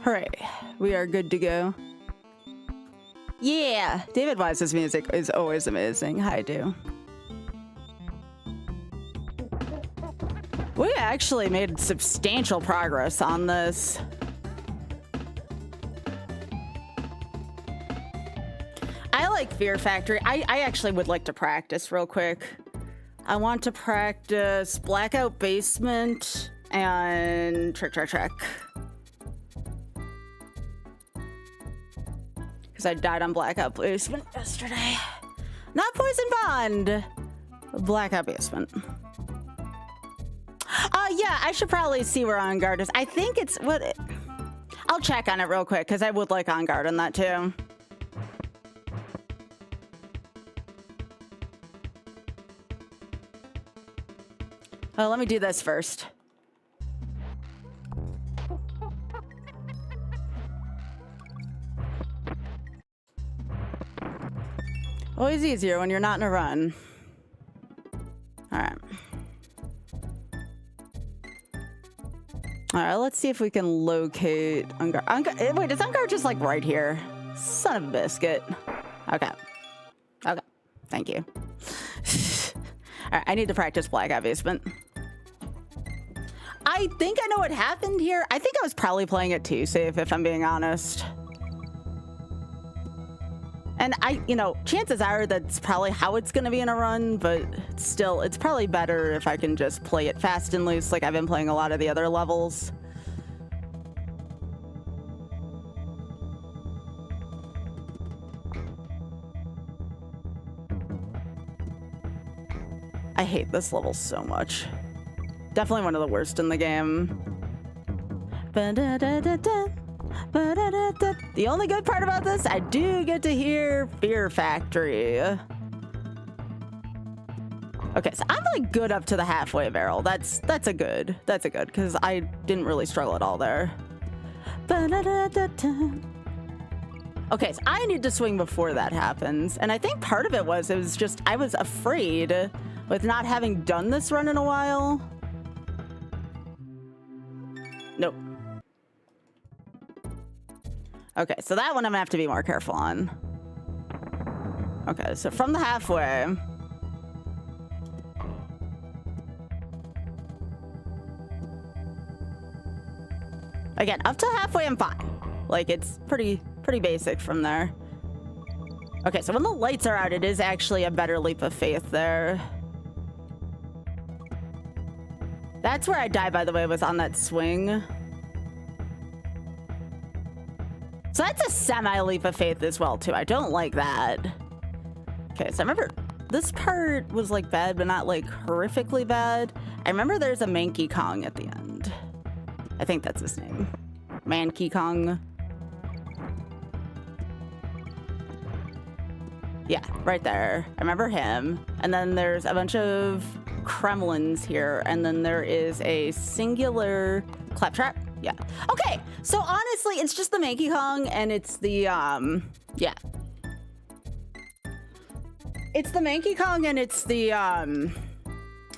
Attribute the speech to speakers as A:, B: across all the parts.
A: Hooray, we are good to go. Yeah, David Wise's music is always amazing. Hi, do. We actually made substantial progress on this. I like Fear Factory. I actually would like to practice real quick. I want to practice Blackout Basement and Trick, Trick, Trick. Because I died on Blackout Basement yesterday. Not Poison Bond. Blackout Basement. Yeah, I should probably see where On Guard is. I think it's what. I'll check on it real quick because I would like On Guard on that too. Oh, let me do this first. Always easier when you're not in a run. All right. All right, let's see if we can locate On Guard. Wait, is On Guard just like right here? Son of a biscuit. Okay. Okay, thank you. All right, I need to practice Blackout Basement. I think I know what happened here. I think I was probably playing it too safe, if I'm being honest. And chances are that's probably how it's gonna be in a run, but still, it's probably better if I can just play it fast and loose like I've been playing a lot of the other levels. I hate this level so much. Definitely one of the worst in the game. The only good part about this, I do get to hear Fear Factory. Okay, so I'm like good up to the halfway barrel. That's a good, because I didn't really struggle at all there. Okay, so I need to swing before that happens. And I think part of it was just, I was afraid with not having done this run in a while. Nope. Okay, so that one I'm gonna have to be more careful on. Okay, so from the halfway. Again, up to halfway I'm fine. Like, it's pretty basic from there. Okay, so when the lights are out, it is actually a better leap of faith there. That's where I died, by the way, was on that swing. So that's a semi-leap of faith as well, too. I don't like that. Okay, so I remember this part was, like, bad, but not, like, horrifically bad. I remember there's a Manky Kong at the end. I think that's his name. Manky Kong. Yeah, right there. I remember him. And then there's a bunch of Kremlins here, and then there is a singular claptrap. Yeah. Okay, so honestly, it's just the Manky Kong, and it's the yeah. It's the Manky Kong, and it's the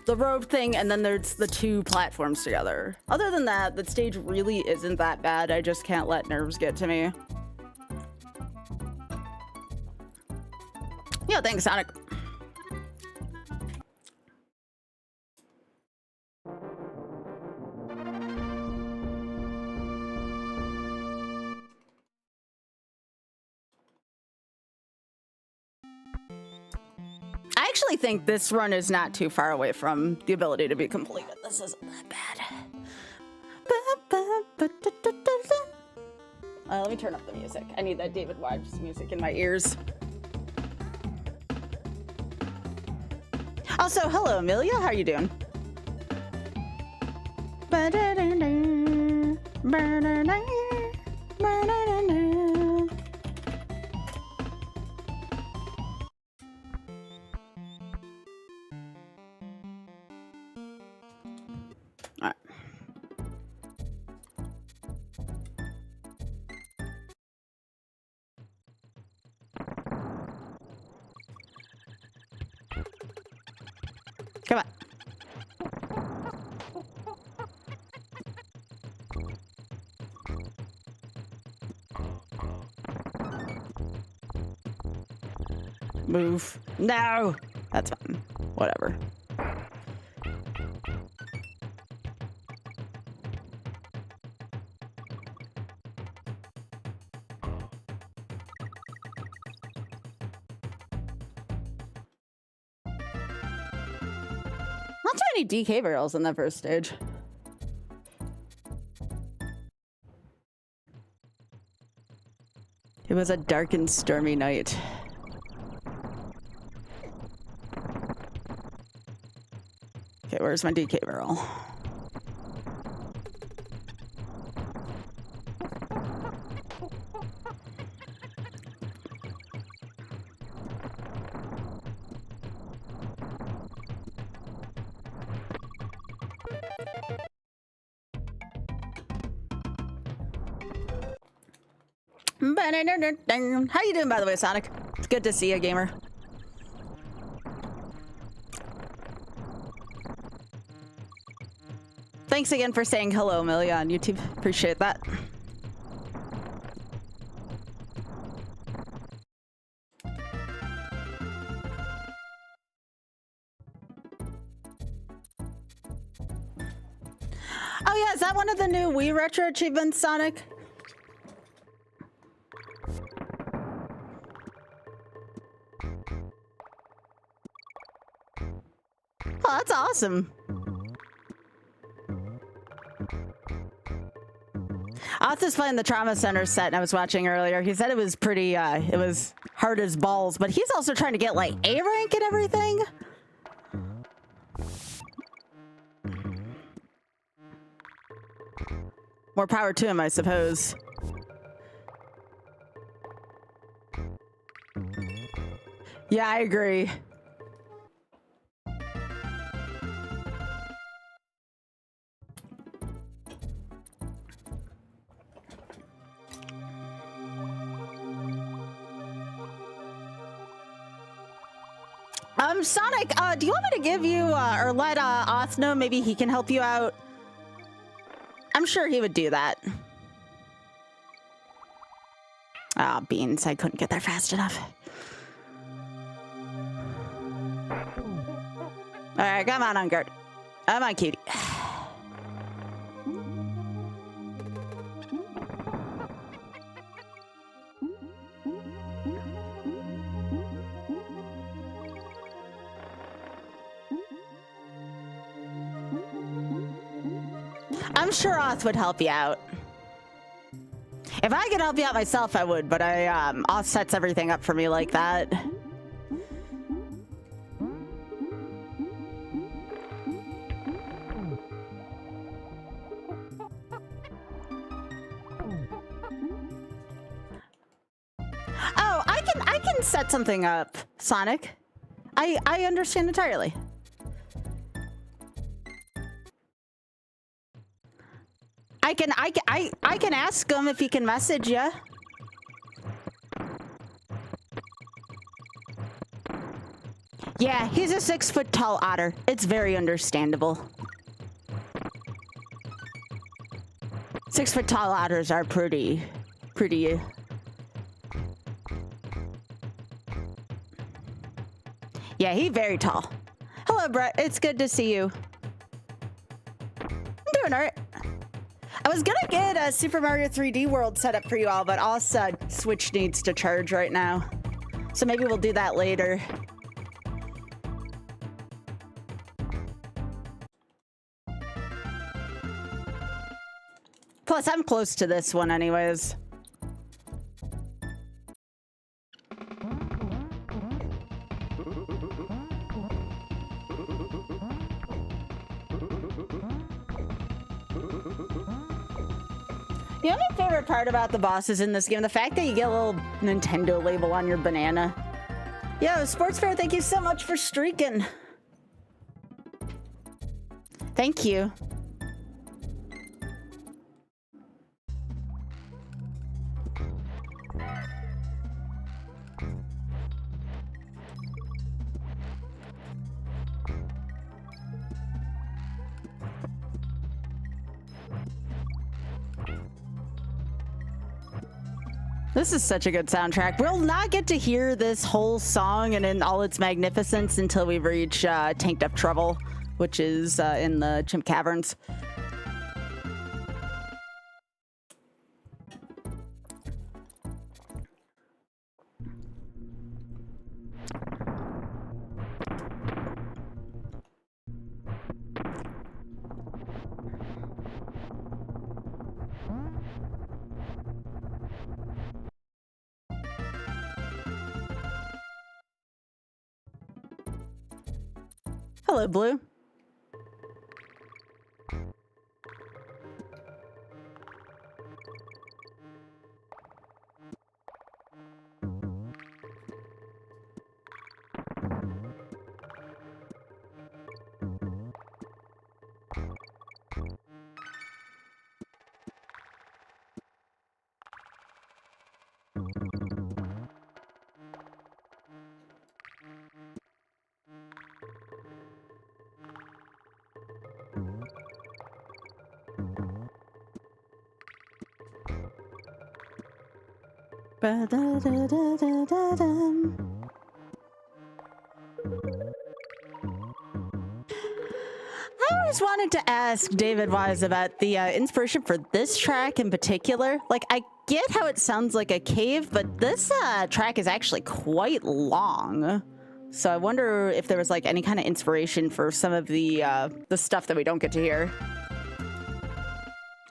A: robe thing, and then there's the two platforms together. Other than that, the stage really isn't that bad. I just can't let nerves get to me. Yeah, thanks, Sonic. I actually think this run is not too far away from the ability to be completed. This isn't that bad. Let me turn up the music. I need that David Wise music in my ears. Also, hello, Amelia. How are you doing? All right. Come on. Move. No! That's fine. Whatever. Not too many DK barrels in that first stage. It was a dark and stormy night. Okay, where's my DK barrel? How you doing, by the way, Sonic? It's good to see you, gamer. Thanks again for saying hello, Amelia, on YouTube. Appreciate that. Oh yeah, is that one of the new Wii Retro achievements, Sonic? Oh, that's awesome. Arthur's playing the Trauma Center set and I was watching earlier. He said it was pretty, it was hard as balls, but he's also trying to get like A rank and everything. More power to him, I suppose. Yeah, I agree. Sonic, do you want me to give you, or let, Oth know? Maybe he can help you out? I'm sure he would do that. Ah, beans. I couldn't get there fast enough. Alright, come on, Ungard. Come on, cutie. I'm sure Oth would help you out. If I could help you out myself, I would, but Oth sets everything up for me like that. Oh, I can set something up, Sonic. I understand entirely. I can ask him if he can message you. Yeah, he's a 6-foot tall otter. It's very understandable. 6-foot tall otters are pretty. Yeah, he's very tall. Hello, Brett. It's good to see you. I'm doing all right. I was gonna get a Super Mario 3D World set up for you all, but also Switch needs to charge right now. So maybe we'll do that later. Plus, I'm close to this one anyways. You know my favorite part about the bosses in this game? The fact that you get a little Nintendo label on your banana. Yo, Sports Fair, thank you so much for streaking. Thank you. This is such a good soundtrack. We'll not get to hear this whole song and in all its magnificence until we reach Tanked Up Trouble, which is in the Chimp Caverns. Hello, Blue. I always wanted to ask David Wise about the inspiration for this track in particular. Like, I get how it sounds like a cave, but this track is actually quite long. So I wonder if there was like any kind of inspiration for some of the stuff that we don't get to hear.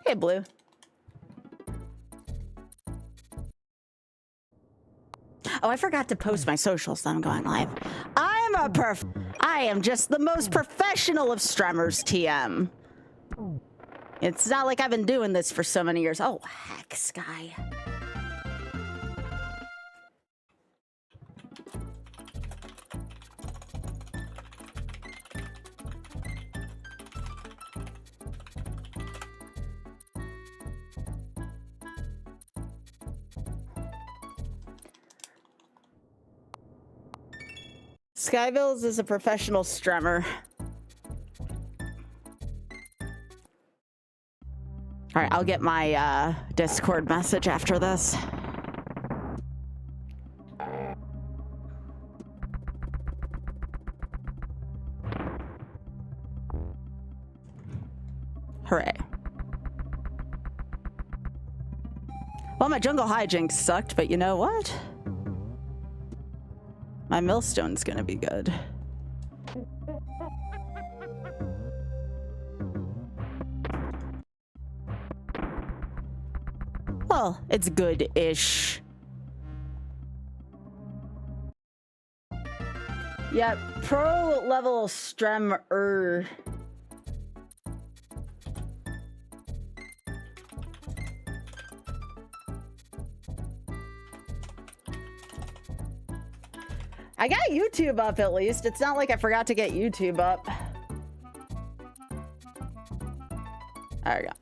A: Hey, Blue. Oh, I forgot to post my socials that I'm going live. I am just the most professional of strummers, TM. It's not like I've been doing this for so many years. Oh, heck, Sky. Skybilz is a professional strummer. All right, I'll get my Discord message after this. Hooray. Well, my jungle hijinks sucked, but you know what? My millstone's gonna be good. Well, it's good-ish. Yeah, pro level strummer. I got YouTube up at least. It's not like I forgot to get YouTube up. There we go.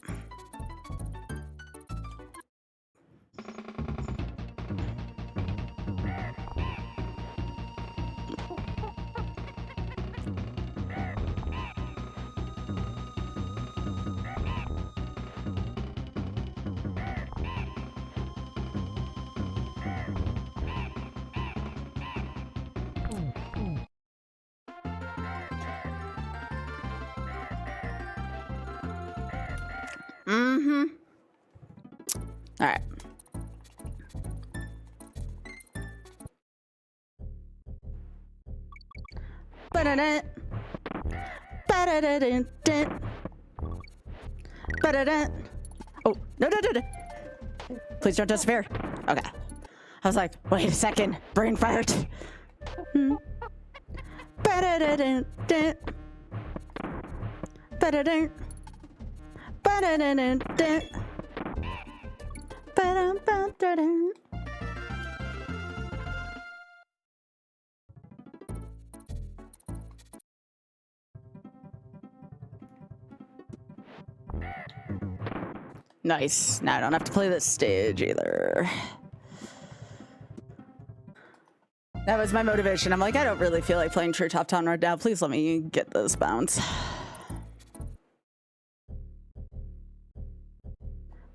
A: All right. Ba-da-da. Ba-da-da-da-da. Ba-da-da. Oh, no. Please don't disappear. Okay. I was like, wait a second. Brain fart. Ba-da-da-da-da. Ba-da-da. Ba-da-da-da-da. Ba-dum-bum-da-dum. Nice. Now I don't have to play this stage either. That was my motivation. I'm like, I don't really feel like playing True Top Town right now. Please let me get this bounce.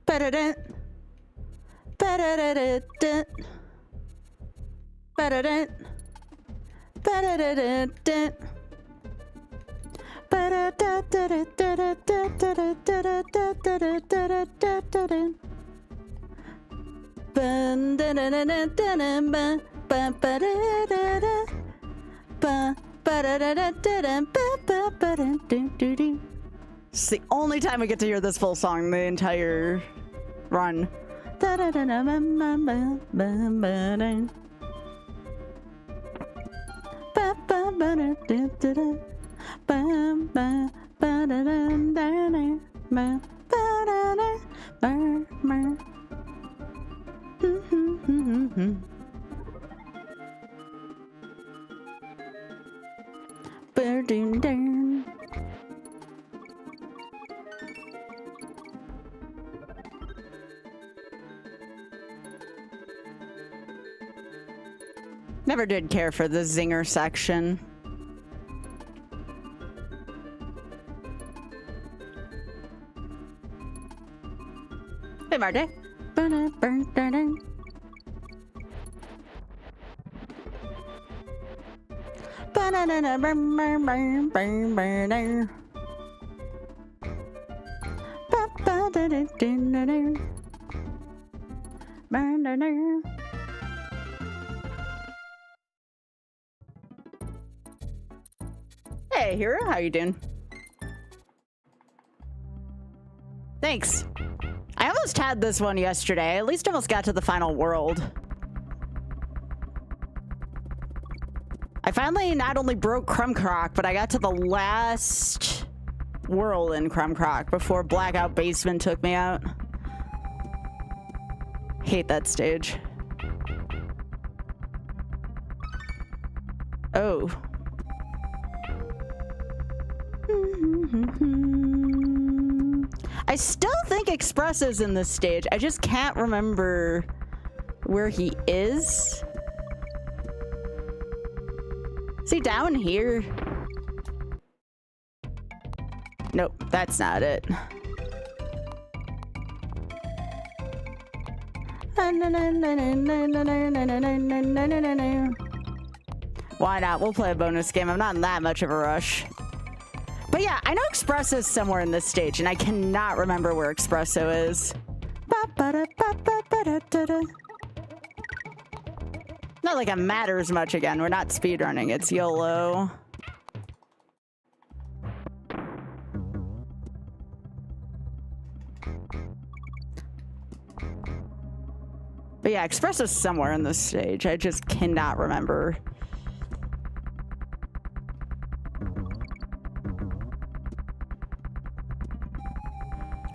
A: Ba-da-da. Ba-da-da-da-da. Ba-da-da. Ba-da-da-da-da. Ba-da-da-da-da-da-da-da-da-da-da-da-da-da-da. Ba-da-da-da-da-da-ba. Ba-ba-da-da-da. Ba-ba-da-da-da-da-ba-ba-ba-da-do-do-do. It's the only time we get to hear this full song the entire run. Never did care for the zinger section. Hey, Marty. Hey, Hero, how you doing? Thanks. I almost had this one yesterday. At least almost got to the final world. I finally not only broke Crumcrock, but I got to the last world in Crumcrock before Blackout Basement took me out. Hate that stage. Oh. I still think Express is in this stage. I just can't remember where he is. Is he down here? Nope, that's not it. Why not? We'll play a bonus game. I'm not in that much of a rush. But yeah, I know Espresso is somewhere in this stage, and I cannot remember where Espresso is. Not like it matters much again. We're not speedrunning. It's YOLO. But yeah, Espresso's somewhere in this stage. I just cannot remember.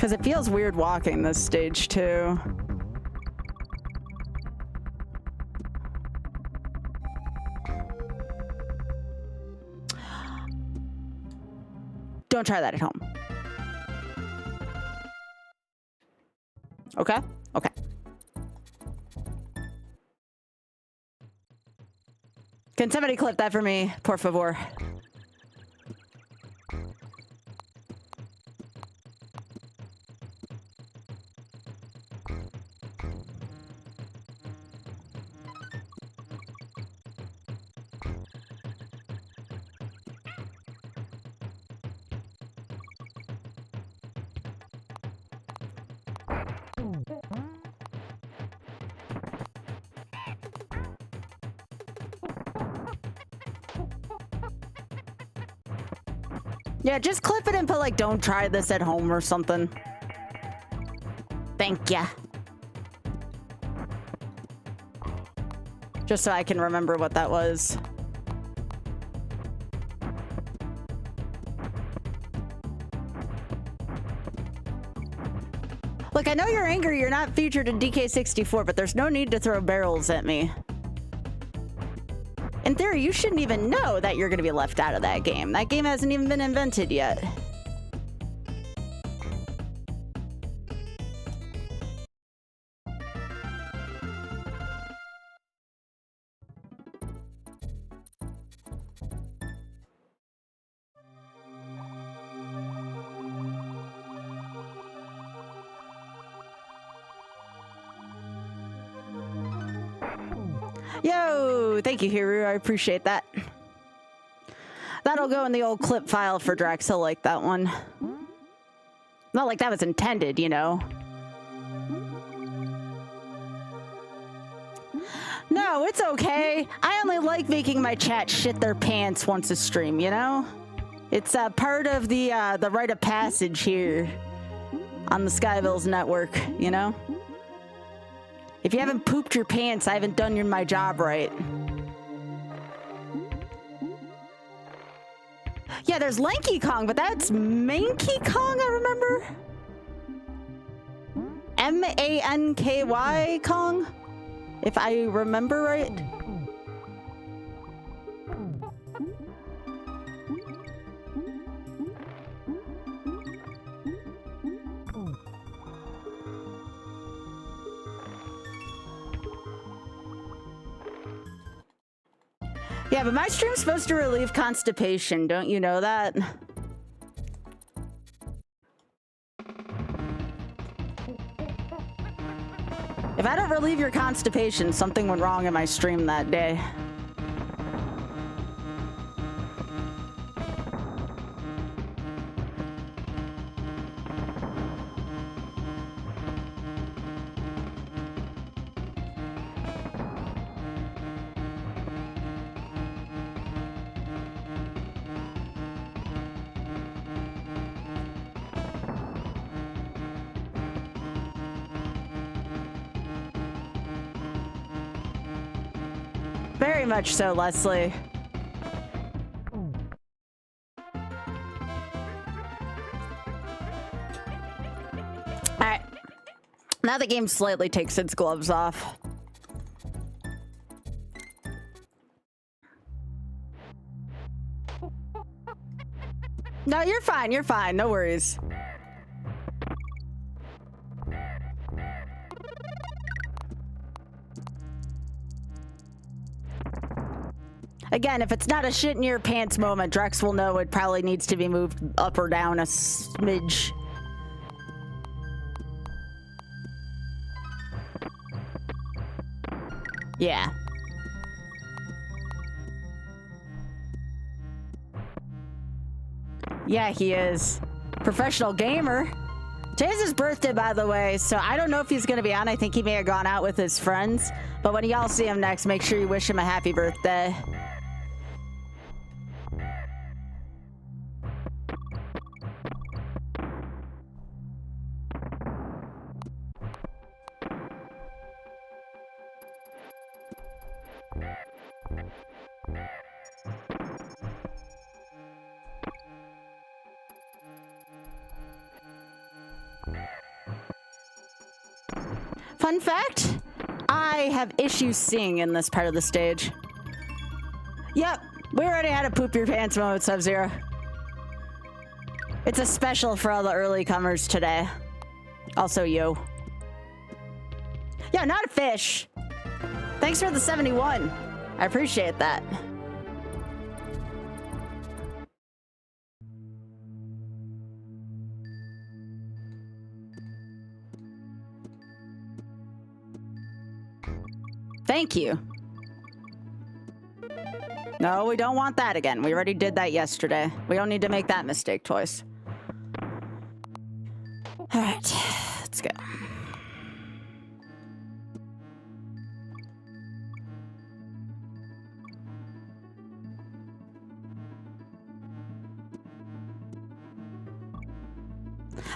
A: Because it feels weird walking this stage, too. Don't try that at home. Okay? Okay. Can somebody clip that for me, por favor? Yeah, just clip it and put like, don't try this at home or something. Thank ya. Just so I can remember what that was. Look, I know you're angry you're not featured in DK64, but there's no need to throw barrels at me. In theory, you shouldn't even know that you're going to be left out of that game. That game hasn't even been invented yet. Yo, thank you, Hiru. I appreciate that. That'll go in the old clip file for Drex. He'll like that one. Not like that was intended, you know. No, it's okay. I only like making my chat shit their pants once a stream, you know? It's part of the rite of passage here on the Skybilz network, you know? If you haven't pooped your pants, I haven't done my job right. Yeah, there's Lanky Kong, but that's Manky Kong, I remember. M-A-N-K-Y Kong, if I remember right. Yeah, but my stream's supposed to relieve constipation. Don't you know that? If I don't relieve your constipation, something went wrong in my stream that day. Very much so, Leslie. Alright. Now the game slightly takes its gloves off. No, you're fine. You're fine. No worries. Again, if it's not a shit in your pants moment, Drex will know it probably needs to be moved up or down a smidge. Yeah. Yeah, he is. Professional gamer. Today's his birthday, by the way, so I don't know if he's going to be on. I think he may have gone out with his friends. But when y'all see him next, make sure you wish him a happy birthday. Fun fact, I have issues seeing in this part of the stage. Yep, we already had a poop your pants moment, Sub-Zero. It's a special for all the early comers today. Also you. Yeah, not a fish. Thanks for the 71. I appreciate that. Thank you. No, we don't want that again. We already did that yesterday. We don't need to make that mistake twice. All right, let's go.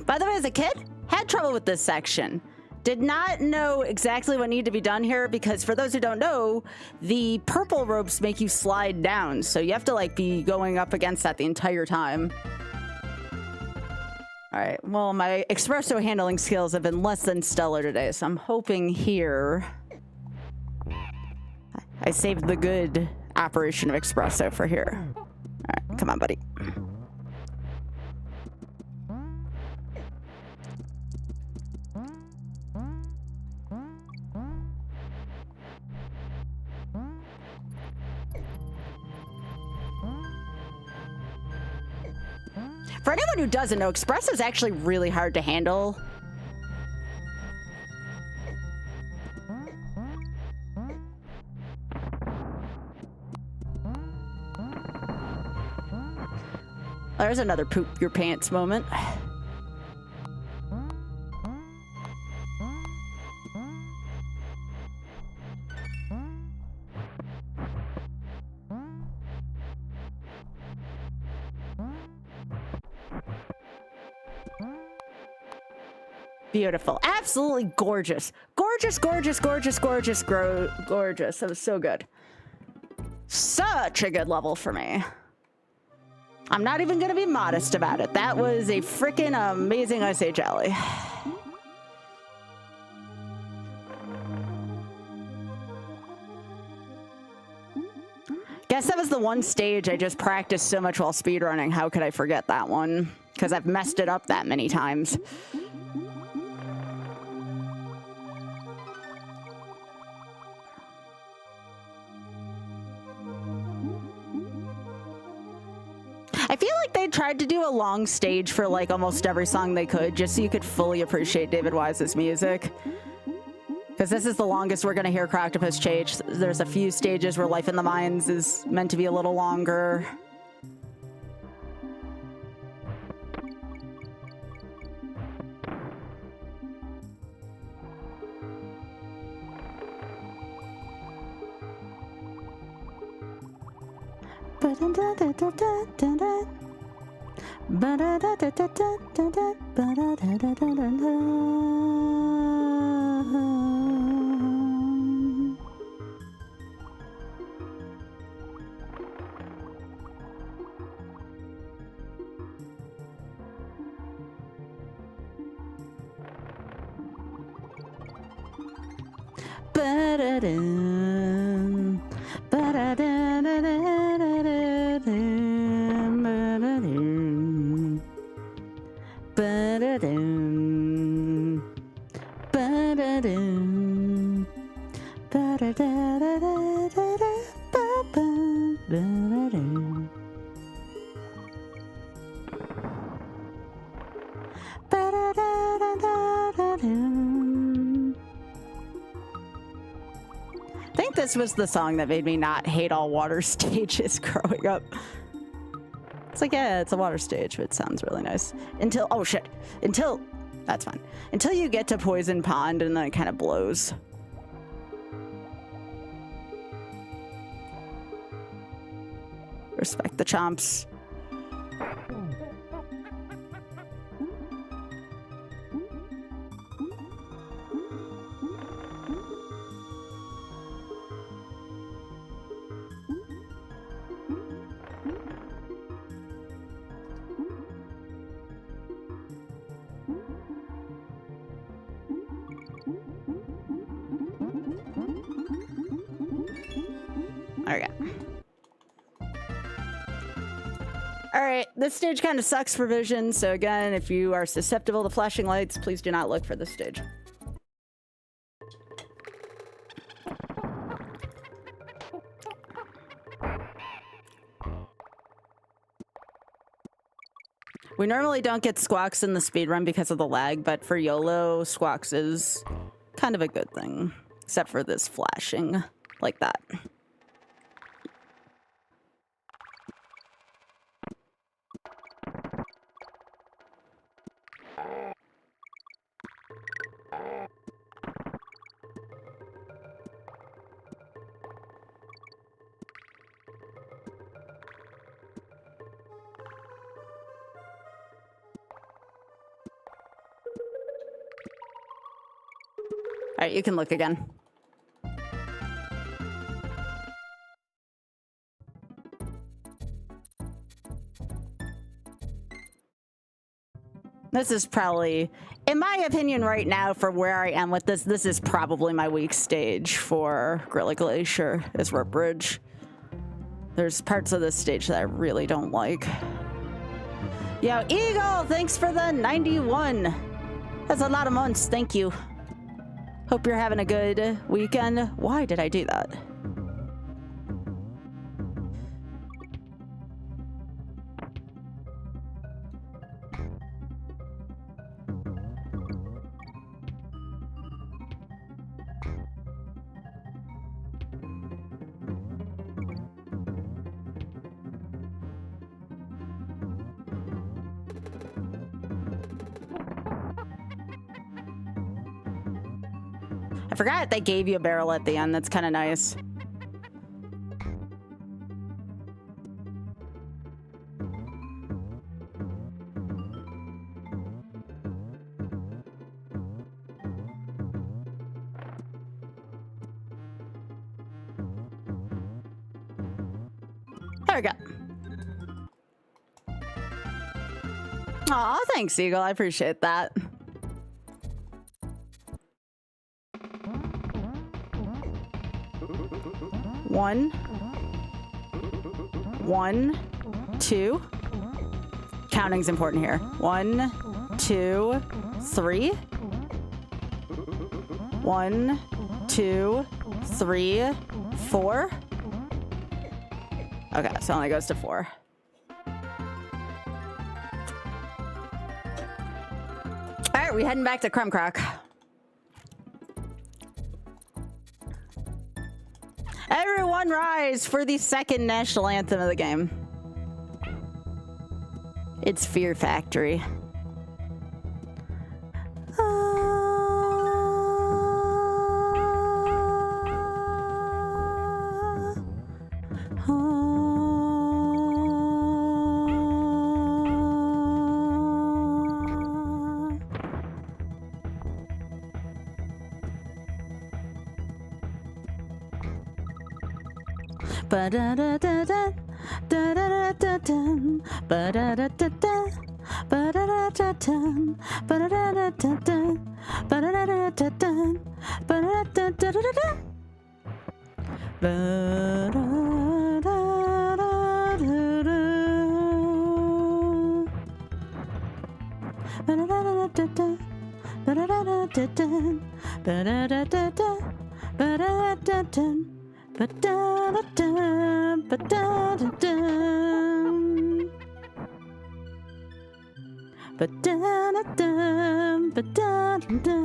A: By the way, as a kid, had trouble with this section. Did not know exactly what needed to be done here because for those who don't know, the purple ropes make you slide down. So you have to like be going up against that the entire time. All right, well, my espresso handling skills have been less than stellar today. So I'm hoping here I saved the good operation of espresso for here. All right, come on, buddy. For anyone who doesn't know, espresso is actually really hard to handle. There's another poop your pants moment. Beautiful. Absolutely gorgeous. Gorgeous, gorgeous, gorgeous, gorgeous, gorgeous. That was so good. Such a good level for me. I'm not even going to be modest about it. That was a freaking amazing Ice Age Alley. Guess that was the one stage I just practiced so much while speedrunning. How could I forget that one? Because I've messed it up that many times. I feel like they tried to do a long stage for like almost every song they could, just so you could fully appreciate David Wise's music. Because this is the longest we're going to hear Croctopus Chase. There's a few stages where Life in the Mines is meant to be a little longer. I think this was the song that made me not hate all water stages growing up. It's like, yeah, it's a water stage, but it sounds really nice. Until, oh shit, until, that's fine. Until you get to Poison Pond and then it kind of blows. Respect the chomps. Okay. Alright, this stage kind of sucks for vision, so again, if you are susceptible to flashing lights, please do not look for this stage. We normally don't get squawks in the speedrun because of the lag, but for YOLO, squawks is kind of a good thing, except for this flashing like that. All right, you can look again. This is probably, in my opinion right now, for where I am with this, this is probably my weak stage for Gorilla Glacier, is Rope Bridge. There's parts of this stage that I really don't like. Yo, Eagle, thanks for the 91. That's a lot of months, thank you. Hope you're having a good weekend. Why did I do that? I forgot they gave you a barrel at the end. That's kind of nice. There we go. Aw, thanks, Eagle. I appreciate that. One, 2. Counting's important here. 1, 2, 3. 1, 2, 3, 4. Okay, so it only goes to 4. All right, we heading back to Crumb Croc. Everyone rise for the second national anthem of the game. It's Fear Factory. Ba-da-da-da-da, da-da-da-da-dum, ba-da-da-da-da, ba-da-da-da-dum, ba-da-da-da-da, ba-da-da-da-da-dum, ba-da-da-da-da-da. Ba-da-da-da-da, ba-da-da-da-da, ba-da-da-da-da, ba-da-da-da-da. Ba-da-da-dum, ba-da-da-dum. Ba-da-da-dum, ba-da-da-dum.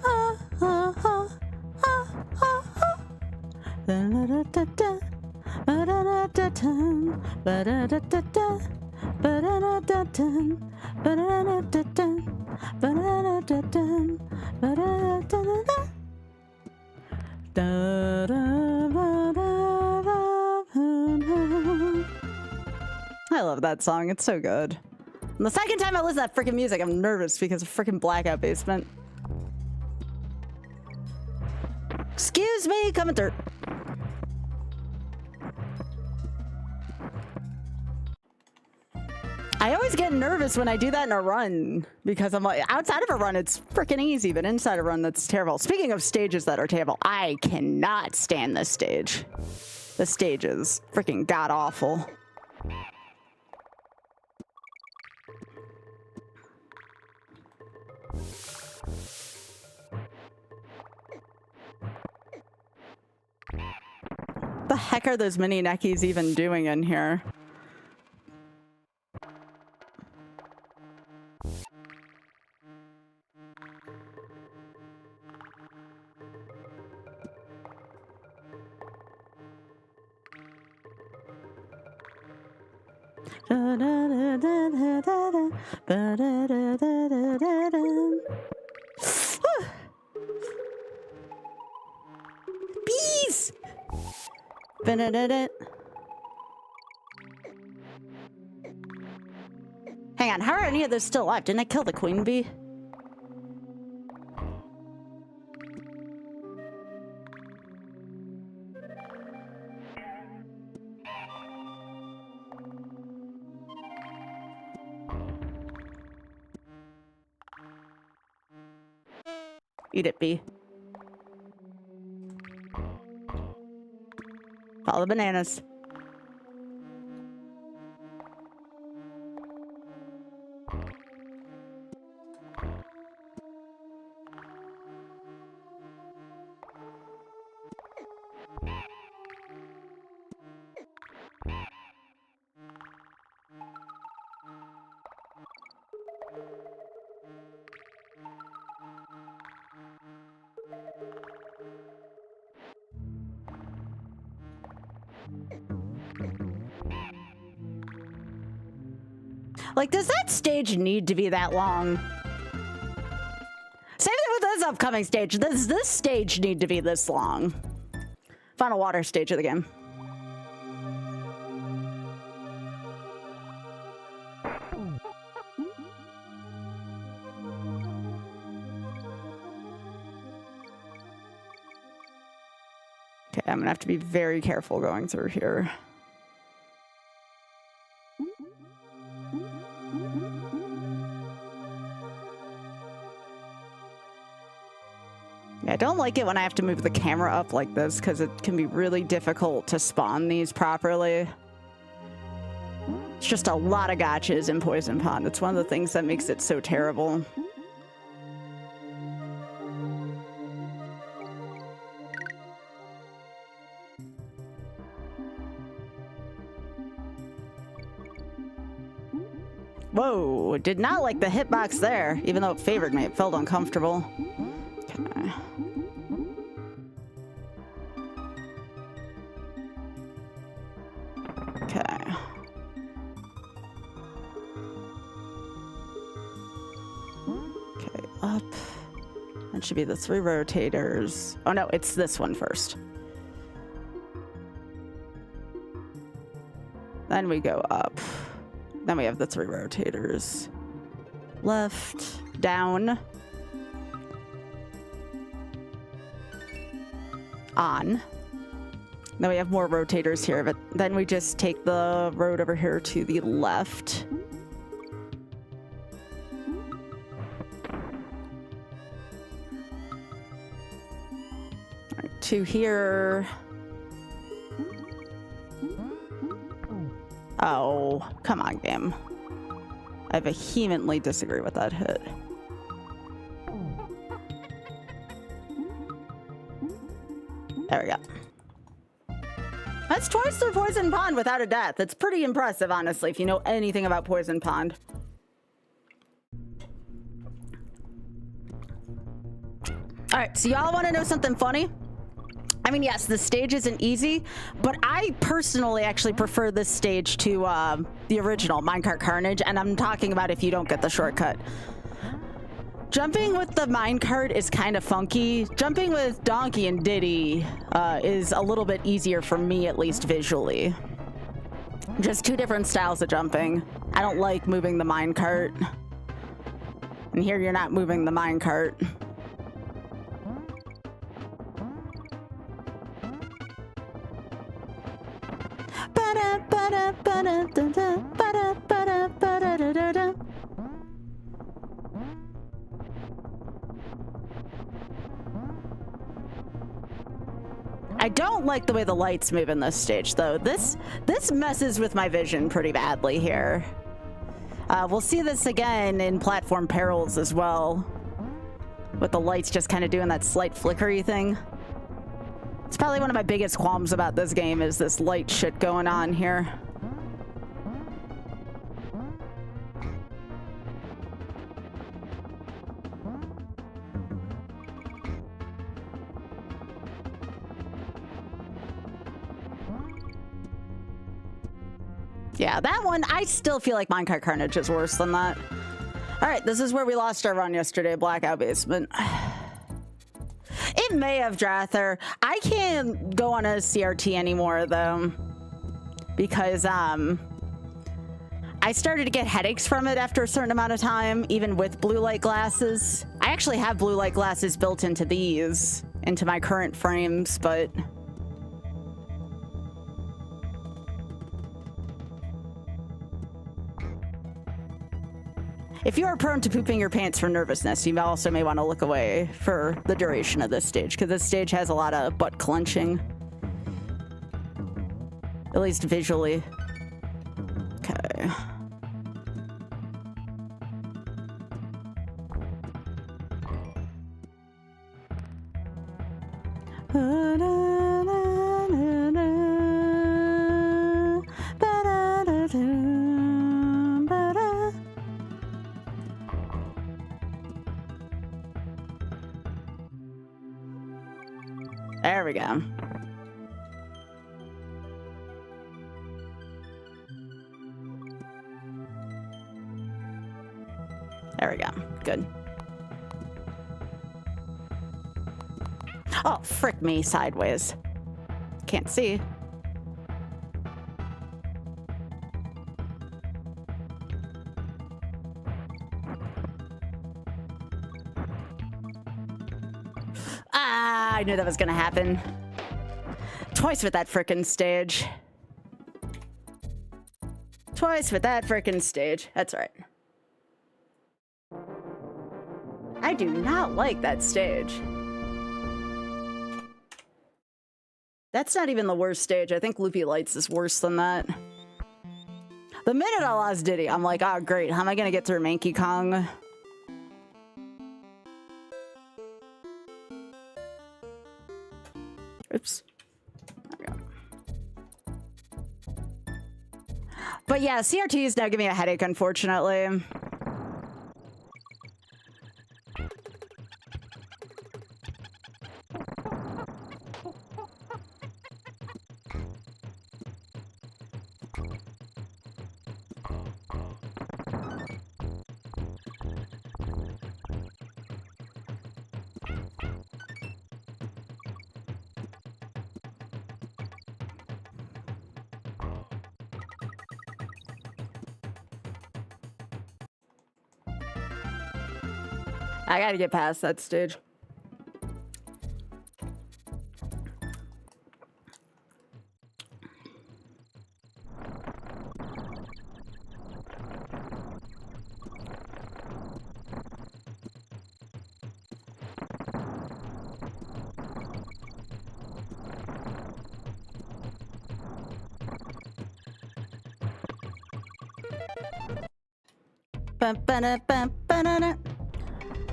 A: Ah, ah, ah, ah, ah, ah. Ba-da-da-da-da, ba-da-da-da-dum, ba-da-da-da-da, ba-da-da-da-dum. Ba-da-da-da-dum, ba-da-da-da-dum, ba-da-da-da-da. I love that song. It's so good. And the second time I listen to that freaking music, I'm nervous because of freaking Blackout Basement. Excuse me, coming through. I always get nervous when I do that in a run because I'm like, outside of a run, it's freaking easy, but inside a run, that's terrible. Speaking of stages that are terrible, I cannot stand this stage. The stage is freaking god awful. The heck are those mini neckies even doing in here? Bees! Hang on, how are any of those still alive? Didn't I kill the queen bee? Eat it, bee. Follow the bananas. Like, does that stage need to be that long? Same thing with this upcoming stage. Does this stage need to be this long? Final water stage of the game. Okay, I'm gonna have to be very careful going through here. Yeah, I don't like it when I have to move the camera up like this because it can be really difficult to spawn these properly. It's just a lot of gotchas in Poison Pond. It's one of the things that makes it so terrible. Whoa, did not like the hitbox there, even though it favored me. It felt uncomfortable. Okay. Okay. Okay, up. That should be the 3 rotators. Oh no, it's this one first. Then we go up. Then we have the 3 rotators. Left, down, on. Then we have more rotators here, but then we just take the road over here to the left. All right, 2 here. Oh, come on, game. I vehemently disagree with that hit. There we go. That's twice through Poison Pond without a death. It's pretty impressive, honestly, if you know anything about Poison Pond. All right, so y'all want to know something funny? I mean, yes, the stage isn't easy, but I personally actually prefer this stage to the original Minecart Carnage, and I'm talking about if you don't get the shortcut. Jumping with the minecart is kind of funky. Jumping with Donkey and Diddy is a little bit easier for me, at least visually. Just 2 different styles of jumping. I don't like moving the minecart. And here you're not moving the minecart. I don't like the way the lights move in this stage, though. This messes with my vision pretty badly here. We'll see this again in Platform Perils as well, with the lights just kind of doing that slight flickery thing. It's probably one of my biggest qualms about this game is this light shit going on here. Yeah, that one, I still feel like Minecart Carnage is worse than that. All right, this is where we lost our run yesterday, Blackout Basement. It may have Drather. I can't go on a CRT anymore, though, because I started to get headaches from it after a certain amount of time, even with blue light glasses. I actually have blue light glasses built into these, into my current frames, but... If you are prone to pooping your pants from nervousness, you also may want to look away for the duration of this stage, because this stage has a lot of butt clenching. At least visually. Okay. There we go. There we go. Good. Oh, frick me sideways. Can't see. Ah, I knew that was gonna happen. Twice with that frickin' stage. Twice with that frickin' stage. That's right. I do not like that stage. That's not even the worst stage. I think Loopy Lights is worse than that. The minute I lost Diddy, I'm like, oh great, how am I gonna get through Manky Kong? Oops. There we go. But yeah, CRT is now giving me a headache, unfortunately. I gotta get past that stage.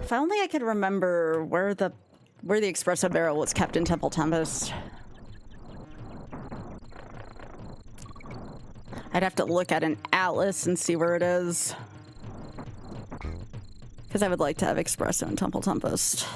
A: If only I could remember where the espresso barrel was kept in Temple Tempest. I'd have to look at an atlas and see where it is. Because I would like to have espresso in Temple Tempest.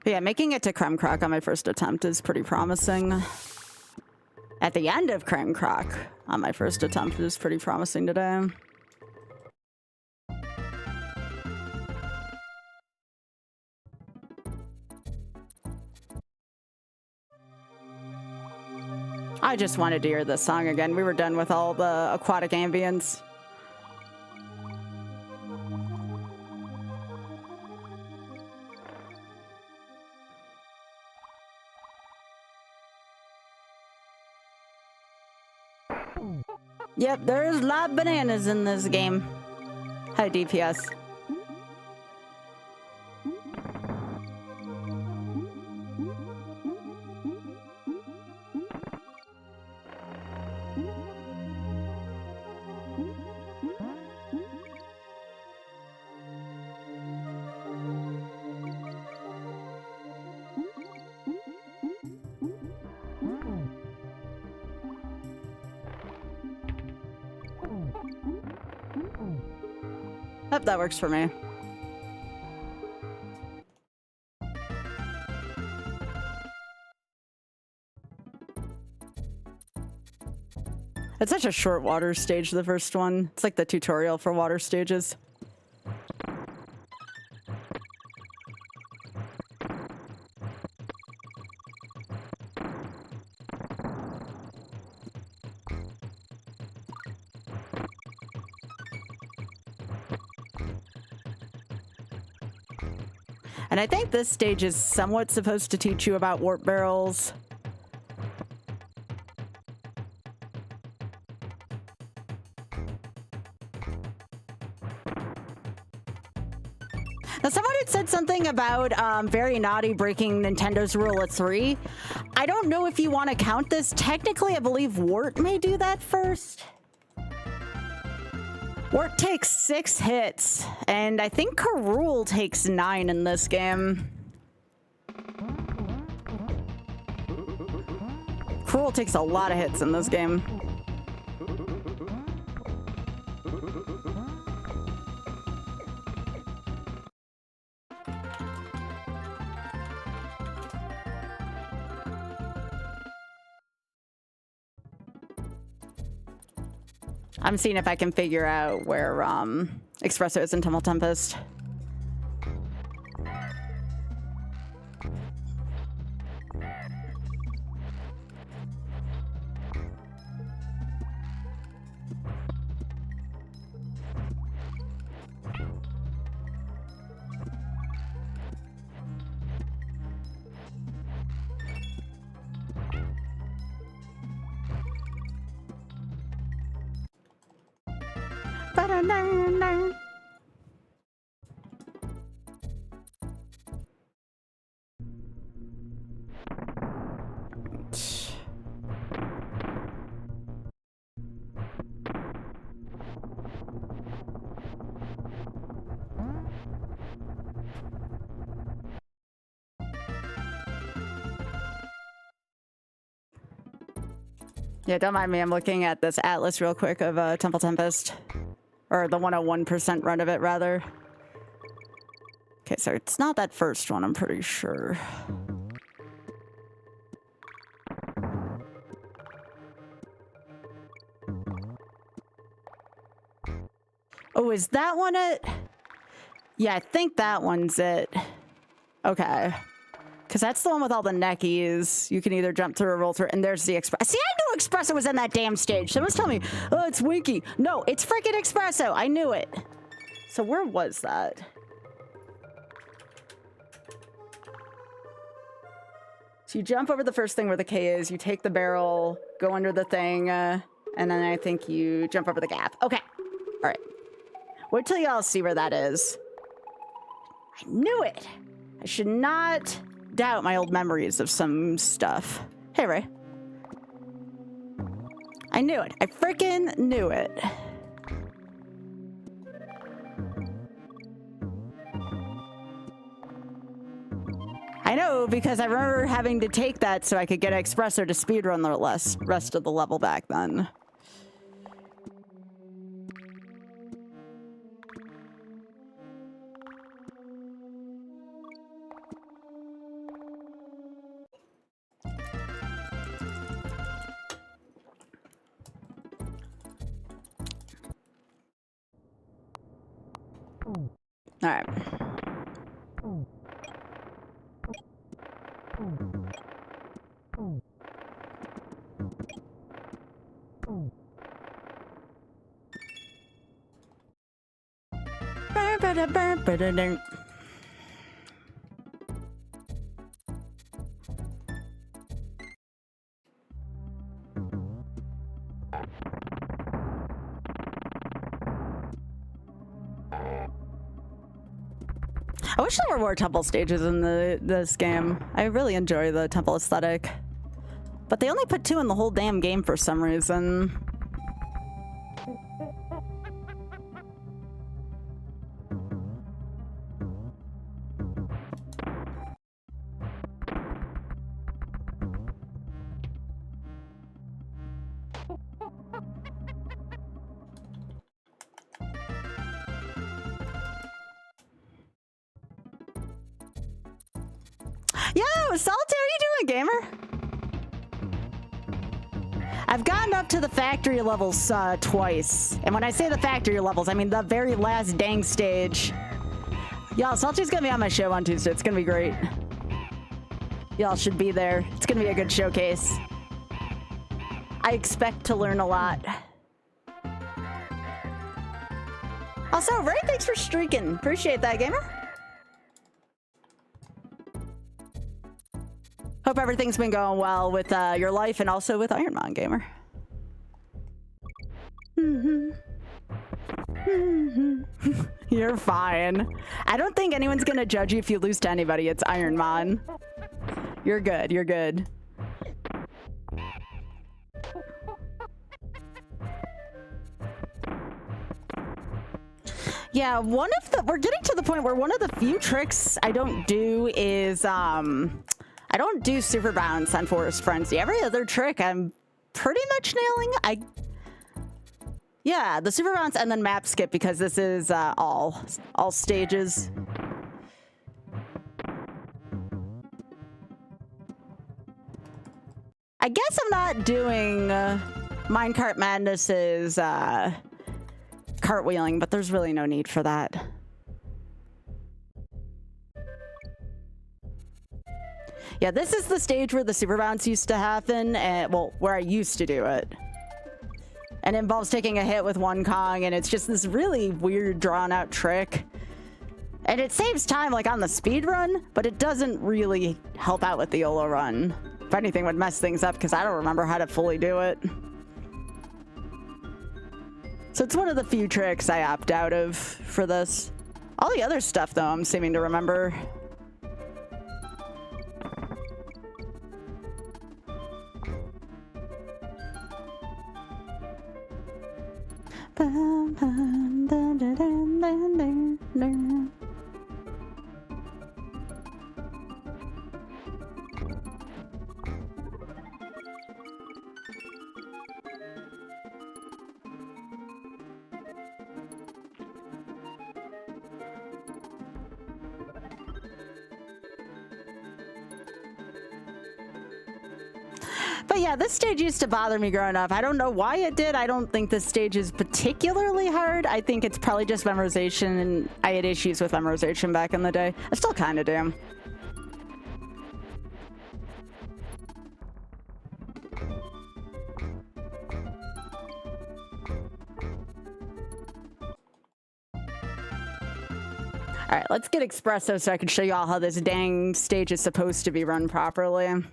A: Yeah, making it to Creme Croc on my first attempt is pretty promising. At the end of Creme Croc on my first attempt is pretty promising today. I just wanted to hear this song again. We were done with all the aquatic ambience. Yep, there's live bananas in this game. High DPS. Yep, that works for me. It's such a short water stage, the first one. It's like the tutorial for water stages. And I think this stage is somewhat supposed to teach you about warp barrels. Now, someone had said something about very naughty breaking Nintendo's rule of 3. I don't know if you want to count this. Technically, I believe Wart may do that first. Wart takes 6 hits, and I think Karul takes 9 in this game. Karul takes a lot of hits in this game. I'm seeing if I can figure out where Espresso is in Temple Tempest. Yeah, don't mind me. I'm looking at this atlas real quick of Temple Tempest. Or the 101% run of it, rather. Okay, so it's not that first one, I'm pretty sure. Oh, is that one it? Yeah, I think that one's it. Okay. Because that's the one with all the neckies. You can either jump through or roll through, and there's the Express. See, I knew Espresso was in that damn stage. Someone's telling me, oh, it's Winky. No, it's freaking Espresso. I knew it. So where was that? So you jump over the first thing where the K is, you take the barrel, go under the thing, and then I think you jump over the gap. Okay. All right. Wait till y'all see where that is. I knew it. I should not doubt my old memories of some stuff. Hey, Ray. I knew it. I freaking knew it. I know, because I remember having to take that so I could get Espresso to speedrun the rest of the level back then. All right. I wish there were more temple stages in this game. I really enjoy the temple aesthetic. But they only put 2 in the whole damn game for some reason. Yo, Solitaire, how you doing, gamer? I've gotten up to the factory levels twice. And when I say the factory levels, I mean the very last dang stage. Y'all, Salty's gonna be on my show on Tuesday. It's gonna be great. Y'all should be there. It's gonna be a good showcase. I expect to learn a lot. Also, Ray, thanks for streaking. Appreciate that, gamer. Hope everything's been going well with your life and also with Ironmon, gamer. You're fine. I don't think anyone's gonna judge you if you lose to anybody. It's Ironmon. You're good. You're good. Yeah, we're getting to the point where one of the few tricks I don't do is, I don't do super bounce on Forest Frenzy. Every other trick I'm pretty much nailing. Yeah, the super bounce and then map skip, because this is all stages. I guess I'm not doing Minecart Madness's cartwheeling, but there's really no need for that. Yeah, this is the stage where the super bounce used to happen, and well, where I used to do it. And it involves taking a hit with one Kong, and it's just this really weird, drawn-out trick. And it saves time, like, on the speed run, but it doesn't really help out with the YOLO run. If anything, would mess things up, because I don't remember how to fully do it. So it's one of the few tricks I opt out of for this. All the other stuff, though, I'm seeming to remember. But yeah, this stage used to bother me growing up. I don't know why it did. I don't think this stage is particularly hard. I think it's probably just memorization, and I had issues with memorization back in the day. I still kind of do. All right, let's get Espresso so I can show you all how this dang stage is supposed to be run properly.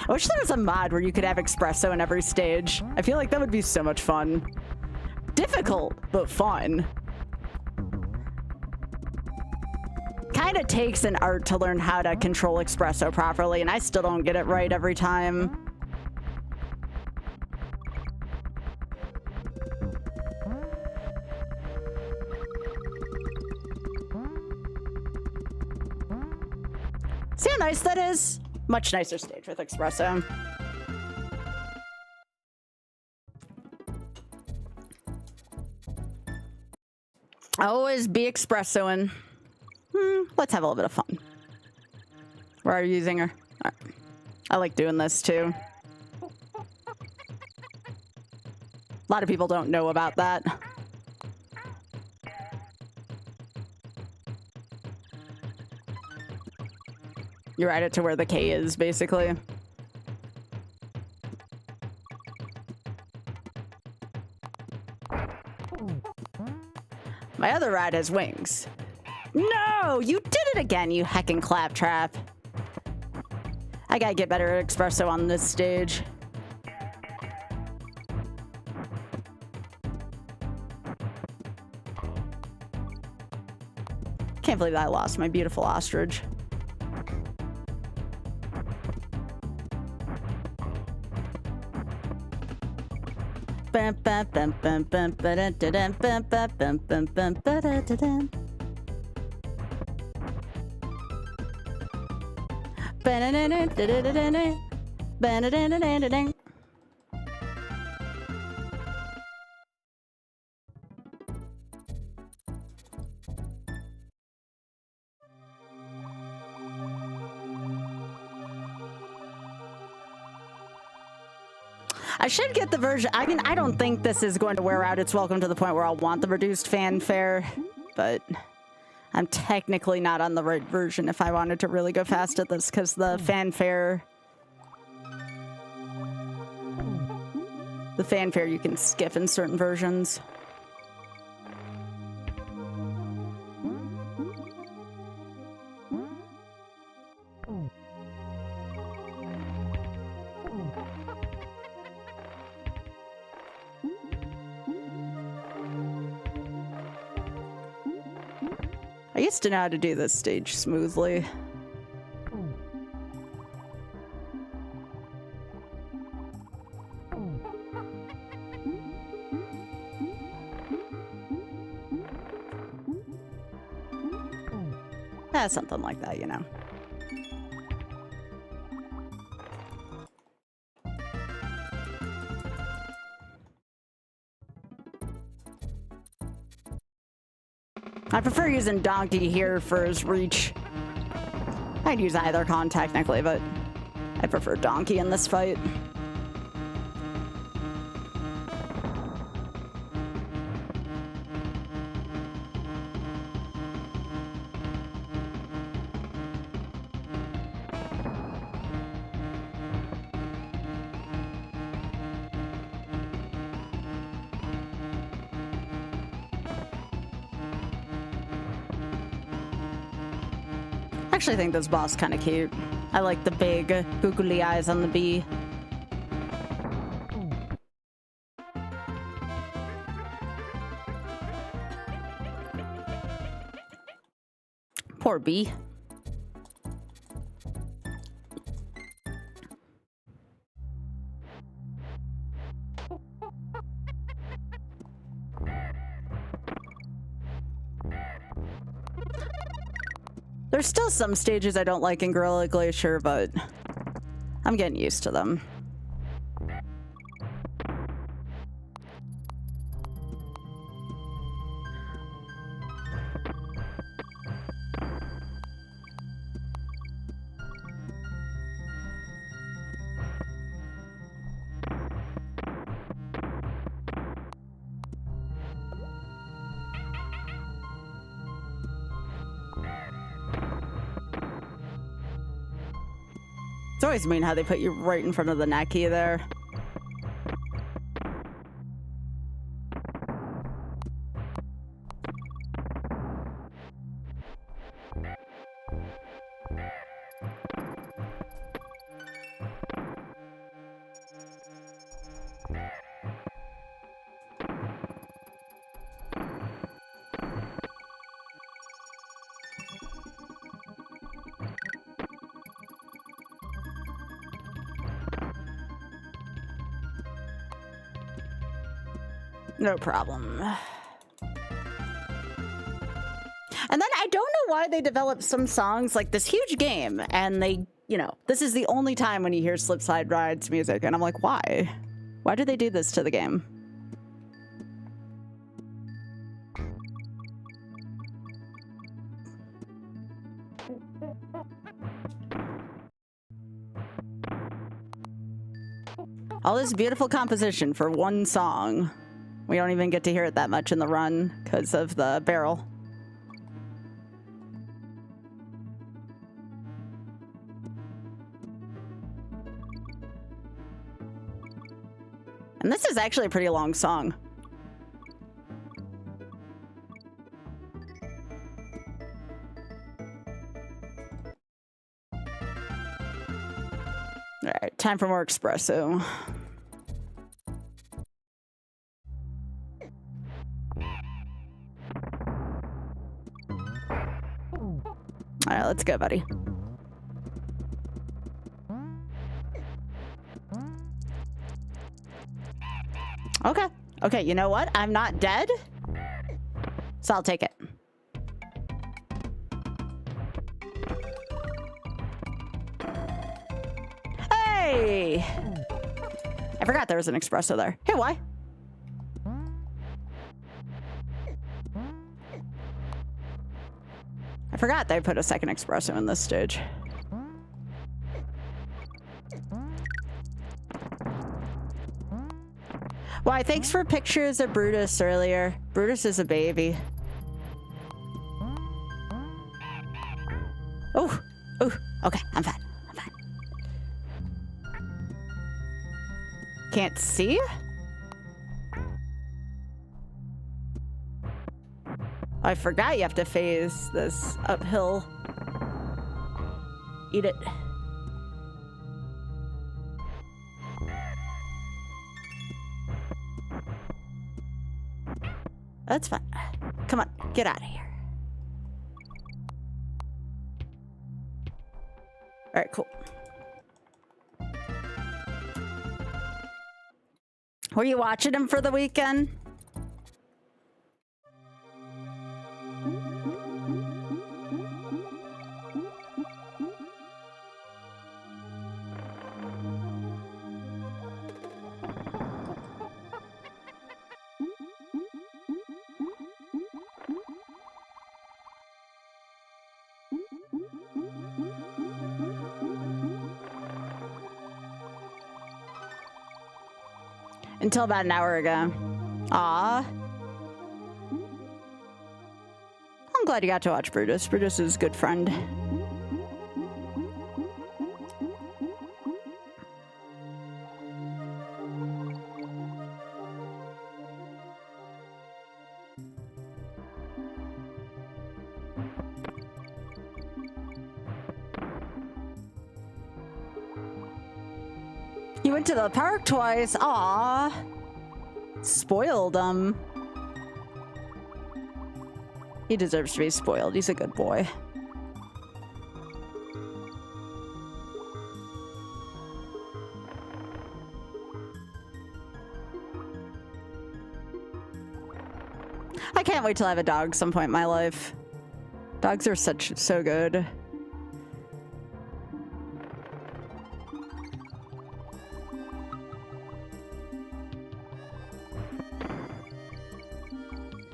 A: I wish there was a mod where you could have espresso in every stage. I feel like that would be so much fun. Difficult, but fun. Kind of takes an art to learn how to control espresso properly, and I still don't get it right every time. See how nice that is? Much nicer stage with espresso. Always be espressoing. Let's have a little bit of fun. Where are you using her? All right. I like doing this too. A lot of people don't know about that. You ride it to where the K is, basically. My other ride has wings. No! You did it again, you heckin' claptrap. I gotta get better at espresso on this stage. Can't believe I lost my beautiful ostrich. Bum, bum, bum, bum, bum, ba-da-da-dum, bum, bum, bum, bum, bum, ba-da-da-dum. Ba-da-da-da-da-da-da-da. Ba-da-da-da-da-da-da. I should get the version. I mean, I don't think this is going to wear out its welcome to the point where I'll want the reduced fanfare, but I'm technically not on the right version if I wanted to really go fast at this, because the fanfare you can skip in certain versions. I used to know how to do this stage smoothly. Something like that, you know. I prefer using Donkey here for his reach. I'd use either con technically, but I prefer Donkey in this fight. I actually think this boss kind of cute. I like the big googly eyes on the bee. Poor bee. There's still some stages I don't like in Gorilla Glacier, but I'm getting used to them. It's always mean how they put you right in front of the necky there. No problem. And then I don't know why they developed some songs like this huge game and they, you know, this is the only time when you hear Slipside Ride's music and I'm like, why? Why did they do this to the game? All this beautiful composition for one song. We don't even get to hear it that much in the run because of the barrel. And this is actually a pretty long song. All right, time for more espresso. All right, let's go, buddy. Okay. Okay, you know what? I'm not dead, so I'll take it. Hey! I forgot there was an espresso there. Hey, why? I forgot they put a second espresso in this stage. Why, thanks for pictures of Brutus earlier. Brutus is a baby. Oh, oh, okay, I'm fine. I'm fine. Can't see? I forgot you have to phase this uphill. Eat it. That's fine. Come on, get out of here. All right, cool. Were you watching him for the weekend? Until about an hour ago. Aw. I'm glad you got to watch Brutus. Brutus is a good friend. You went to the park twice. Aw. Spoiled him. He deserves to be spoiled. He's a good boy. I can't wait till I have a dog some point in my life. Dogs are so good.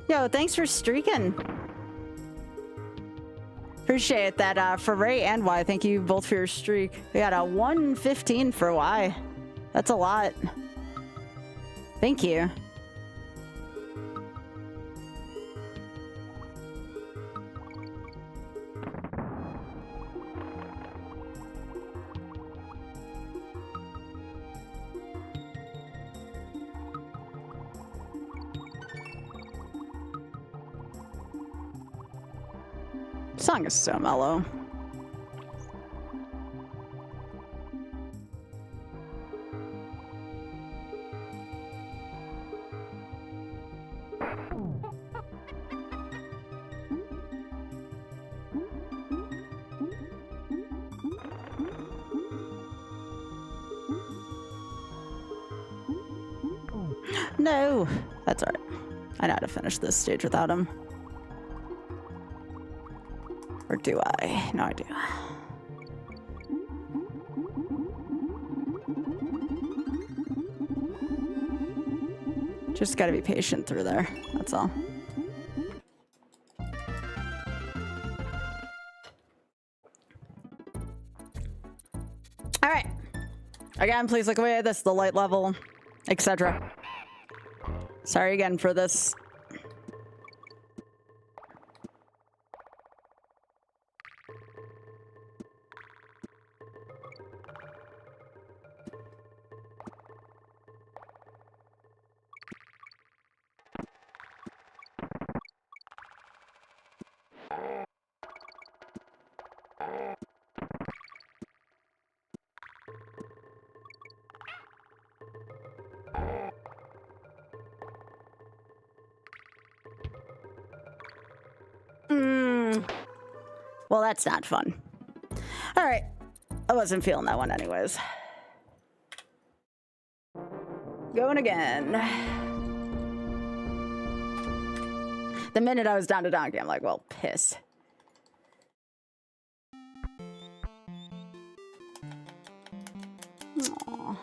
A: Yo, thanks for streaking. Appreciate that for Ray and Y. Thank you both for your streak. We got a 115 for Y. That's a lot. Thank you. The song is so mellow. No, that's all right. I know how to finish this stage without him. Or do I? No, I do. Just gotta be patient through there. That's all. All right. Again, please look away at this, the light level, etc. Sorry again for this. Well, that's not fun. All right. I wasn't feeling that one anyways. Going again. The minute I was down to donkey, I'm like, well, piss. Aww.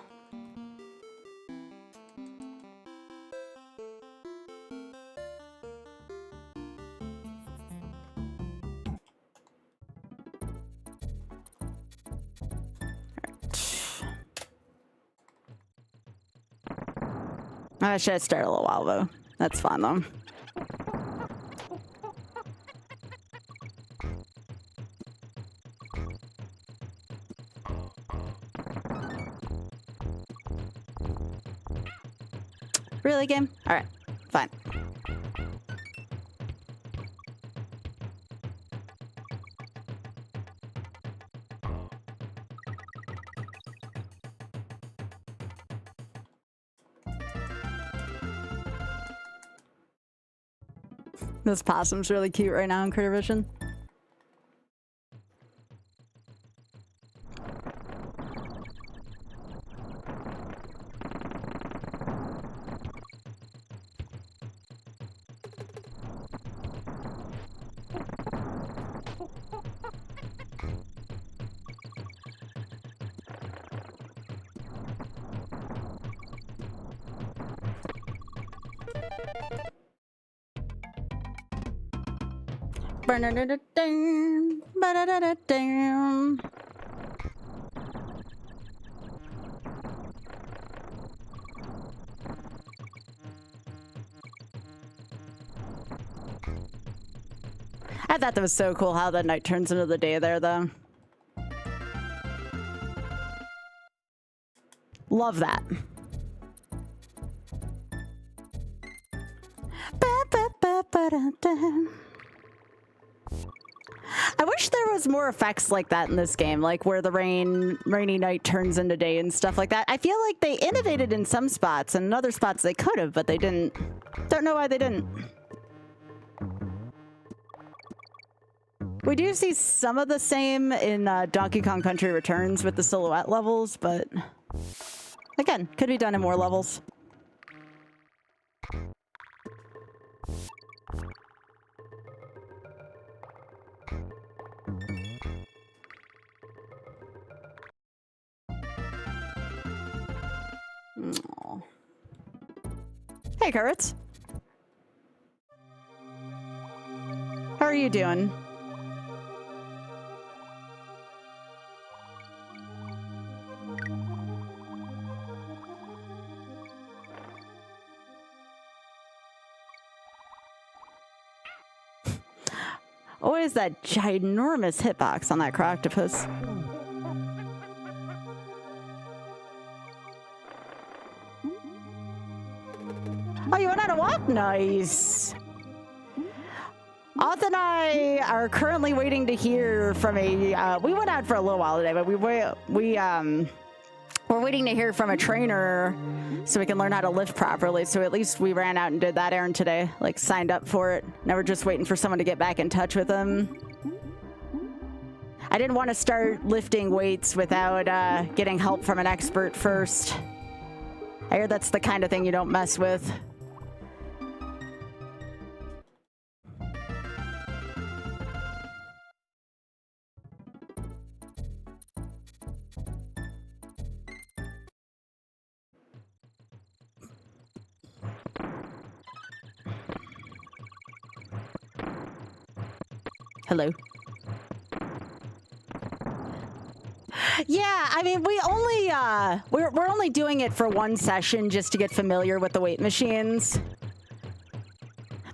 A: I should have started a little while though. That's fine though. Really, game? Alright, fine. This possum's really cute right now in Critter Vision. I thought that was so cool how the night turns into the day there, though. Love that. I wish there was more effects like that in this game, like where the rainy night turns into day and stuff like that. I feel like they innovated in some spots, and in other spots they could have, but they didn't. Don't know why they didn't. We do see some of the same in Donkey Kong Country Returns with the silhouette levels, but again, could be done in more levels. Aww. Hey, Carrots. How are you doing? Always that ginormous hitbox on that croctopus. Oh, you went on a walk? Nice. Auth and I are currently waiting to hear from a, we went out for a little while today, but we're waiting to hear from a trainer so we can learn how to lift properly. So at least we ran out and did that errand today, like signed up for it. Now we're just waiting for someone to get back in touch with him. I didn't want to start lifting weights without getting help from an expert first. I hear that's the kind of thing you don't mess with. Hello. Yeah, I mean, we only we're only doing it for one session just to get familiar with the weight machines.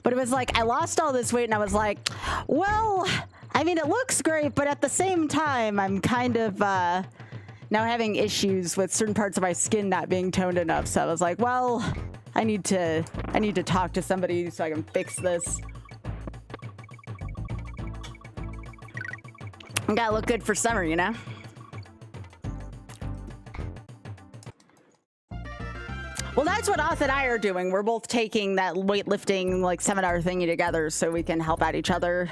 A: But it was like I lost all this weight and I was like, well, I mean, it looks great, but at the same time, I'm kind of now having issues with certain parts of my skin not being toned enough. So I was like, well, I need to talk to somebody so I can fix this. I gotta look good for summer, you know? Well, that's what Auth and I are doing. We're both taking that weightlifting, like, seminar thingy together so we can help out each other.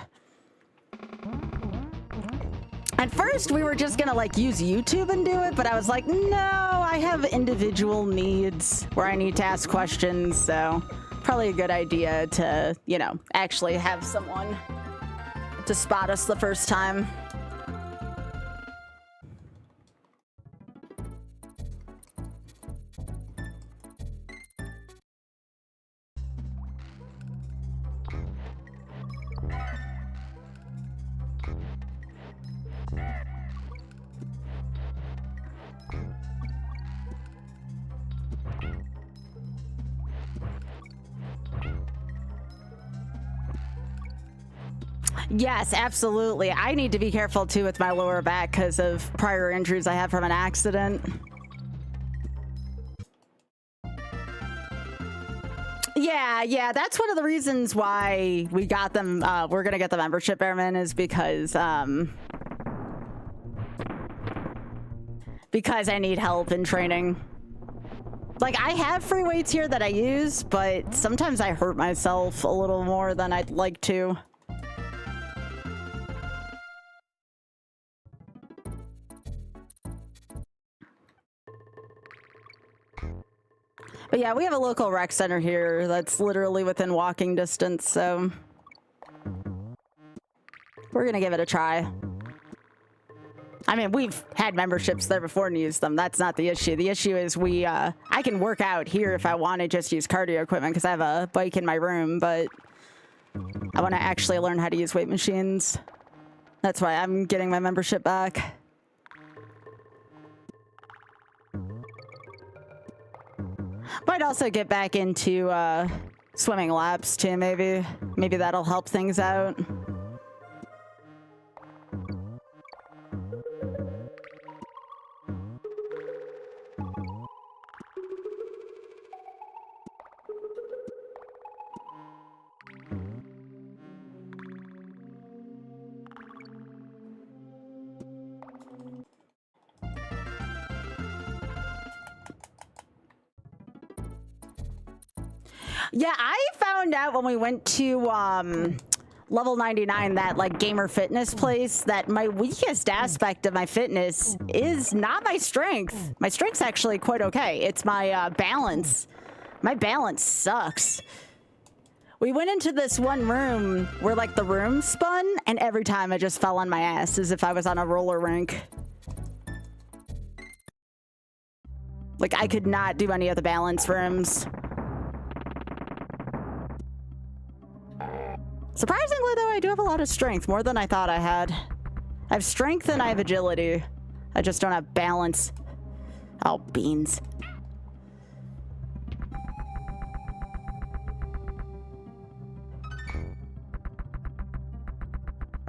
A: At first, we were just gonna, like, use YouTube and do it, but I was like, no, I have individual needs where I need to ask questions, so probably a good idea to, you know, actually have someone to spot us the first time. Yes, absolutely. I need to be careful too with my lower back because of prior injuries I had from an accident. Yeah, that's one of the reasons why we got them. We're gonna get the membership airmen is because I need help in training. Like, I have free weights here that I use, but sometimes I hurt myself a little more than I'd like to. But yeah, we have a local rec center here that's literally within walking distance, so we're gonna give it a try. I mean, we've had memberships there before and used them. That's not the issue. The issue is I can work out here if I want to just use cardio equipment because I have a bike in my room, but I want to actually learn how to use weight machines. That's why I'm getting my membership back. Might also get back into swimming laps too, maybe. Maybe that'll help things out. Yeah, I found out when we went to level 99, that like gamer fitness place, that my weakest aspect of my fitness is not my strength. My strength's actually quite okay. It's my balance. My balance sucks. We went into this one room where like the room spun, and every time I just fell on my ass as if I was on a roller rink. Like, I could not do any of the balance rooms. Surprisingly, though, I do have a lot of strength, more than I thought I had. I have strength and I have agility. I just don't have balance. Oh, beans.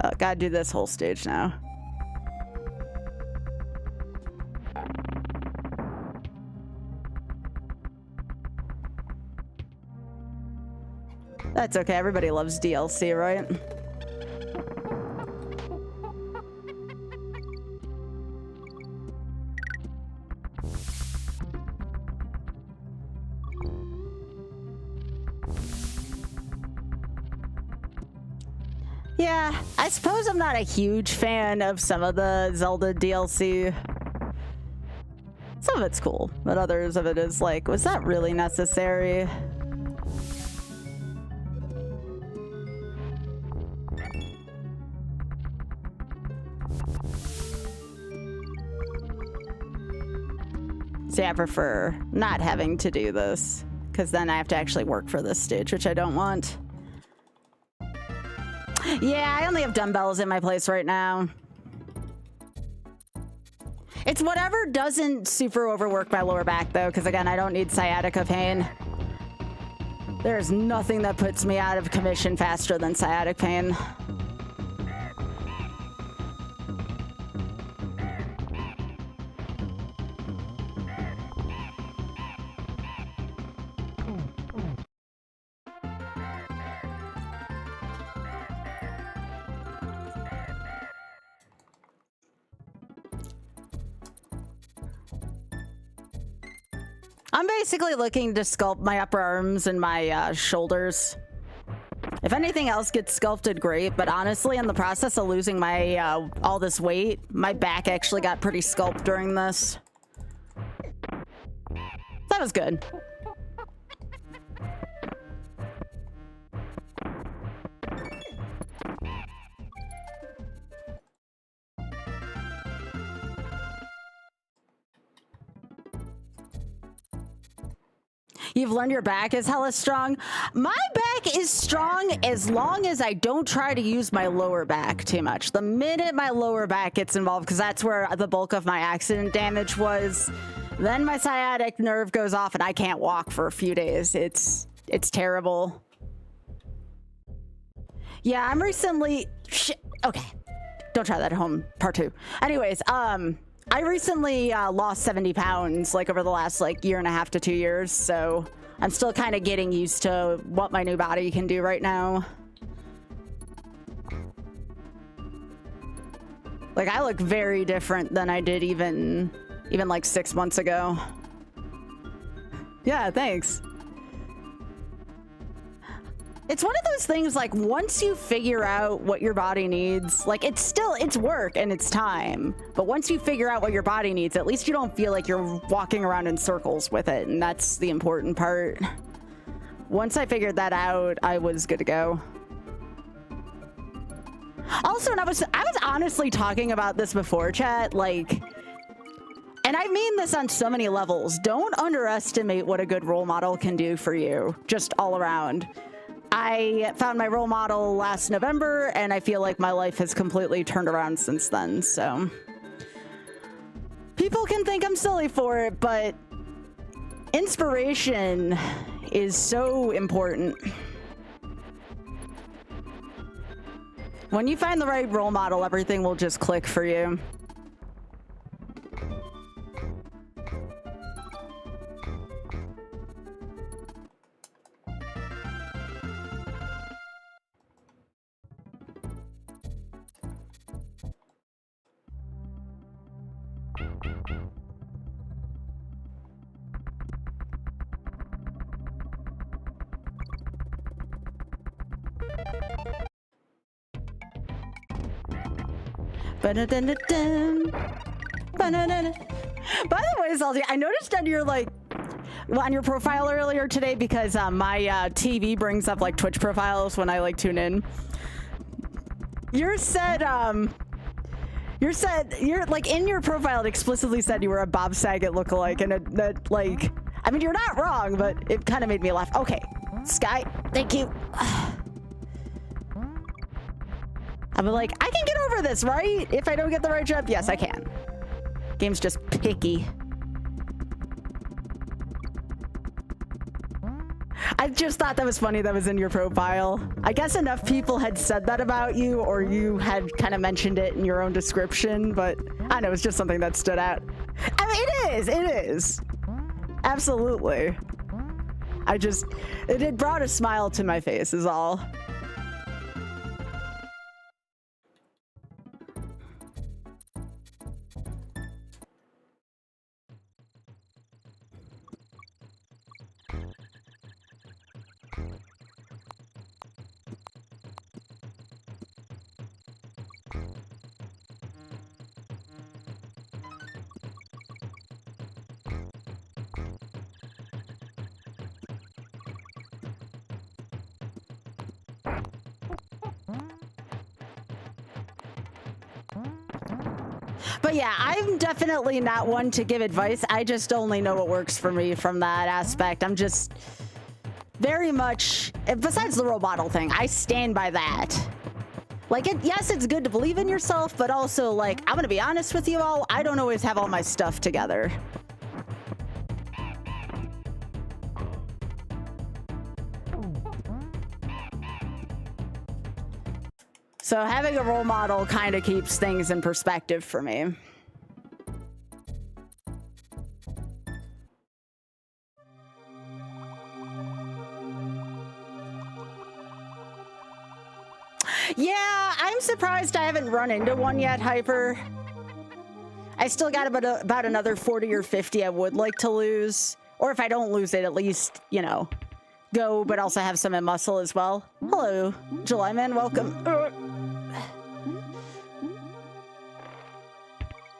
A: Oh, gotta do this whole stage now. That's okay, everybody loves DLC, right? Yeah, I suppose I'm not a huge fan of some of the Zelda DLC. Some of it's cool, but others of it is like, was that really necessary? See, I prefer not having to do this, because then I have to actually work for this stage, which I don't want. Yeah, I only have dumbbells in my place right now. It's whatever doesn't super overwork my lower back, though, because again, I don't need sciatica pain. There's nothing that puts me out of commission faster than sciatic pain. I'm basically looking to sculpt my upper arms and my shoulders. If anything else gets sculpted, great, but honestly, in the process of losing my all this weight, my back actually got pretty sculpted during this. That was good. You've learned your back is hella strong. My back is strong as long as I don't try to use my lower back too much. The minute my lower back gets involved, because that's where the bulk of my accident damage was, then my sciatic nerve goes off and I can't walk for a few days. It's terrible. Yeah, I'm recently... Okay. Don't try that at home. Part 2. Anyways, I recently lost 70 pounds, like, over the last, like, year and a half to 2 years, so I'm still kind of getting used to what my new body can do right now. Like, I look very different than I did even like 6 months ago. Yeah, thanks. It's one of those things, like, once you figure out what your body needs, like, it's work and it's time. But once you figure out what your body needs, at least you don't feel like you're walking around in circles with it. And that's the important part. Once I figured that out, I was good to go. Also, and I was honestly talking about this before, chat, like, and I mean this on so many levels. Don't underestimate what a good role model can do for you, just all around. I found my role model last November, and I feel like my life has completely turned around since then, so. People can think I'm silly for it, but inspiration is so important. When you find the right role model, everything will just click for you. Ba-da-dun-dun-dun. Ba-da-dun-dun. By the way, Salty, I noticed on your on your profile earlier today, because my TV brings up like Twitch profiles when I like tune in. You're like in your profile it explicitly said you were a Bob Saget lookalike, and that like, I mean, you're not wrong, but it kind of made me laugh. Okay, Sky, thank you. I'm like, I can get over this, right? If I don't get the right job, yes, I can. Game's just picky. I just thought that was funny that was in your profile. I guess enough people had said that about you, or you had kind of mentioned it in your own description, but I know, it's just something that stood out. I mean, it is. Absolutely. It brought a smile to my face is all. But yeah, I'm definitely not one to give advice. I just only know what works for me from that aspect. I'm just very much, besides the role model thing, I stand by that. Like, yes, it's good to believe in yourself, but also, like, I'm gonna be honest with you all, I don't always have all my stuff together. So having a role model kind of keeps things in perspective for me. Yeah, I'm surprised I haven't run into one yet, Hyper. I still got about another 40 or 50 I would like to lose. Or if I don't lose it, at least, you know, go, but also have some in muscle as well. Hello, July Man, welcome.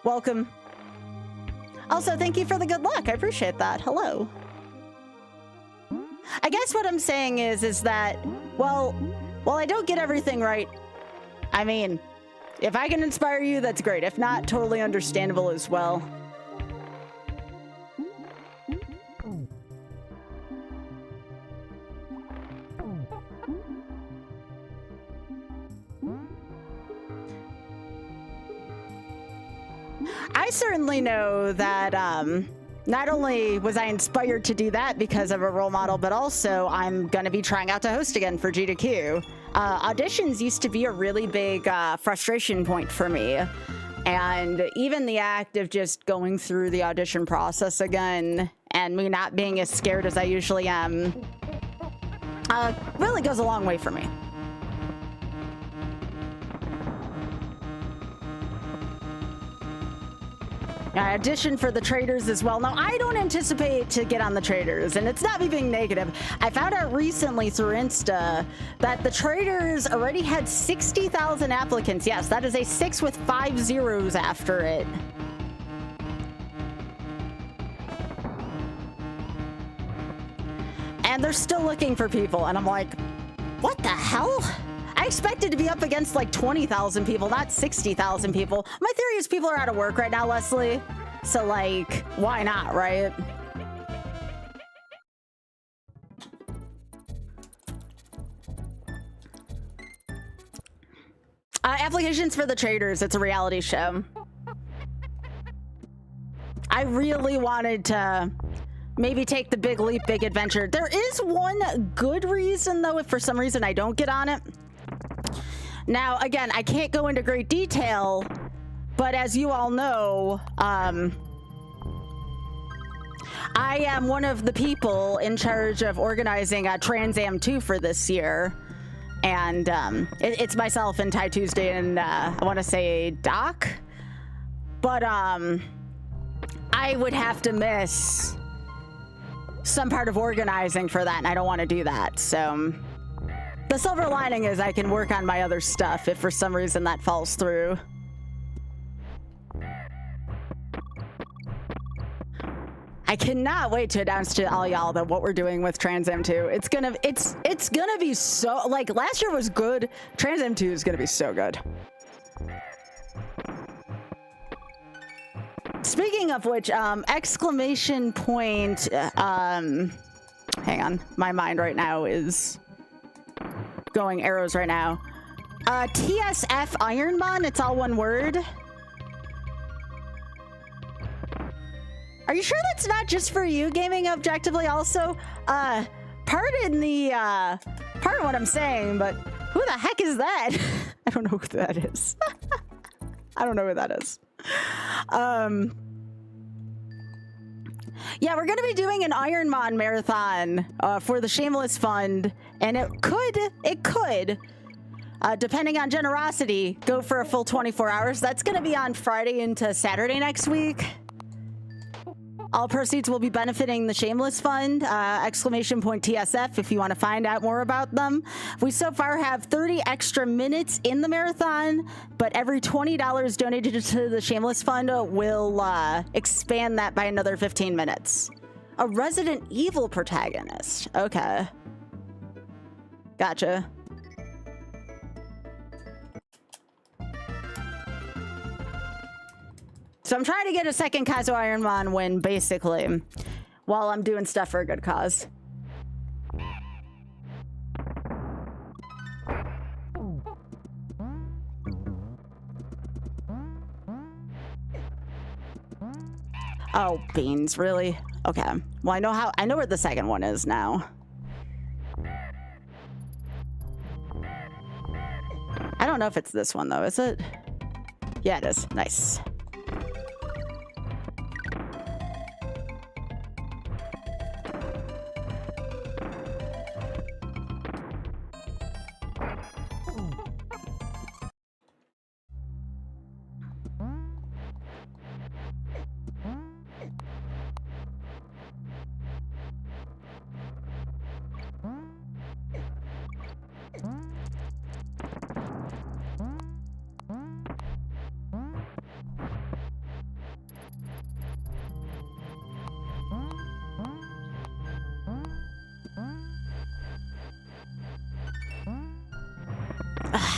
A: Welcome. Also, thank you for the good luck. I appreciate that. Hello. I guess what I'm saying is that, well, while I don't get everything right, I mean, if I can inspire you, that's great. If not, totally understandable as well. I certainly know that not only was I inspired to do that because of a role model, but also I'm going to be trying out to host again for G2Q. auditions used to be a really big frustration point for me. And even the act of just going through the audition process again and me not being as scared as I usually am really goes a long way for me. I auditioned for the traders as well. Now, I don't anticipate to get on the traders, and it's not me being negative. I found out recently through Insta that the traders already had 60,000 applicants. Yes, that is a 6 with 5 zeros after it. And they're still looking for people, and I'm like, what the hell? I expected to be up against like 20,000 people, not 60,000 people. My theory is people are out of work right now, Leslie. So like, why not, right? Applications for the traders. It's a reality show. I really wanted to maybe take the big leap, big adventure. There is one good reason, though, if for some reason I don't get on it. Now, again, I can't go into great detail, but as you all know, I am one of the people in charge of organizing Trans Am 2 for this year. And it's myself and Ty Tuesday and I want to say Doc. But I would have to miss some part of organizing for that, and I don't want to do that. So the silver lining is I can work on my other stuff if for some reason that falls through. I cannot wait to announce to all y'all that what we're doing with Trans Am 2. It's gonna be so, like, last year was good. Trans Am 2 is gonna be so good. Speaking of which, exclamation point, hang on, my mind right now is going arrows right now. TSF Ironman, it's all one word. Are you sure that's not just for you, gaming objectively also? Pardon what I'm saying, but who the heck is that? I don't know who that is. I don't know who that is. Yeah, we're gonna be doing an Ironman marathon for the Shameless Fund, and it could, depending on generosity, go for a full 24 hours. That's gonna be on Friday into Saturday next week. All proceeds will be benefiting the Shameless Fund, exclamation point TSF if you want to find out more about them. We so far have 30 extra minutes in the marathon, but every $20 donated to the Shameless Fund will expand that by another 15 minutes. A Resident Evil protagonist. Okay. Gotcha. So I'm trying to get a second Kaizo Ironman win, basically, while I'm doing stuff for a good cause. Oh, beans, really? Okay. Well, I know where the second one is now. I don't know if it's this one, though, is it? Yeah, it is. Nice.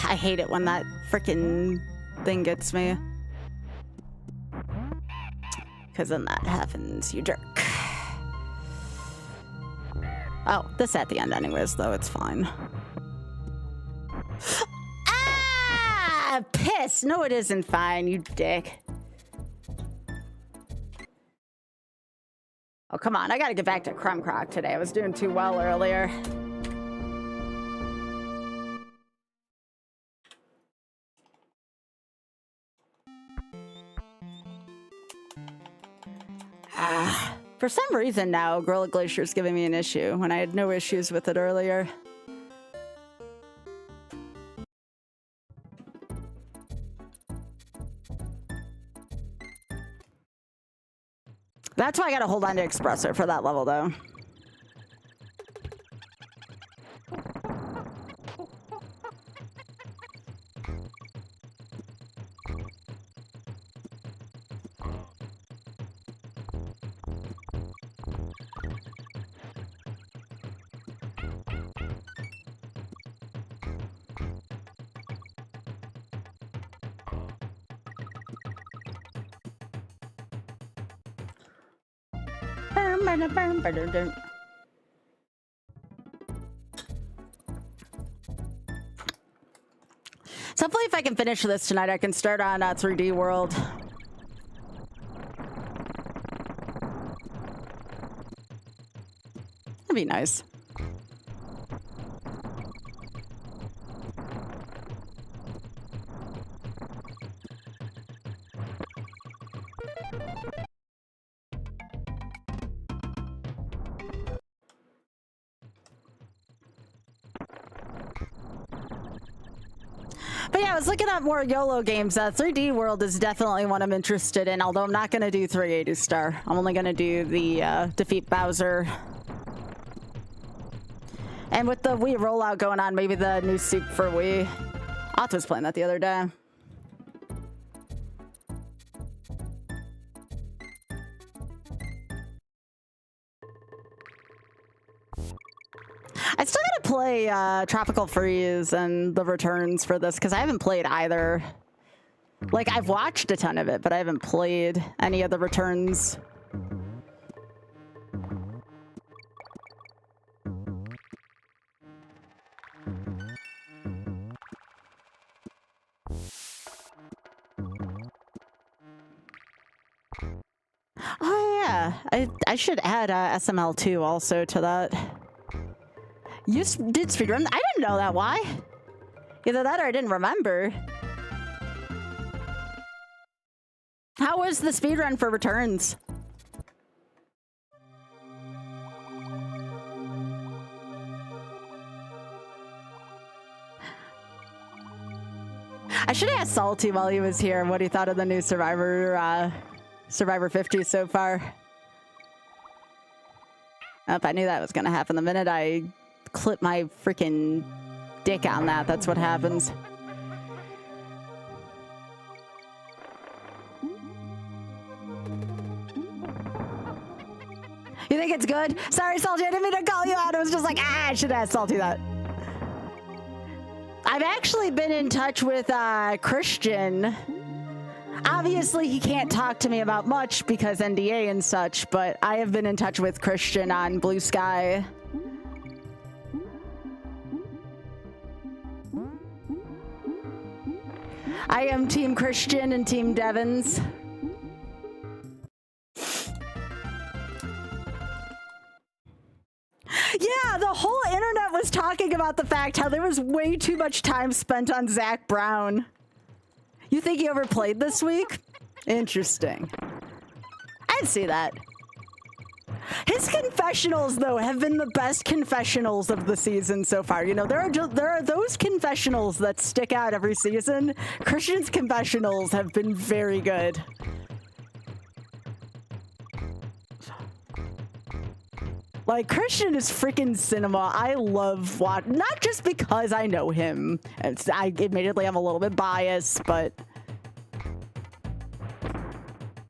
A: I hate it when that freaking thing gets me. Because then that happens, you jerk. Oh, this at the end anyways, though, it's fine. Ah! Piss! No, it isn't fine, you dick. Oh, come on, I gotta get back to Crumb Croc today. I was doing too well earlier. For some reason now, Gorilla Glacier is giving me an issue when I had no issues with it earlier. That's why I gotta hold on to Espresso for that level, though. So hopefully if I can finish this tonight, I can start on 3D World. That'd be nice. But yeah, I was looking up more YOLO games. 3D World is definitely one I'm interested in, although I'm not going to do 380 star. I'm only going to do the defeat Bowser. And with the Wii rollout going on, maybe the new soup for Wii. Otto was playing that the other day. I still gotta play Tropical Freeze and the Returns for this because I haven't played either. Like, I've watched a ton of it, but I haven't played any of the Returns. Oh yeah, I should add SML2 also to that. You did speedrun? I didn't know that. Why? Either that or I didn't remember. How was the speedrun for Returns? I should have asked Salty while he was here what he thought of the new Survivor 50 so far. Oh, I knew that was going to happen the minute I clip my freaking dick on that. That's what happens. You think it's good? Sorry, Salty, I didn't mean to call you out. I was just like, I should ask Salty that. I've actually been in touch with Christian. Obviously, he can't talk to me about much because NDA and such, but I have been in touch with Christian on Blue Sky. I am Team Christian and Team Devons. Yeah, the whole internet was talking about the fact how there was way too much time spent on Zach Brown. You think he overplayed this week? Interesting. I'd see that. His confessionals, though, have been the best confessionals of the season so far. You know, there are those confessionals that stick out every season. Christian's confessionals have been very good. Like, Christian is freaking cinema. I love watching, not just because I know him. Admittedly, I'm a little bit biased, but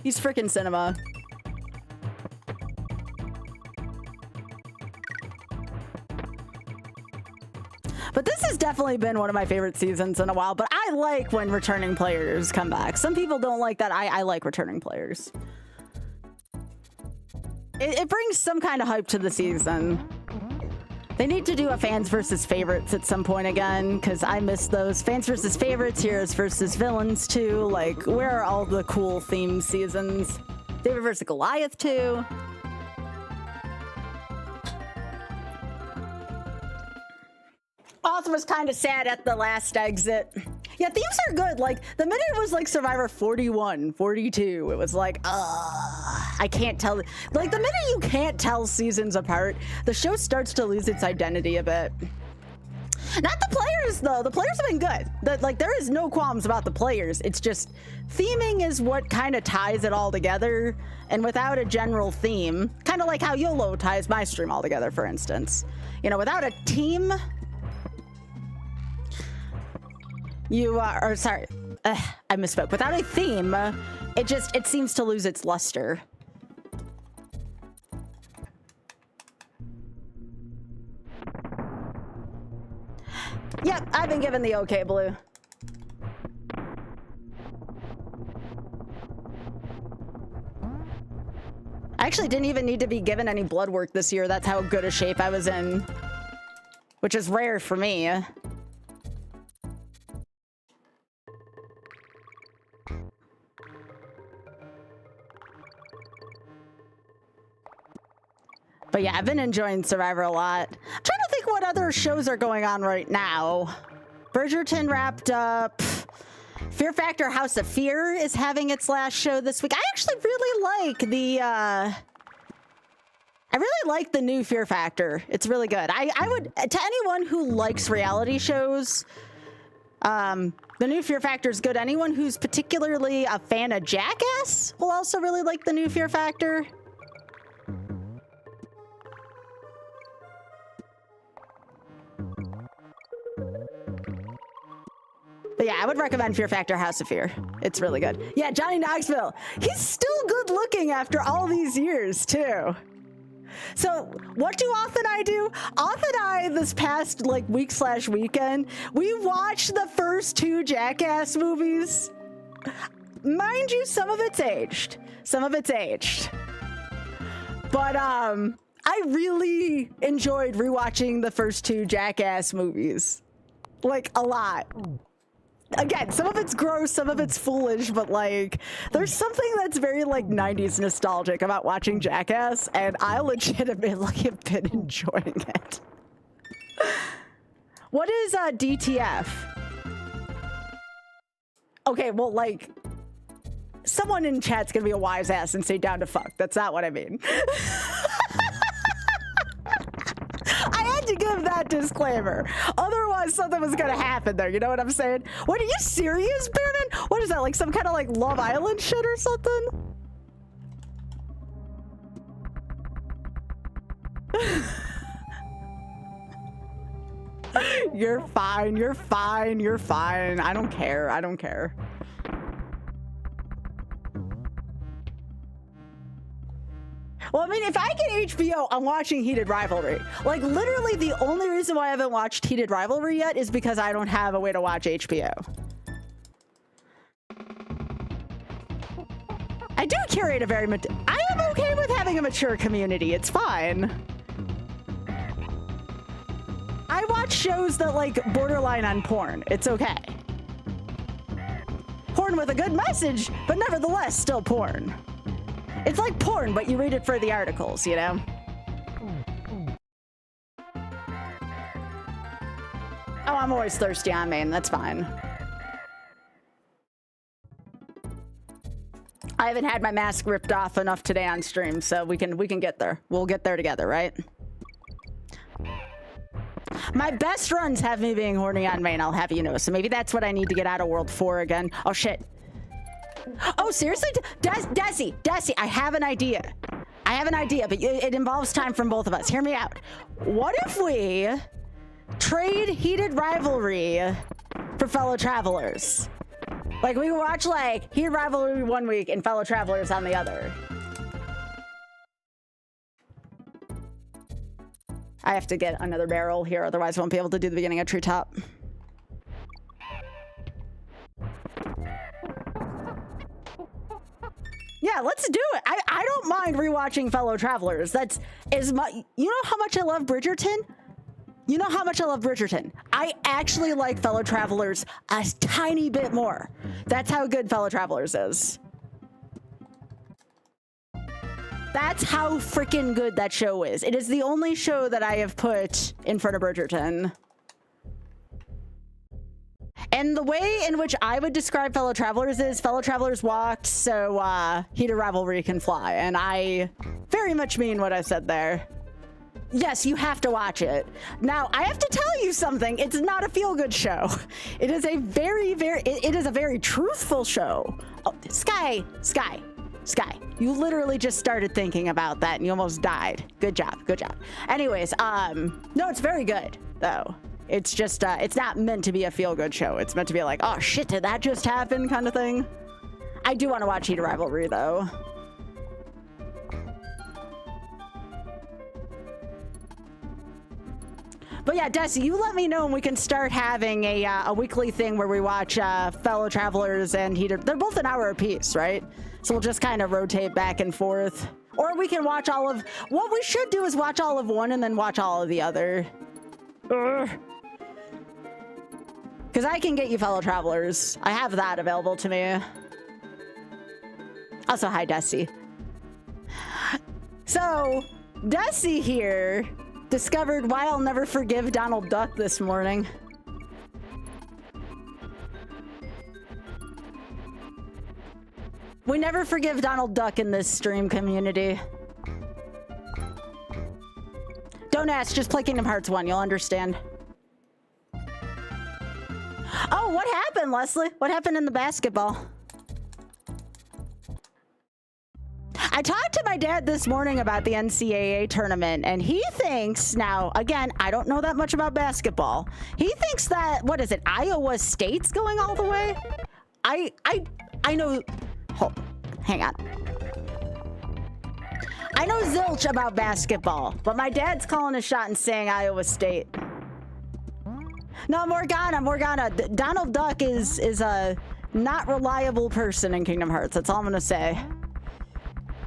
A: he's freaking cinema. But this has definitely been one of my favorite seasons in a while, but I like when returning players come back. Some people don't like that. I like returning players. It brings some kind of hype to the season. They need to do a fans versus favorites at some point again, because I miss those. Fans versus favorites, heroes versus villains too. Like, where are all the cool theme seasons? David versus Goliath too. Oth was kind of sad at the last exit. Yeah, themes are good. Like, the minute it was like Survivor 41, 42, it was like, ugh. I can't tell. Like, the minute you can't tell seasons apart, the show starts to lose its identity a bit. Not the players, though. The players have been good. Like, there is no qualms about the players. It's just theming is what kind of ties it all together. And without a general theme, kind of like how YOLO ties my stream all together, for instance. You know, without a team, you are, or sorry, I misspoke. Without a theme, it seems to lose its luster. Yep, I've been given the okay, Blue. I actually didn't even need to be given any blood work this year. That's how good a shape I was in, which is rare for me. But yeah, I've been enjoying Survivor a lot. I'm trying to think what other shows are going on right now. Bridgerton wrapped up. Fear Factor House of Fear is having its last show this week. I actually really like the I really like the new Fear Factor. It's really good. I would, to anyone who likes reality shows, the new Fear Factor is good. Anyone who's particularly a fan of Jackass will also really like the new Fear Factor. But yeah, I would recommend Fear Factor House of Fear. It's really good. Yeah, Johnny Knoxville. He's still good looking after all these years, too. So what do Oth and I do? Oth and I, this past like week/weekend, we watched the first 2 Jackass movies. Mind you, some of it's aged. Some of it's aged. But I really enjoyed rewatching the first 2 Jackass movies. Like, a lot. Again, some of it's gross, some of it's foolish, but like, there's something that's very like 90s nostalgic about watching Jackass, and I legitimately have been enjoying it. What is DTF? Okay, well, like, someone in chat's gonna be a wise ass and say down to fuck. That's not what I mean. I had to give that disclaimer. Otherwise, something was gonna happen there. You know what I'm saying? What, are you serious, Bearman? What is that, like some kind of like Love Island shit or something? You're fine, you're fine, you're fine. I don't care, I don't care. Well, I mean, if I get HBO, I'm watching Heated Rivalry. Like, literally the only reason why I haven't watched Heated Rivalry yet is because I don't have a way to watch HBO. I do curate a very I am okay with having a mature community. It's fine. I watch shows that, like, borderline on porn. It's okay. Porn with a good message, but nevertheless, still porn. It's like porn, but you read it for the articles, you know? Oh, I'm always thirsty on main. That's fine. I haven't had my mask ripped off enough today on stream, so we can get there. We'll get there together, right? My best runs have me being horny on main, I'll have you know. So maybe that's what I need to get out of World 4 again. Oh, shit. Oh, seriously? Desi, I have an idea. I have an idea, but it involves time from both of us. Hear me out. What if we trade Heated Rivalry for Fellow Travelers? Like, we watch, like, Heated Rivalry one week and Fellow Travelers on the other. I have to get another barrel here, otherwise I won't be able to do the beginning of Treetop. Yeah, let's do it. I don't mind rewatching Fellow Travelers. That's as much. You know how much I love Bridgerton? You know how much I love Bridgerton. I actually like Fellow Travelers a tiny bit more. That's how good Fellow Travelers is. That's how freaking good that show is. It is the only show that I have put in front of Bridgerton. And the way in which I would describe fellow travelers is fellow travelers walked so heated rivalry can fly. And I very much mean what I said there. Yes, you have to watch it. Now, I have to tell you something. It's not a feel-good show. It is a it is a very truthful show. Oh, Sky. You literally just started thinking about that and you almost died. Good job. Anyways, no, it's very good though. It's just, it's not meant to be a feel-good show. It's meant to be like, oh shit, did that just happen kind of thing. I do want to watch Heated Rivalry though. But yeah, Desi, you let me know and we can start having a weekly thing where we watch fellow travelers and Heated. They're both an hour apiece, right? So we'll just kind of rotate back and forth. Or we can watch all of, what we should do is watch all of one and then watch all of the other. Because I can get you fellow travelers. I have that available to me. Also, hi, Desi. So, Desi here discovered why I'll never forgive Donald Duck this morning. We never forgive Donald Duck in this stream community. Don't ask, just play Kingdom Hearts 1, you'll understand. Oh, what happened, Leslie? What happened in the basketball? I talked to my dad this morning about the NCAA tournament, and he thinks, now, again, I don't know that much about basketball. He thinks that, what is it, Iowa State's going all the way? I know, hold, hang on. I know zilch about basketball, but my dad's calling a shot and saying Iowa State. No, Morgana. Donald Duck is a not reliable person in Kingdom Hearts. That's all I'm gonna say.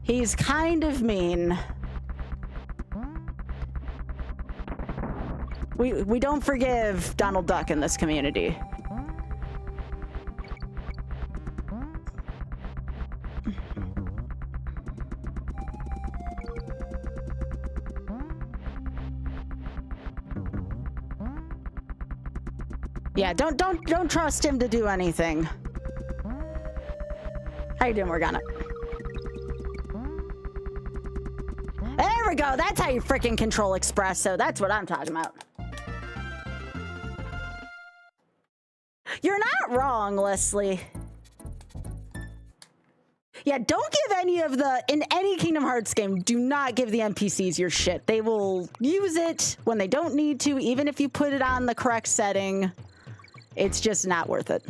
A: He's kind of mean. We don't forgive Donald Duck in this community. Yeah, don't trust him to do anything. How you doing, Morgana? There we go. That's how you freaking control Espresso. That's what I'm talking about. You're not wrong, Leslie. Yeah, don't give any of the, in any Kingdom Hearts game, do not give the NPCs your shit. They will use it when they don't need to, even if you put it on the correct setting. It's just not worth it.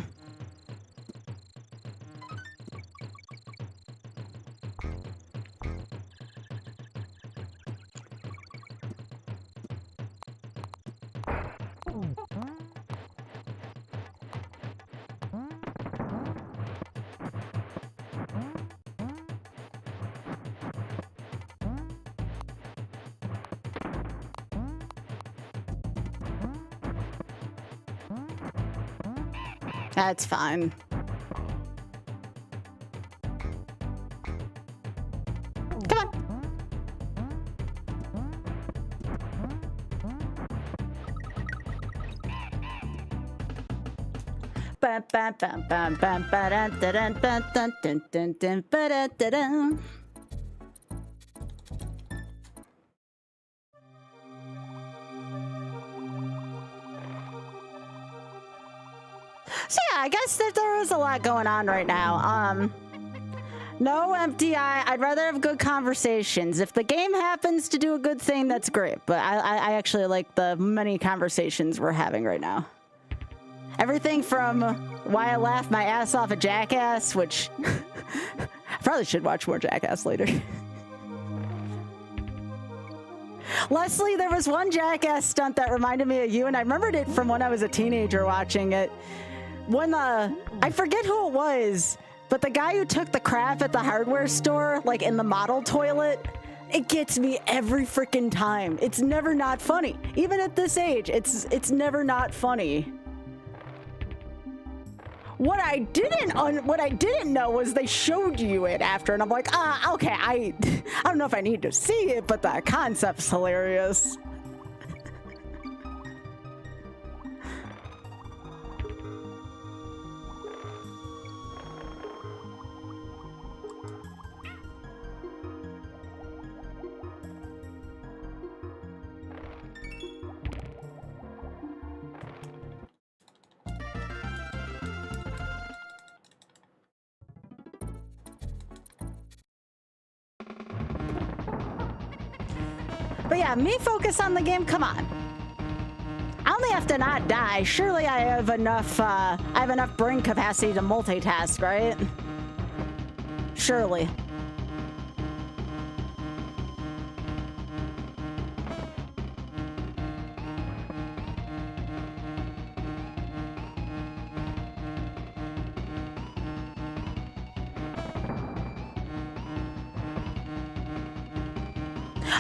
A: That's fine. Come on. Bam, bam, bam, bam, bam, ba-dun, da-dun, dun, dun, dun, dun, dun, ba-da, da-dun. So yeah, I guess that there is a lot going on right now. No empty eye. I'd rather have good conversations. If the game happens to do a good thing, that's great. But I actually like the many conversations we're having right now. Everything from why I laughed my ass off at Jackass, which I probably should watch more Jackass later. Leslie, there was one Jackass stunt that reminded me of you, and I remembered it from when I was a teenager watching it. When I forget who it was, but the guy who took the crap at the hardware store, like in the model toilet, it gets me every freaking time. It's never not funny. Even at this age, it's never not funny. What I didn't know was they showed you it after, and I'm like, okay, I don't know if I need to see it, but the concept's hilarious. But yeah, me focus on the game. Come on. I only have to not die. Surely I have enough. I have enough brain capacity to multitask, right? Surely.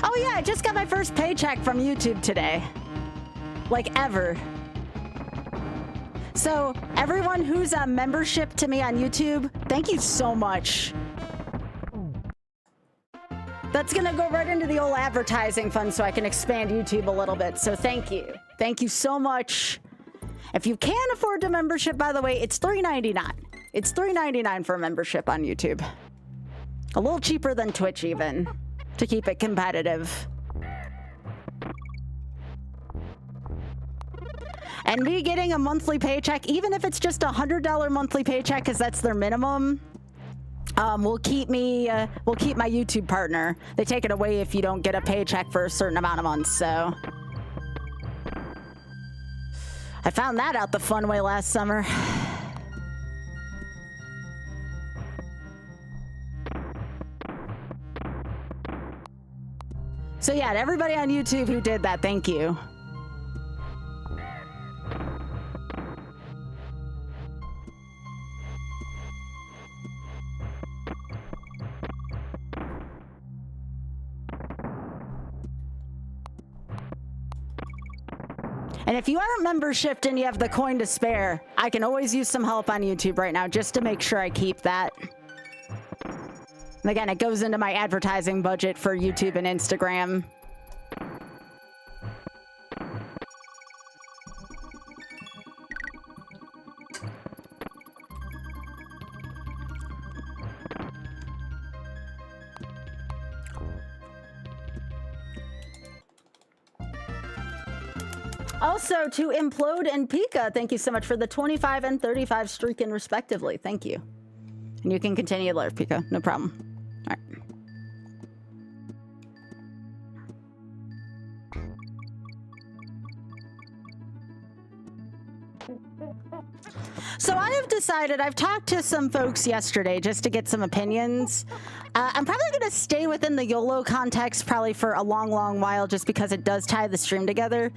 A: Oh yeah, I just got my first paycheck from YouTube today. Like ever. So everyone who's a membership to me on YouTube, thank you so much. That's gonna go right into the old advertising fund so I can expand YouTube a little bit. So thank you. Thank you so much. If you can afford the membership, by the way, it's $3.99. It's $3.99 for a membership on YouTube. A little cheaper than Twitch even, to keep it competitive. And me getting a monthly paycheck, even if it's just $100 monthly paycheck, because that's their minimum, will keep my YouTube partner. They take it away if you don't get a paycheck for a certain amount of months, so. I found that out the fun way last summer. So yeah, to everybody on YouTube who did that, thank you. And if you aren't membership and you have the coin to spare, I can always use some help on YouTube right now just to make sure I keep that. And again, it goes into my advertising budget for YouTube and Instagram. Also, to Implode and Pika, thank you so much for the 25 and 35 streaking respectively. Thank you. And you can continue later, Pika. No problem. All right. So I have decided, I've talked to some folks yesterday just to get some opinions. I'm probably going to stay within the YOLO context probably for a long, long while just because it does tie the stream together.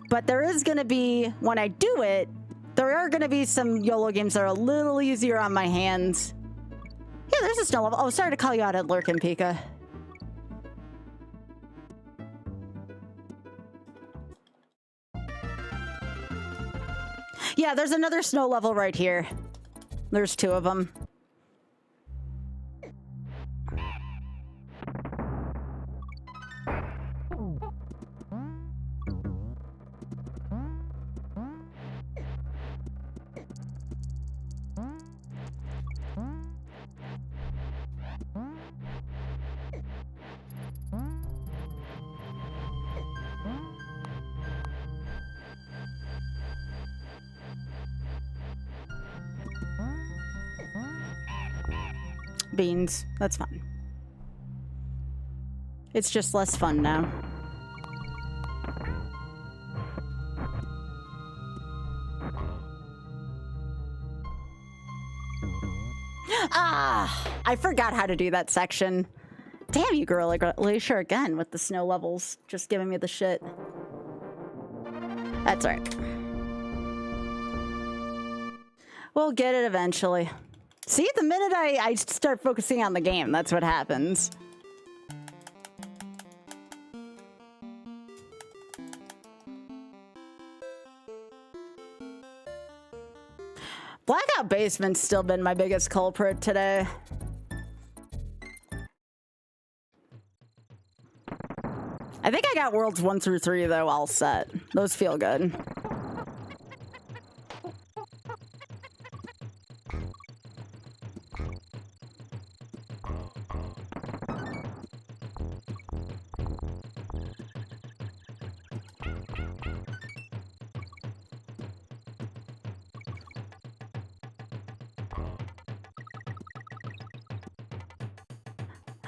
A: But there is going to be, when I do it, there are going to be some YOLO games that are a little easier on my hands. Yeah, there's a snow level. Oh, sorry to call you out at Lurkin, Pika. Yeah, there's another snow level right here. There's two of them. Beans. That's fine. It's just less fun now. Ah! I forgot how to do that section. Damn you, Gorilla Glacier, again with the snow levels. Just giving me the shit. That's right. We'll get it eventually. See, the minute I start focusing on the game, that's what happens. Blackout Basement's still been my biggest culprit today. I think I got Worlds 1 through 3, though, all set. Those feel good.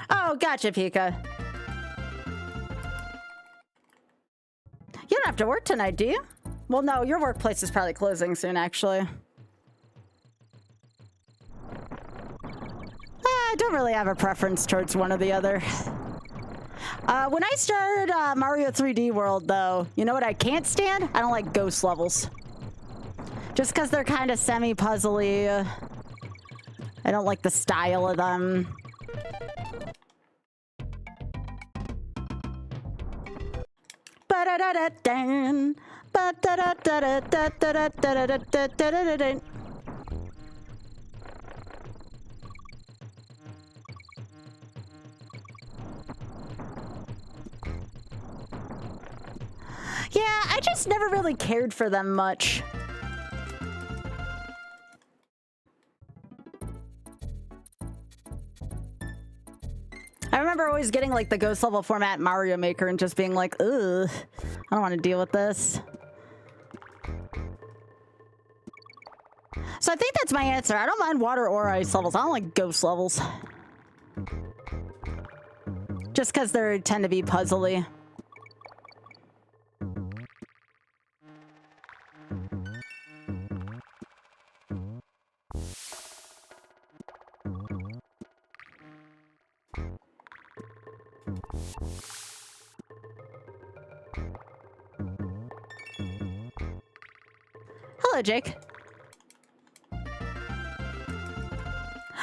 A: Oh, gotcha, Pika. have to work tonight, do you? Well, no, your workplace is probably closing soon, actually. I don't really have a preference towards one or the other. When I started Mario 3D World, though, you know what I can't stand? I don't like ghost levels. Just because they're kind of semi-puzzly. I don't like the style of them. Ba-da-da-da-dan. Ba-da-da-da-da-da-da-da-da-da-da-da-da. Yeah, I just never really cared for them much. I remember always getting like the ghost level format Mario Maker and just being like, ugh, I don't want to deal with this. So I think that's my answer. I don't mind water or ice levels. I don't like ghost levels. Just because they tend to be puzzly. Hello, Jake.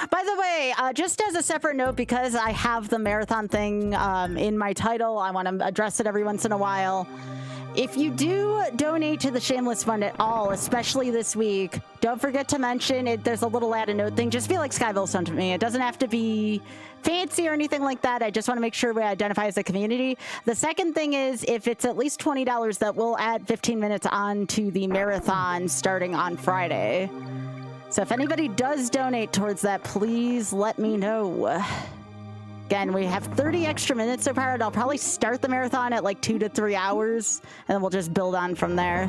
A: By the way, just as a separate note, because I have the marathon thing in my title, I want to address it every once in a while. If you do donate to the Shameless Fund at all, especially this week, don't forget to mention it. There's a little add a note thing. Just feel like Skybilz sent to me. It doesn't have to be fancy or anything like that. I just want to make sure we identify as a community. The second thing is, if it's at least $20, that will add 15 minutes on to the marathon starting on Friday. So if anybody does donate towards that, please let me know. Again, we have 30 extra minutes so far, and I'll probably start the marathon at like 2 to 3 hours, and then we'll just build on from there.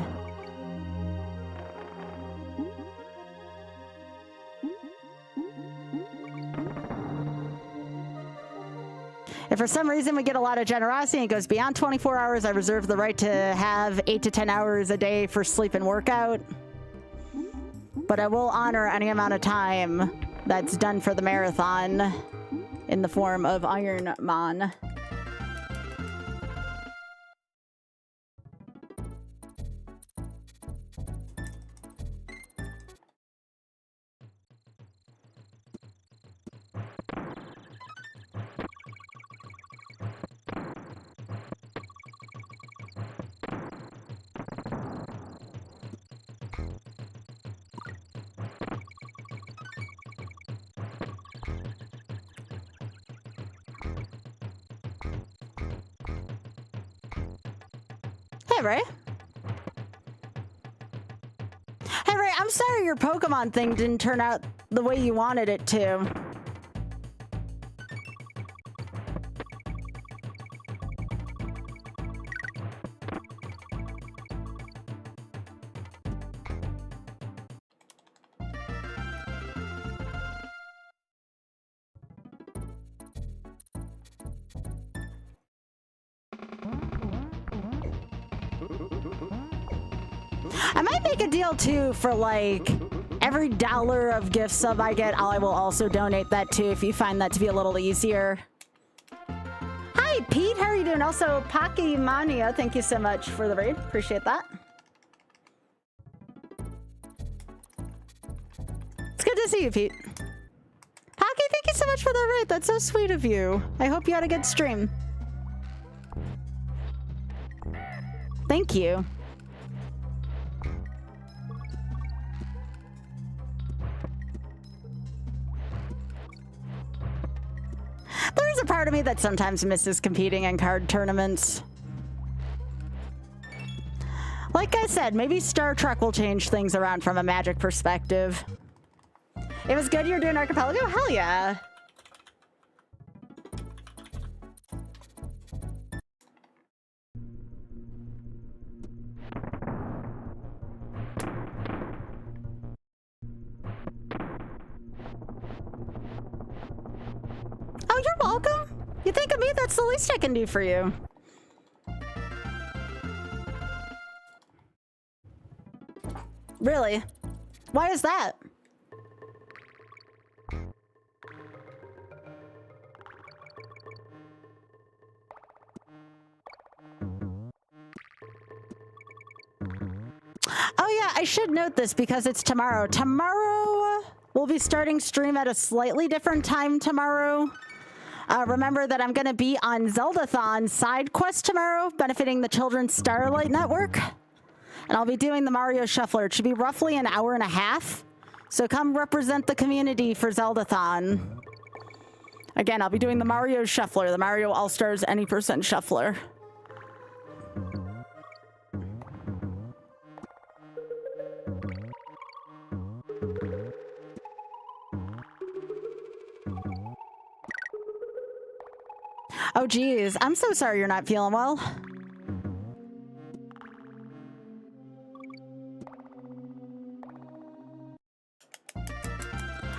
A: If for some reason we get a lot of generosity and it goes beyond 24 hours, I reserve the right to have 8 to 10 hours a day for sleep and workout. But I will honor any amount of time that's done for the marathon in the form of Iron Man. Hey, Ray. Hey, Ray, I'm sorry your Pokemon thing didn't turn out the way you wanted it to. I might make a deal too for like every $1 of gift sub I get, I will also donate that too if you find that to be a little easier. Hi Pete, how are you doing? Also Paki Mania, thank you so much for the raid. Appreciate that. It's good to see you, Pete. Paki, thank you so much for the raid. That's so sweet of you. I hope you had a good stream. Thank you. There's a part of me that sometimes misses competing in card tournaments. Like I said, maybe Star Trek will change things around from a Magic perspective. It was good you're doing Archipelago? Hell yeah. Oh, you're welcome. You think of me, that's the least I can do for you. Really? Why is that? Oh yeah, I should note this because it's tomorrow. Tomorrow, we'll be starting stream at a slightly different time tomorrow. Remember that I'm going to be on Zeldathon side quest tomorrow, benefiting the Children's Starlight Network. And I'll be doing the Mario Shuffler. It should be roughly an hour and a half. So come represent the community for Zeldathon. Again, I'll be doing the Mario Shuffler, the Mario All-Stars Any Percent Shuffler. Oh, geez. I'm so sorry you're not feeling well.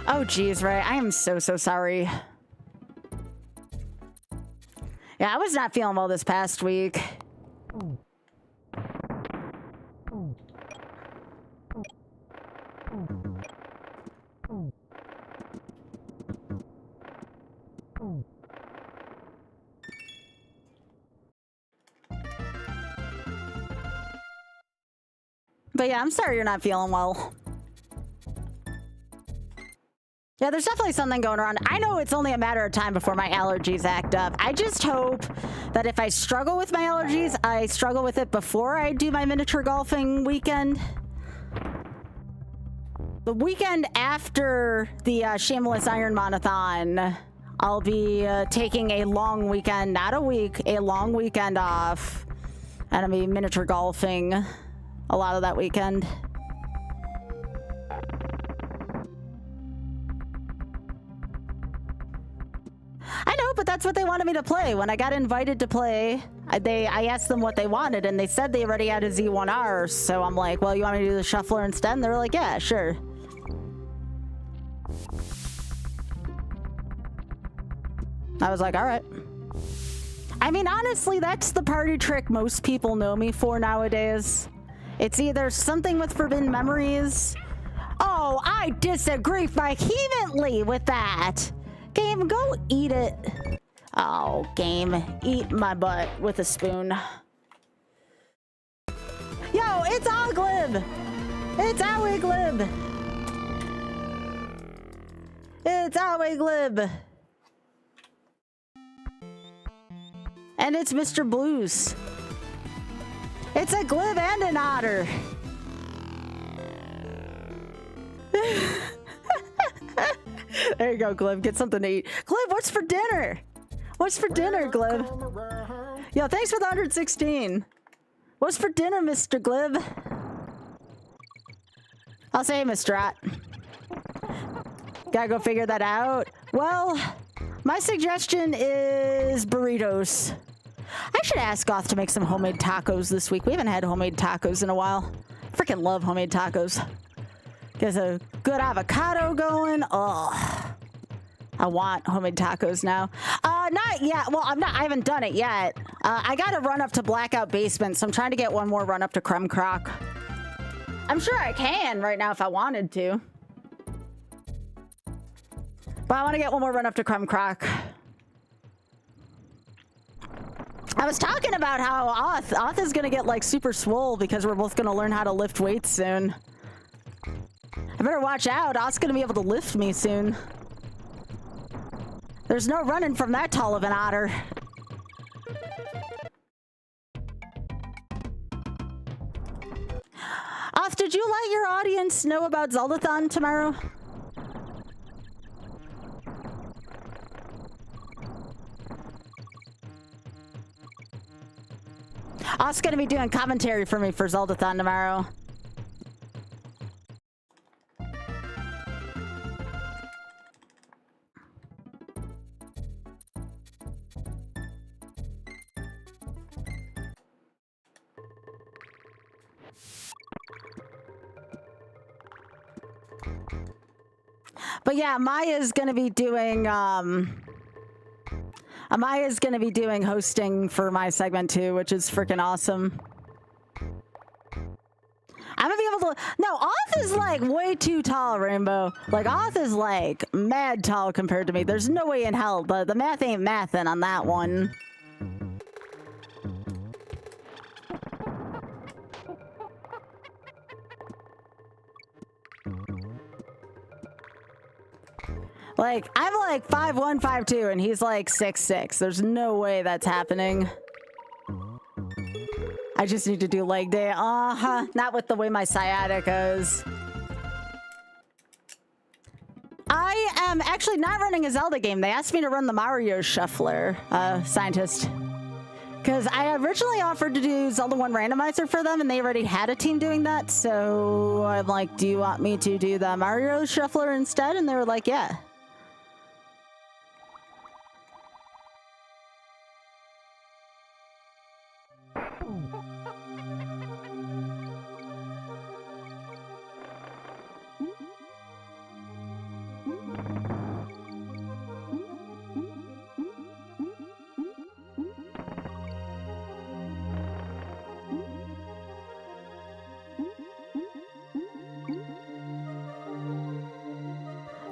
A: Oh, geez, Ray. I am so sorry. Yeah, I was not feeling well this past week. But yeah, I'm sorry you're not feeling well. Yeah, there's definitely something going on. I know it's only a matter of time before my allergies act up. I just hope that if I struggle with my allergies, I struggle with it before I do my miniature golfing weekend. The weekend after the Shameless Iron Monathon, I'll be taking a long weekend, not a week, a long weekend off. And I'll be miniature golfing a lot of that weekend. I know, but that's what they wanted me to play. When I got invited to play, I asked them what they wanted, and they said they already had a Z1R. So I'm like, well, you want me to do the Shuffler instead? And they were like, yeah, sure. I was like, all right. I mean, honestly, that's the party trick most people know me for nowadays. It's either something with forbidden memories. Oh, I disagree vehemently with that. Game, go eat it. Oh, game, eat my butt with a spoon. Yo, it's Oglib. It's Owiglib. It's Owiglib. And it's Mr. Blues. It's a glib and an otter. There you go, Glib. Get something to eat. Glib, what's for dinner? What's for dinner, Glib? Yo, thanks for the 116. What's for dinner, Mr. Glib? I'll say, Mr. Rat. Gotta go figure that out. Well, my suggestion is burritos. I should ask Goth to make some homemade tacos this week. We haven't had homemade tacos in a while. Freaking love homemade tacos. Get a good avocado going. Oh, I want homemade tacos now. Not yet. Well, I haven't done it yet. I got to run up to Blackout Basement, so I'm trying to get one more run up to Creme Croc. I'm sure I can right now if I wanted to. But I want to get one more run up to Creme Croc. I was talking about how Oth is going to get like super swole because we're both going to learn how to lift weights soon. I better watch out. Oth's going to be able to lift me soon. There's no running from that tall of an otter. Oth, did you let your audience know about Zeldathon tomorrow? Oth's gonna be doing commentary for me for Zeldathon tomorrow. But yeah, Maya's gonna be doing hosting for my segment too, which is freaking awesome. I'm gonna be able to. No, Oth is like way too tall, Rainbow. Like Oth is like mad tall compared to me. There's no way in hell. The math ain't mathin' on that one. Like, I'm like 5'1", 5'2", and he's like 6'6". There's no way that's happening. I just need to do leg day. Not with the way my sciatica is. I am actually not running a Zelda game. They asked me to run the Mario Shuffler, Scientist. Because I originally offered to do Zelda 1 randomizer for them, and they already had a team doing that. So I'm like, do you want me to do the Mario Shuffler instead? And they were like, yeah.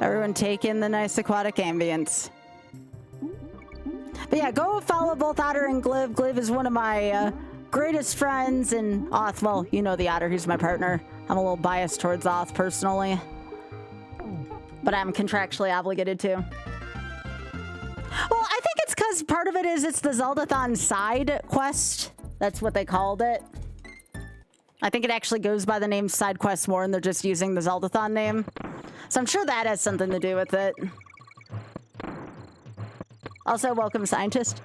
A: Everyone take in the nice aquatic ambience. But yeah, go follow both Otter and Gliv. Gliv is one of my greatest friends, and Oth, well, you know the Otter, he's my partner. I'm a little biased towards Oth personally, but I'm contractually obligated to. Well, I think it's because part of it is it's the Zeldathon side quest. That's what they called it. I think it actually goes by the name Side Quest more, and they're just using the Zeldathon name. So I'm sure that has something to do with it. Also, welcome, Scientist.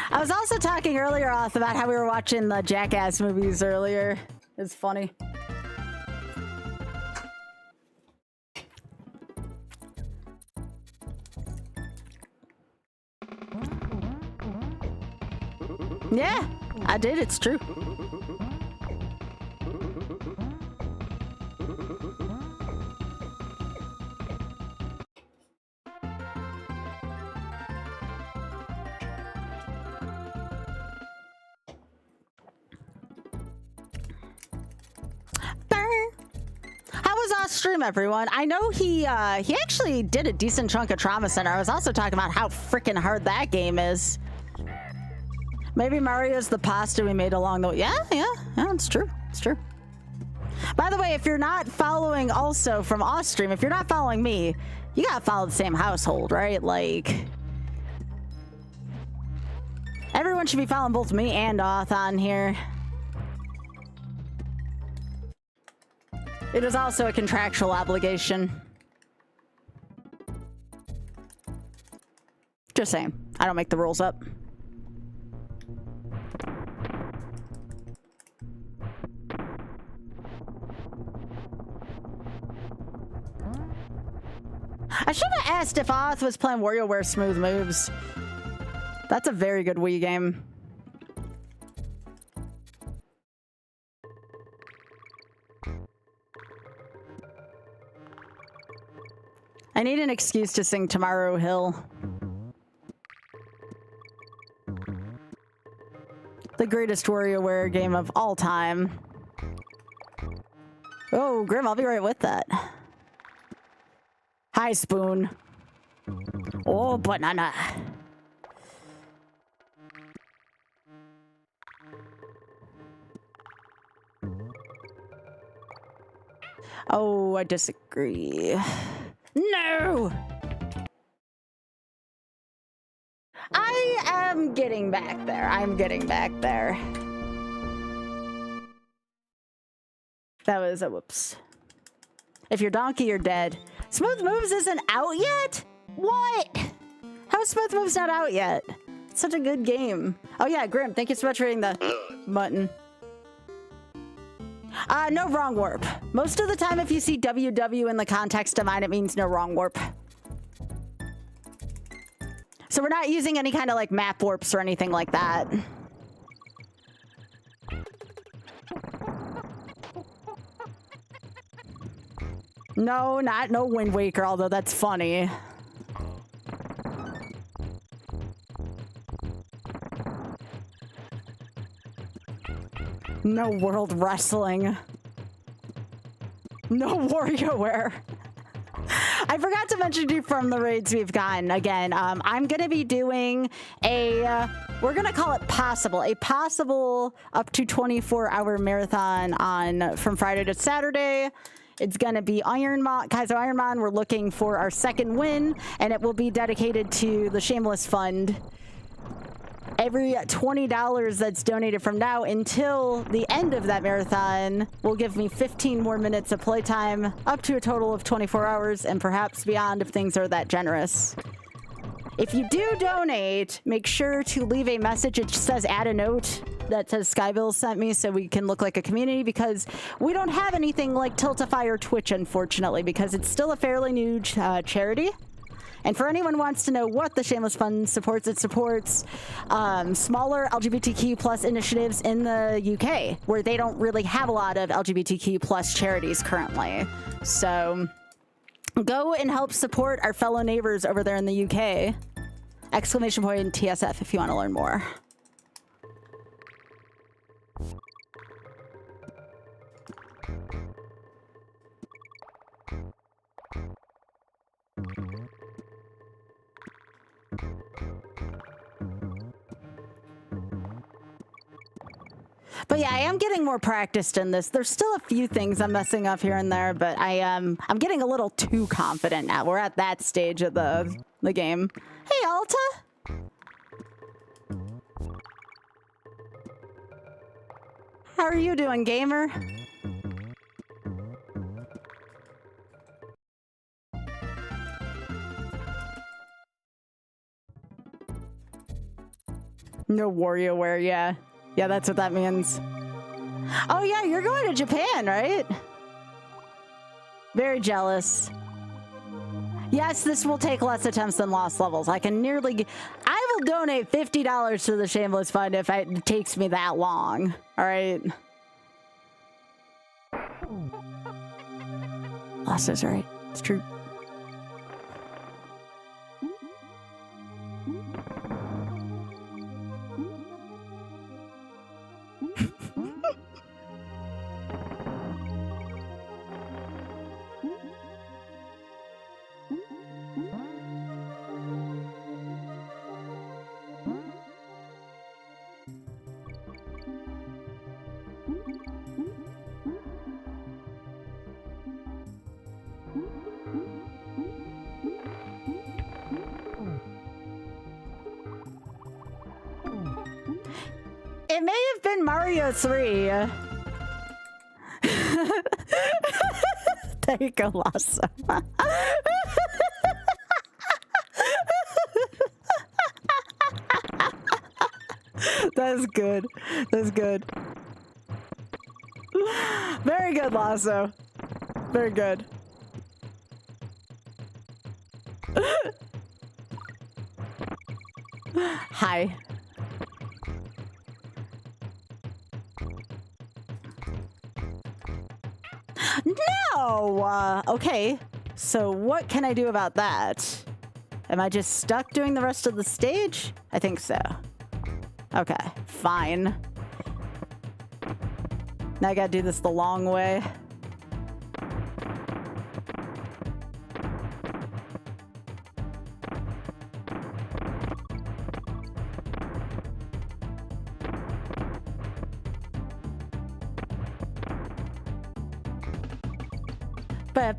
A: I was also talking earlier off about how we were watching the Jackass movies earlier. It's funny. Yeah, I did. It's true. Stream, everyone. I know he actually did a decent chunk of Trauma Center. I was also talking about how freaking hard that game is. Maybe Mario's the pasta we made along the way. Yeah, it's true. It's true. By the way, if you're not following also from Off-Stream, if you're not following me, you gotta follow the same household, right? Like, everyone should be following both me and Oth on here. It is also a contractual obligation. Just saying. I don't make the rules up. I should have asked if Oth was playing WarioWare Smooth Moves. That's a very good Wii game. I need an excuse to sing Tomorrow Hill. The greatest WarioWare game of all time. Oh, Grim, I'll be right with that. Hi, Spoon. Oh, banana. Oh, I disagree. No! I am getting back there. I'm getting back there. That was a whoops. If you're donkey, you're dead. Smooth Moves isn't out yet? What? How is Smooth Moves not out yet? It's such a good game. Oh yeah, Grim, thank you so much for hitting the button. No, wrong warp. Most of the time, if you see WW in the context of mine, it means no wrong warp. So we're not using any kind of like map warps or anything like that. No, no Wind Waker, although that's funny. No World Wrestling. No WarioWare. I forgot to mention to you from the raids we've gotten. Again, I'm going to be doing a, we're going to call it a possible up to 24-hour marathon on from Friday to Saturday. It's going to be Kaiser Ironmon. We're looking for our second win, and it will be dedicated to the Shameless Fund. Every $20 that's donated from now until the end of that marathon will give me 15 more minutes of playtime, up to a total of 24 hours, and perhaps beyond if things are that generous. If you do donate, make sure to leave a message. It says add a note that says Skybilz sent me so we can look like a community, because we don't have anything like Tiltify or Twitch, unfortunately, because it's still a fairly new charity. And for anyone who wants to know what the Shameless Fund supports, it supports smaller LGBTQ plus initiatives in the UK, where they don't really have a lot of LGBTQ plus charities currently. So go and help support our fellow neighbors over there in the UK. Exclamation point TSF if you want to learn more. But yeah, I am getting more practiced in this. There's still a few things I'm messing up here and there, but I'm getting a little too confident now. We're at that stage of the game. Hey, Alta. How are you doing, gamer? No WarioWare, yeah. Yeah, that's what that means. Oh yeah, you're going to Japan, right? Very jealous. Yes, this will take less attempts than lost levels. I can nearly... I will donate $50 to the Shameless Fund if it takes me that long. All right? Lasso's right. It's true. It may have been Mario 3. There you go, Lasso. That's good. That's good. Very good, Lasso. Very good. Hi. No! Okay. So what can I do about that? Am I just stuck doing the rest of the stage? I think so. Okay, fine. Now I gotta do this the long way. I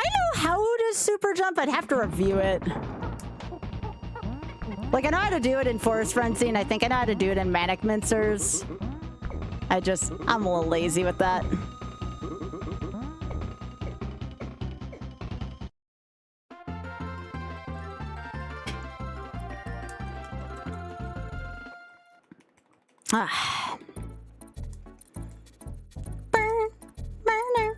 A: know how to super jump. I'd have to review it. Like, I know how to do it in Forest Frenzy, and I think I know how to do it in Manic Mincers. I'm a little lazy with that. Ah. Burn, burner.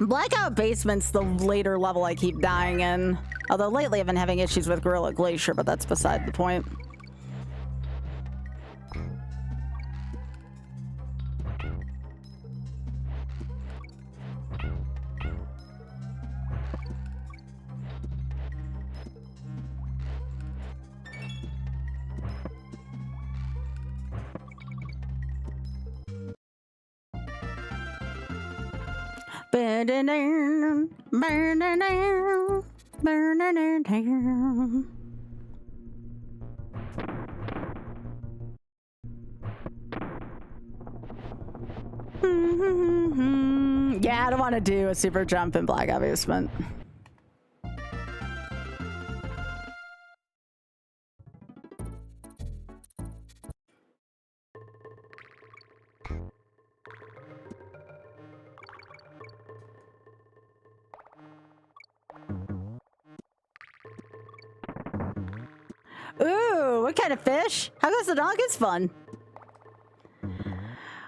A: Blackout Basement's the later level I keep dying in. Although lately I've been having issues with Gorilla Glacier, but that's beside the point. Burn down, burn down, burn down. Yeah, I don't want to do a super jump in Blackout Basement. Ooh, what kind of fish? How goes the dog? Is fun.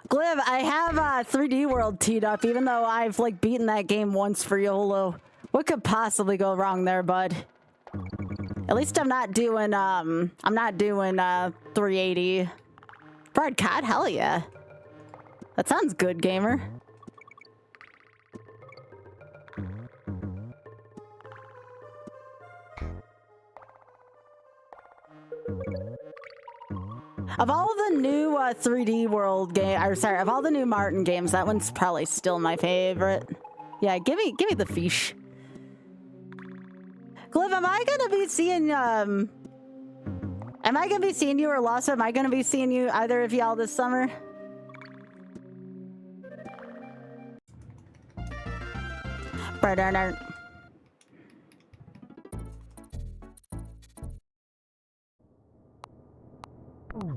A: Glib, I have 3D World teed up, even though I've like beaten that game once for YOLO. What could possibly go wrong there, bud? At least I'm not doing 380. Fried cod? Hell yeah. That sounds good, gamer. Of all the new 3D World game, or sorry, of all the new Martin games, that one's probably still my favorite. Yeah, give me the fish. Cliff, am I gonna be seeing you or Lassa? Am I gonna be seeing you, either of y'all, this summer?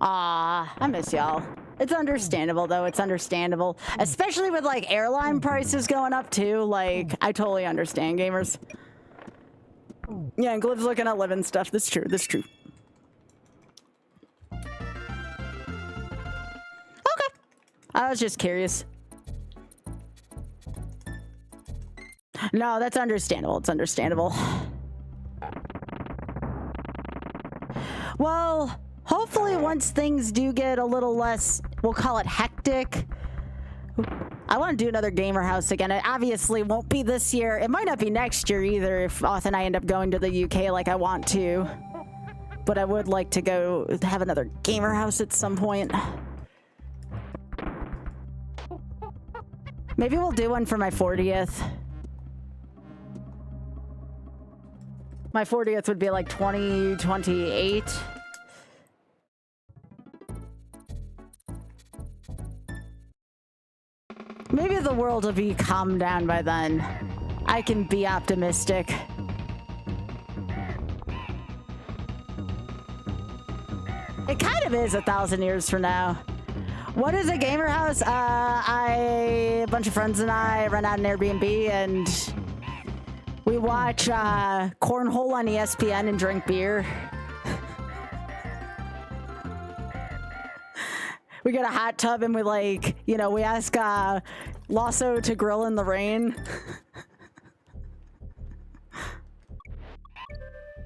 A: Ah, I miss y'all. It's understandable, though. It's understandable. Especially with, like, airline prices going up, too. Like, I totally understand, gamers. Yeah, and Glib's looking at living stuff. That's true. That's true. Okay. I was just curious. No, that's understandable. It's understandable. Well, hopefully once things do get a little less, we'll call it hectic. I want to do another gamer house again. It obviously won't be this year. It might not be next year either if Oth and I end up going to the UK like I want to. But I would like to go have another gamer house at some point. Maybe we'll do one for my 40th. My 40th would be like 2028. Maybe the world will be calmed down by then. I can be optimistic. It kind of is 1,000 years from now. What is a gamer house? A bunch of friends and I rent out an Airbnb and we watch Cornhole on ESPN and drink beer. We get a hot tub and we like, you know, we ask Lasso to grill in the rain.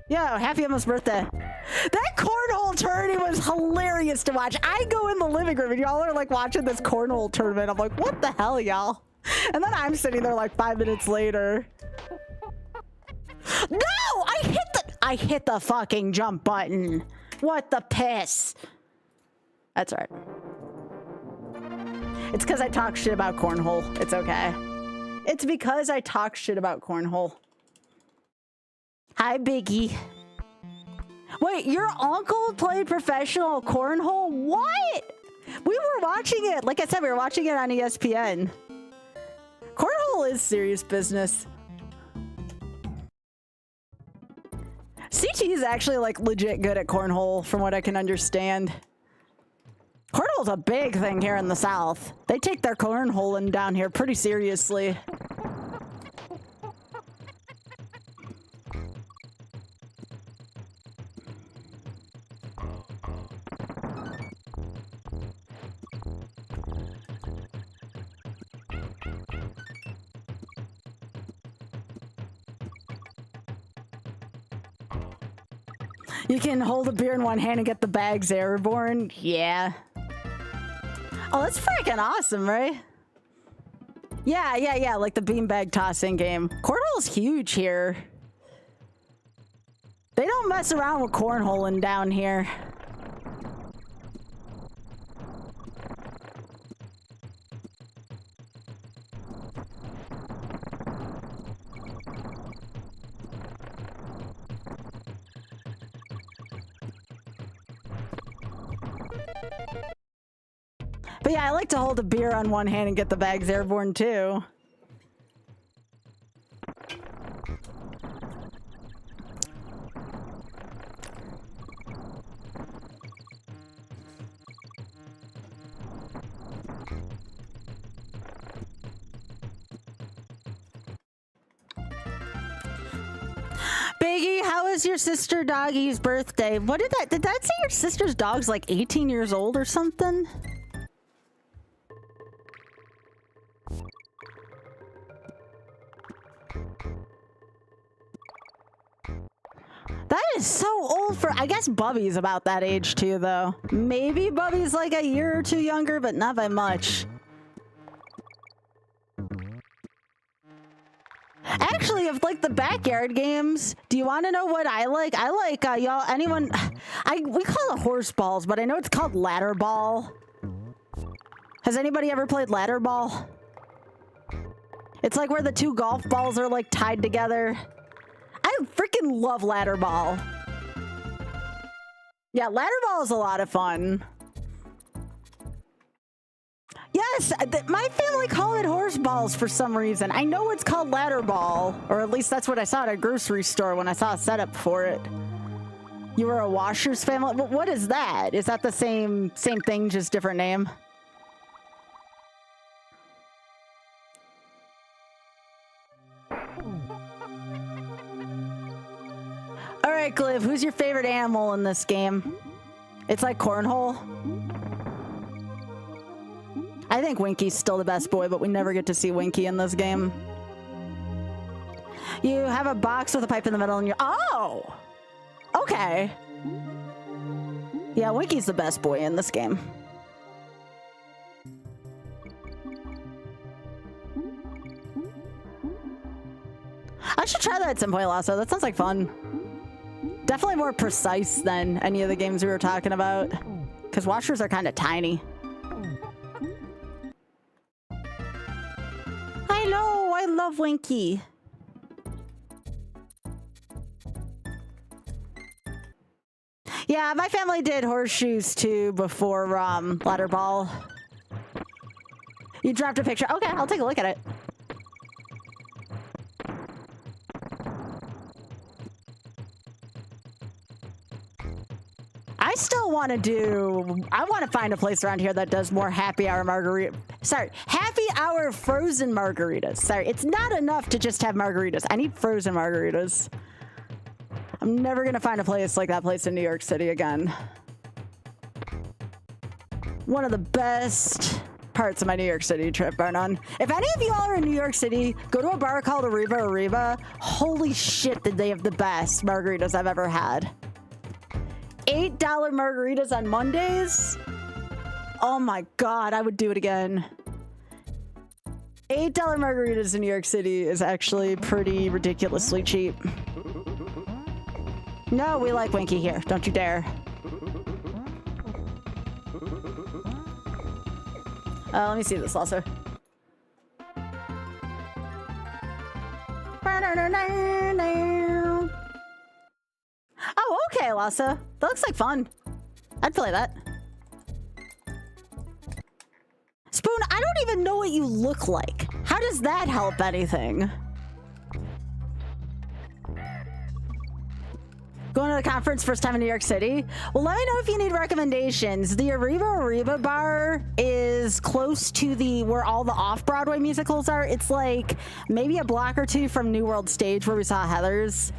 A: Yo, happy almost birthday. That cornhole tourney was hilarious to watch. I go in the living room and y'all are like watching this cornhole tournament. I'm like, what the hell, y'all? And then I'm sitting there like 5 minutes later. No! I hit the fucking jump button. What the piss? That's all right. It's because I talk shit about cornhole. It's okay. It's because I talk shit about cornhole. Hi, Biggie. Wait, your uncle played professional cornhole? What? We were watching it. Like I said, we were watching it on ESPN. Cornhole is serious business. CT is actually like legit good at cornhole from what I can understand. Cornhole's a big thing here in the South. They take their cornholing down here pretty seriously. You can hold a beer in one hand and get the bags airborne. Yeah. Oh, that's freaking awesome, right? Yeah, like the beanbag tossing game. Cornhole's huge here. They don't mess around with cornholing down here. But yeah, I like to hold a beer on one hand and get the bags airborne too. Biggie, how is your sister Doggy's birthday? What did that say your sister's dog's like 18 years old or something? That is so old for, I guess Bubby's about that age too, though. Maybe Bubby's like a year or two younger, but not by much. Actually, of like the backyard games, do you want to know what I like? I like, y'all, anyone, we call it horse balls, but I know it's called ladder ball. Has anybody ever played ladder ball? It's like where the two golf balls are like tied together. I freaking love ladder ball. Yeah, ladder ball is a lot of fun. Yes, my family call it horse balls for some reason. I know it's called ladder ball, or at least that's what I saw at a grocery store when I saw a setup for it. You were a Washers family? What is that? Is that the same thing, just different name? All right, Cliff, who's your favorite animal in this game? It's like cornhole. I think Winky's still the best boy, but we never get to see Winky in this game. You have a box with a pipe in the middle and you're... Oh! Okay. Yeah, Winky's the best boy in this game. I should try that at some point, Lasso. That sounds like fun. Definitely more precise than any of the games we were talking about. Because washers are kind of tiny. I know! I love Winky. Yeah, my family did horseshoes too before ladder ball. You dropped a picture. Okay, I'll take a look at it. I still want to do... I want to find a place around here that does more happy hour margarita... Sorry, happy hour frozen margaritas. Sorry, it's not enough to just have margaritas. I need frozen margaritas. I'm never going to find a place like that place in New York City again. One of the best parts of my New York City trip, bar none. If any of y'all are in New York City, go to a bar called Arriba. Holy shit, did they have the best margaritas I've ever had. $8 margaritas on Mondays? Oh my god, I would do it again. $8 margaritas in New York City is actually pretty ridiculously cheap. No, we like Winky here. Don't you dare. Let me see this also. Oh, okay, Lhasa. That looks like fun. I'd play that. Spoon, I don't even know what you look like. How does that help anything? Going to the conference first time in New York City? Well, let me know if you need recommendations. The Arriba bar is close to where all the off-Broadway musicals are. It's like maybe a block or two from New World Stage where we saw Heathers.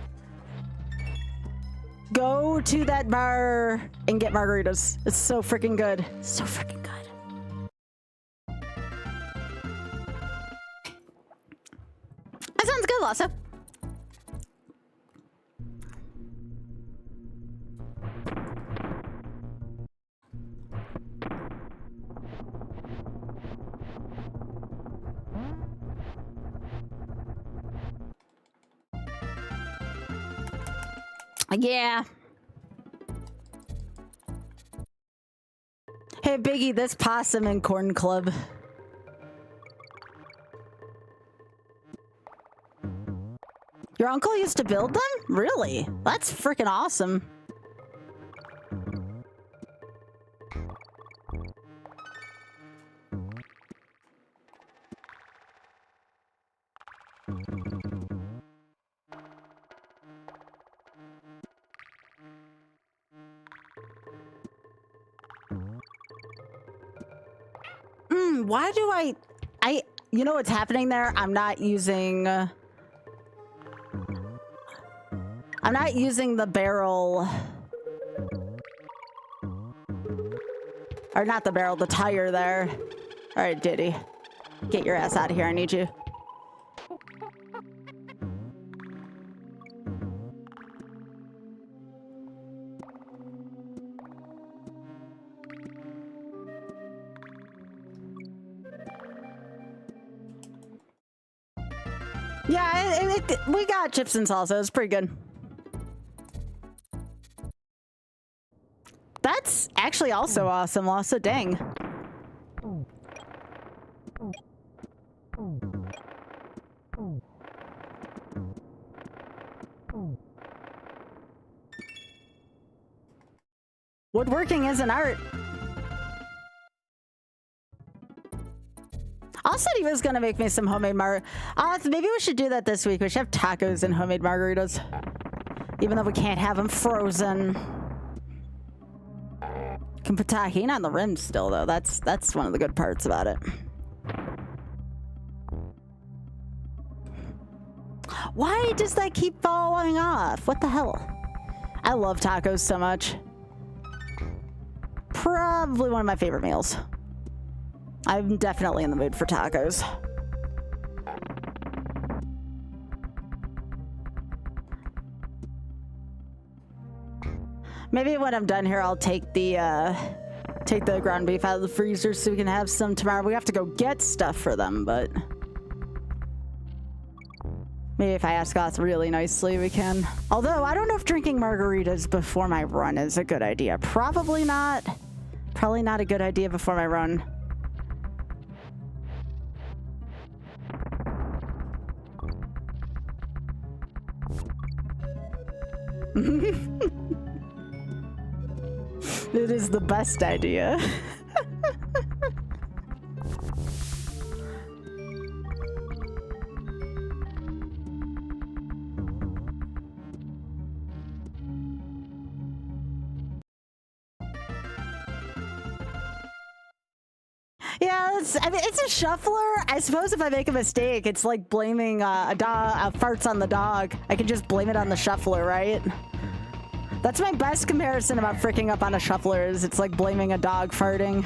A: Go to that bar and get margaritas. It's so freaking good. So freaking good. Lasso. Yeah. Hey, Biggie, this possum and corn club. Your uncle used to build them? Really? That's freaking awesome. Why do you know what's happening there? I'm not using the barrel. Or not the barrel, the tire there. All right, Diddy. Get your ass out of here, I need you. Yeah, we got chips and salsa. It's pretty good. That's actually also awesome, Lasso. Dang. Woodworking is an art. Al said he was gonna make me some homemade maybe we should do that this week. We should have tacos and homemade margaritas. Even though we can't have them frozen. Can put tahini on the rim still, though. That's one of the good parts about it. Why does that keep falling off? What the hell? I love tacos so much. Probably one of my favorite meals. I'm definitely in the mood for tacos. Maybe when I'm done here, I'll take the ground beef out of the freezer so we can have some tomorrow. We have to go get stuff for them, but maybe if I ask Goth really nicely, we can. Although, I don't know if drinking margaritas before my run is a good idea. Probably not. Probably not a good idea before my run. It is the best idea. Yeah, it's a shuffler. I suppose if I make a mistake, it's like blaming farts on the dog. I can just blame it on the shuffler, right? That's my best comparison about freaking up on a shuffler is it's like blaming a dog farting.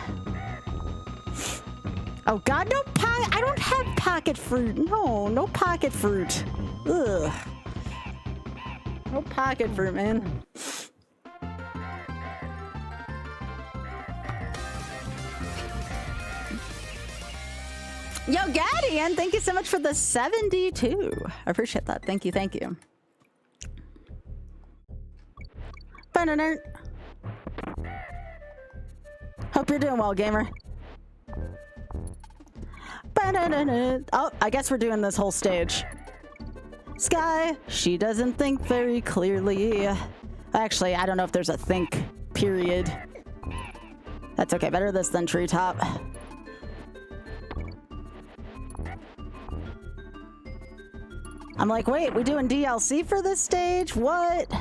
A: Oh god, no I don't have pocket fruit. No pocket fruit. Ugh. No pocket fruit, man. Yo, Gadian, thank you so much for the 72. I appreciate that. Thank you, thank you. Hope you're doing well, gamer. Oh, I guess we're doing this whole stage. Sky, she doesn't think very clearly. Actually, I don't know if there's a think period. That's okay, better this than treetop. I'm like, wait, we doing DLC for this stage? What?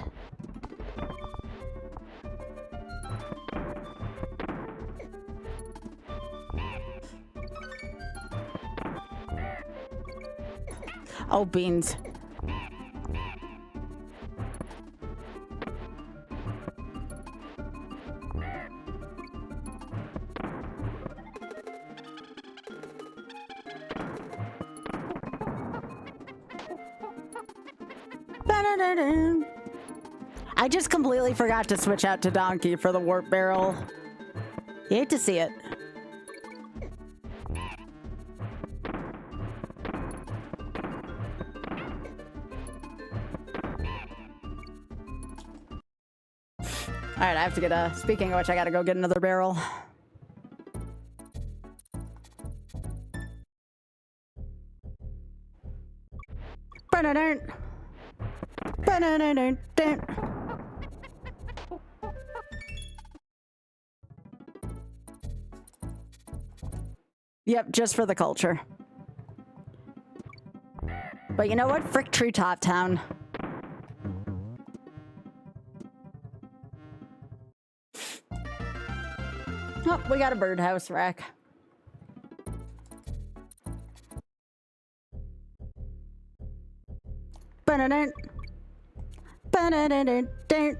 A: Oh, beans. I just completely forgot to switch out to Donkey for the warp barrel. You hate to see it. All right, I have to get a... Speaking of which, I gotta go get another barrel. Yep, just for the culture. But you know what? Frick Treetop Town. Oh, we got a birdhouse rack. Ba-da-dun. Ba-da-dun-dun-dun.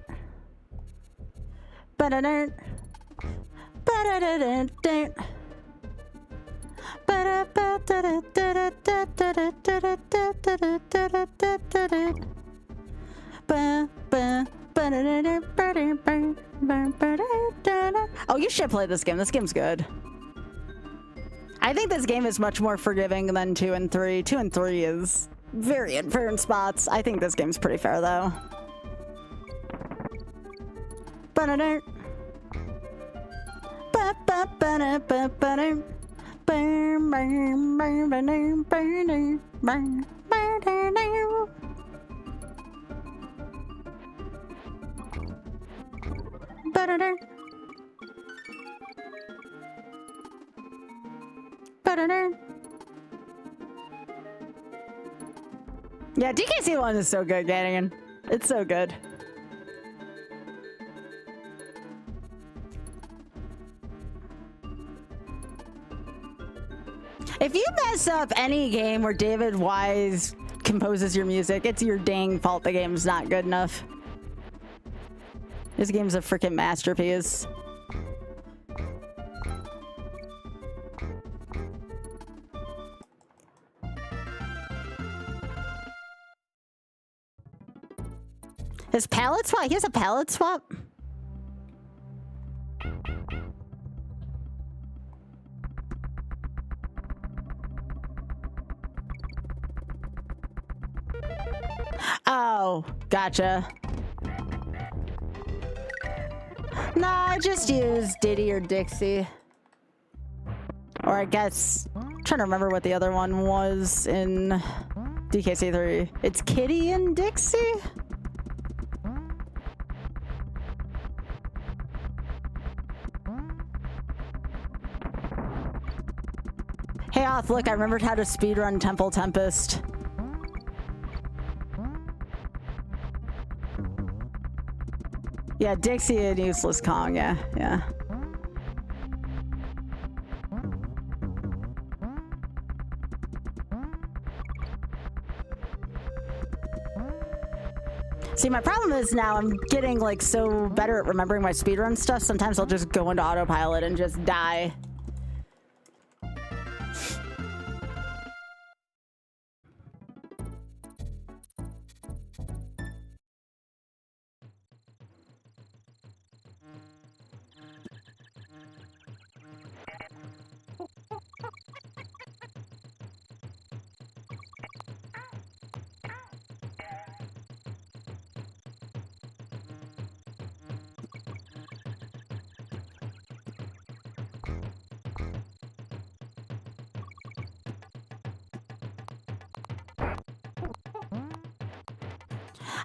A: Ba-da-dun. Ba-da-dun-dun-dun. Oh, you should play this game. This game's good. I think this game is much more forgiving than 2 and 3. 2 and 3 is very unfair in spots. I think this game's pretty fair, though. Yeah, DKC 1 is so good, Gannigan. It's so good. If you mess up any game where David Wise composes your music, it's your dang fault the game's not good enough. This game's a freaking masterpiece. His palette swap? He has a palette swap? Oh, gotcha. Nah, I just use Diddy or Dixie. Or I guess... I'm trying to remember what the other one was in DKC3. It's Kitty and Dixie? Hey, Oth, look, I remembered how to speedrun Temple Tempest. Yeah, Dixie and Useless Kong, yeah. See, my problem is now I'm getting, like, so better at remembering my speedrun stuff, sometimes I'll just go into autopilot and just die.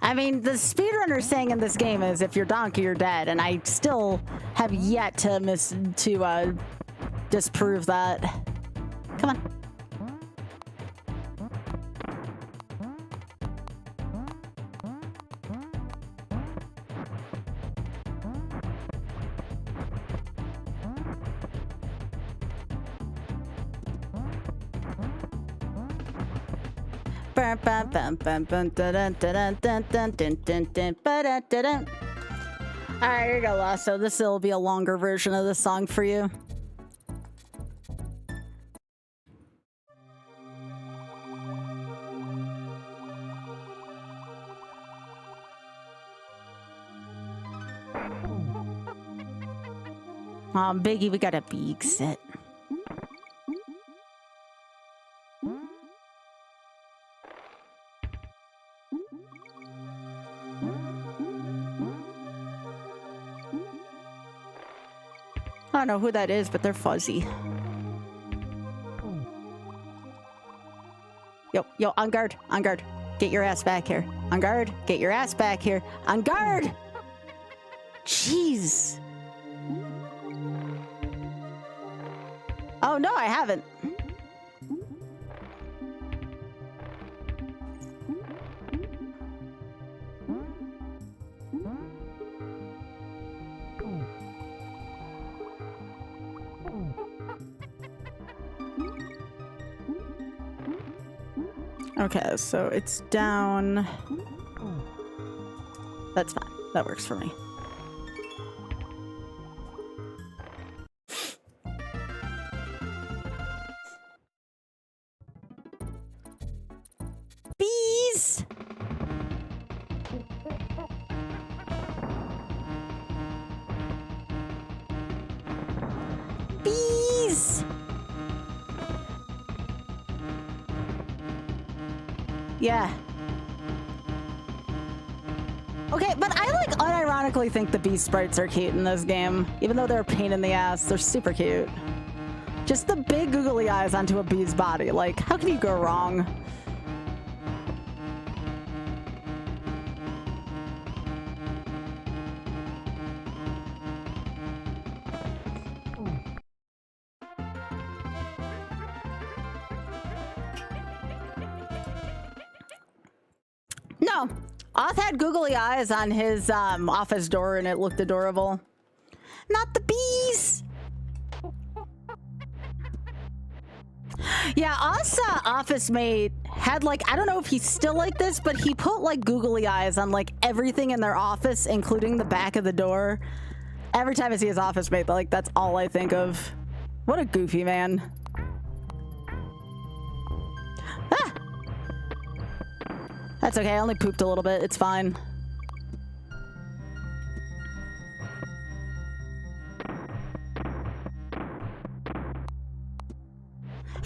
A: I mean, the speedrunner saying in this game is, if you're Donkey, you're dead, and I still have yet to disprove that. Come on. Alright, here you go, Lost. So this will be a longer version of this song for you. Biggie, we got a big set. I don't know who that is, but they're fuzzy. Yo, on guard, on guard. Get your ass back here. On guard, get your ass back here. On guard! Jeez. Oh, no, I haven't. Okay, so it's down. That's fine. That works for me. Bees! Bees! Yeah. Okay, but I like unironically think the bee sprites are cute in this game. Even though they're a pain in the ass, they're super cute. Just the big googly eyes onto a bee's body. Like, how can you go wrong? No, Oth had googly eyes on his office door and it looked adorable. Not the bees! Yeah, Oth's office mate had like, I don't know if he's still like this, but he put like googly eyes on like everything in their office, including the back of the door. Every time I see his office mate, like that's all I think of. What a goofy man. Ah! That's okay, I only pooped a little bit, it's fine.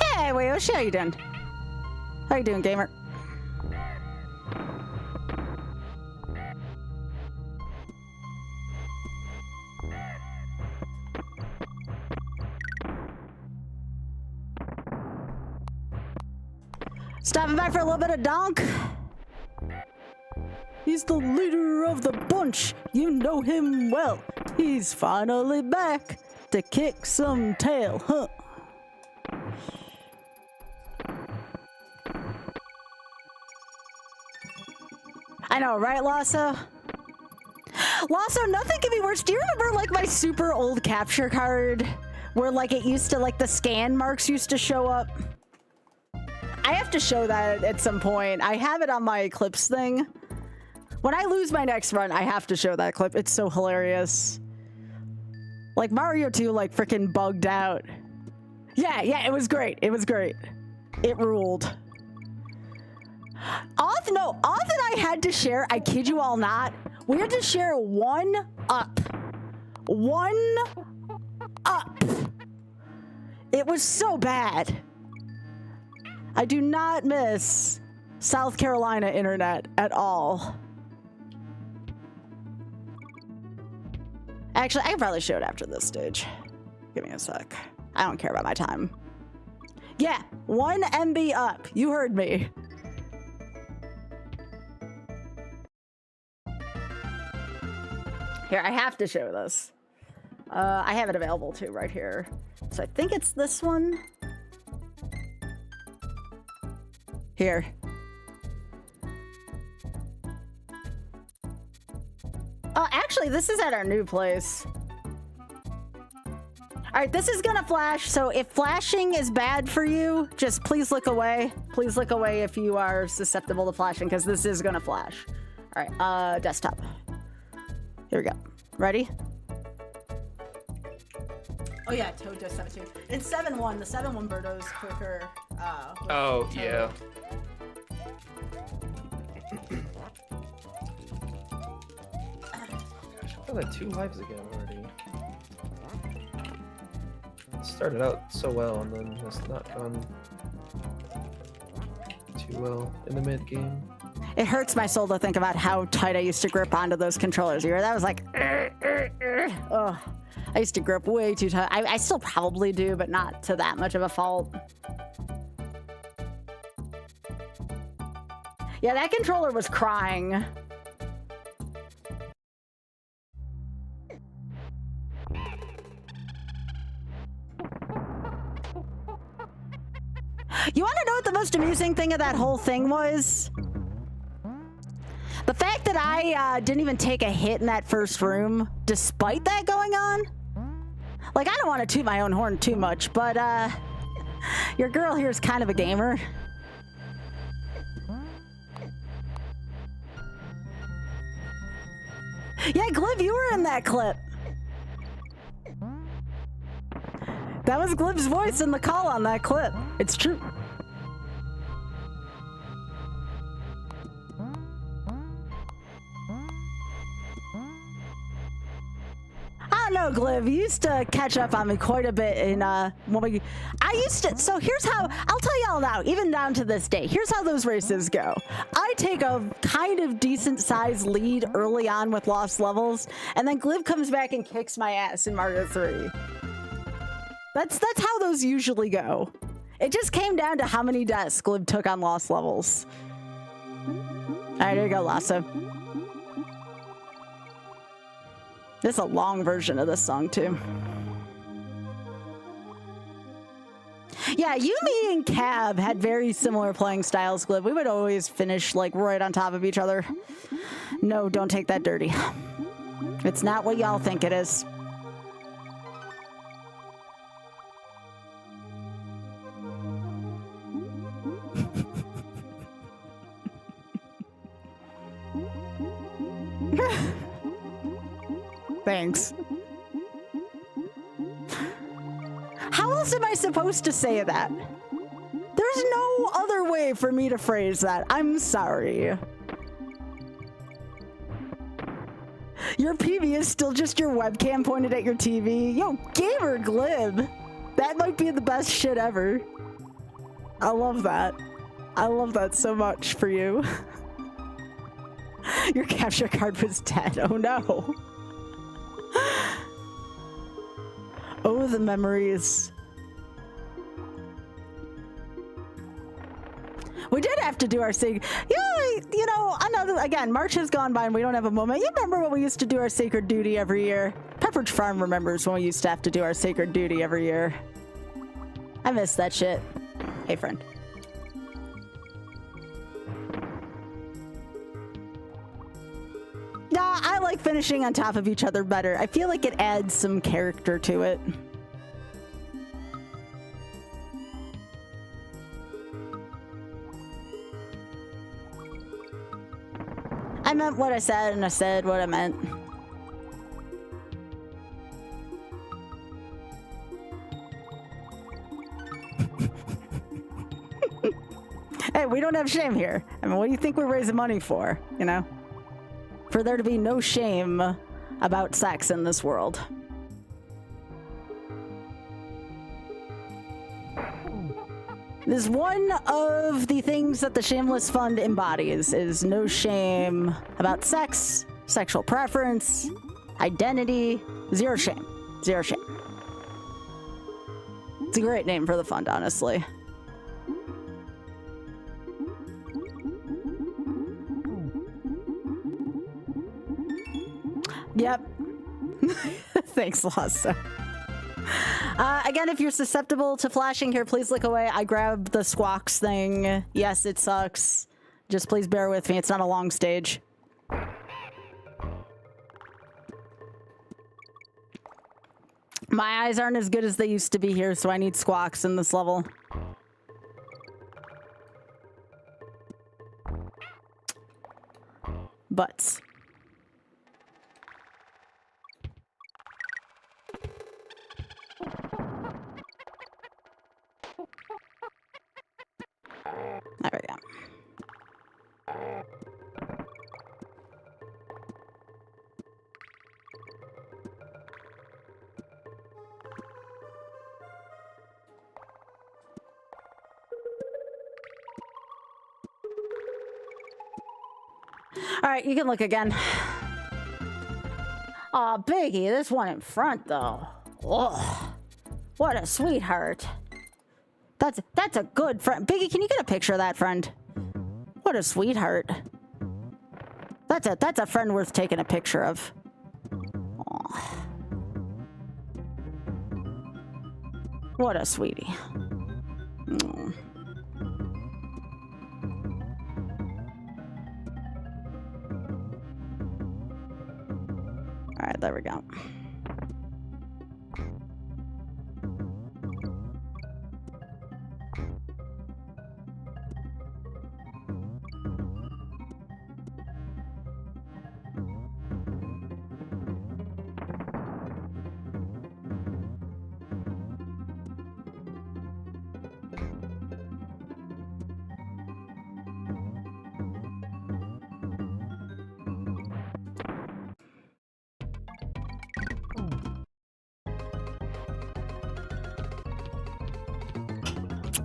A: Hey, Wayoshi, how you doing? How you doing, gamer? Stopping by for a little bit of donk. He's the leader of the bunch. You know him well. He's finally back to kick some tail, huh? I know, right, Lasso? Lasso, nothing can be worse. Do you remember, like, my super old capture card? Where, like, it used to, like, the scan marks used to show up? I have to show that at some point. I have it on my Eclipse thing. When I lose my next run, I have to show that clip. It's so hilarious. Like, Mario 2, like, freaking bugged out. Yeah, it was great. It was great. It ruled. Oth and I had to share, I kid you all not, we had to share one up. One up. It was so bad. I do not miss South Carolina internet at all. Actually, I can probably show it after this stage. Give me a sec. I don't care about my time. Yeah, 1 MB up. You heard me. Here, I have to show this. I have it available too, right here. So I think it's this one. Here. Oh, actually, this is at our new place. All right, this is gonna flash, so if flashing is bad for you, just please look away. Please look away if you are susceptible to flashing, because this is gonna flash. All right, desktop. Here we go. Ready? Oh yeah, Toad does 7-2. It's 7-1. The 7-1 Birdo's quicker.
B: Oh, yeah. I feel like 2 lives again already. started out so well and then has not gone too well in the mid game.
A: It hurts my soul to think about how tight I used to grip onto those controllers. You hear that? Was like, oh, I used to grip way too tight. I still probably do, but not to that much of a fault. Yeah, that controller was crying. You want to know what the most amusing thing of that whole thing was? The fact that I didn't even take a hit in that first room, despite that going on. Like, I don't want to toot my own horn too much, but your girl here is kind of a gamer. Yeah, Glib, you were in that clip. That was Glib's voice in the call on that clip. It's true. I don't know, Glib. You used to catch up on me quite a bit in when we. I used to. So here's how. I'll tell y'all now. Even down to this day, here's how those races go. I take a kind of decent sized lead early on with lost levels, and then Glib comes back and kicks my ass in Mario 3. That's how those usually go. It just came down to how many deaths Glib took on lost levels. All right, here you go, Lasso. This is a long version of this song, too. Yeah, you, me, and Cab had very similar playing styles, Glib. We would always finish, like, right on top of each other. No, don't take that dirty. It's not what y'all think it is. Thanks. How else am I supposed to say that? There's no other way for me to phrase that. I'm sorry. Your PV is still just your webcam pointed at your TV. Yo, gamer Glib. That might be the best shit ever. I love that. I love that so much for you. Your capture card was dead. Oh no. Oh, the memories. We did have to do our sacred. Yeah, you know, again, March has gone by and we don't have a moment. You remember when we used to do our sacred duty every year? Pepperidge Farm remembers when we used to have to do our sacred duty every year. I miss that shit. Hey, friend. Yeah, I like finishing on top of each other better. I feel like it adds some character to it. I meant what I said, and I said what I meant. Hey, we don't have shame here. I mean, what do you think we're raising money for, you know? For there to be no shame about sex in this world. This is one of the things that the Shameless Fund embodies, is no shame about sex, sexual preference, identity, zero shame. Zero shame. It's a great name for the fund, honestly. Yep. Thanks, Lasso. Again, if you're susceptible to flashing here, please look away. I grabbed the squawks thing. Yes, it sucks. Just please bear with me. It's not a long stage. My eyes aren't as good as they used to be here, so I need squawks in this level. Butts. There we go. All right, you can look again. Aw, Biggie, this one in front, though. Oh, what a sweetheart. That's a good friend. Biggie, can you get a picture of that friend? What a sweetheart. That's a friend worth taking a picture of. Aw. What a sweetie. Mm. All right, there we go.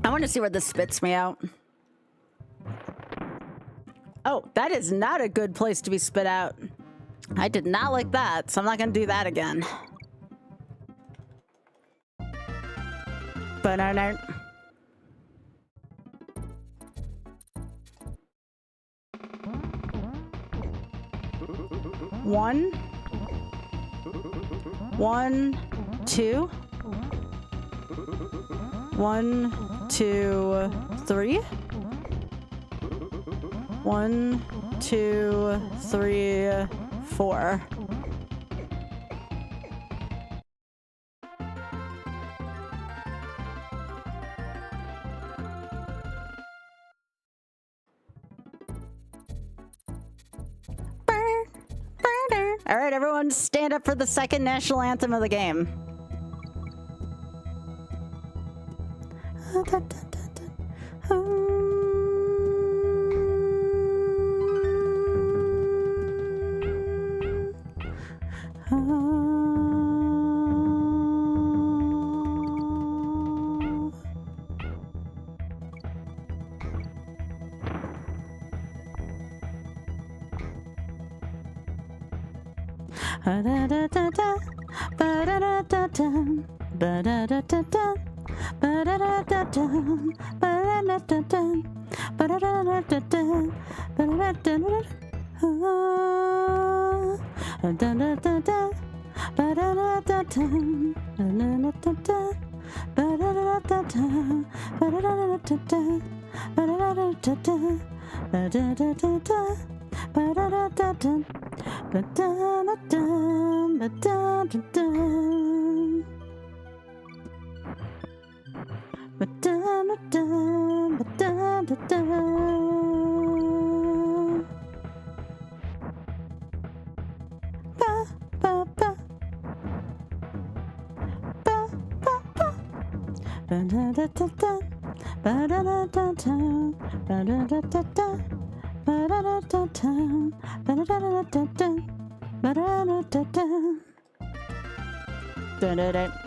A: I want to see where this spits me out. Oh, that is not a good place to be spit out. I did not like that, so I'm not going to do that again. Banana. One, 2. 1, 2, 3. 1, 2, 3, 4. All right, everyone stand up for the second national anthem of the game.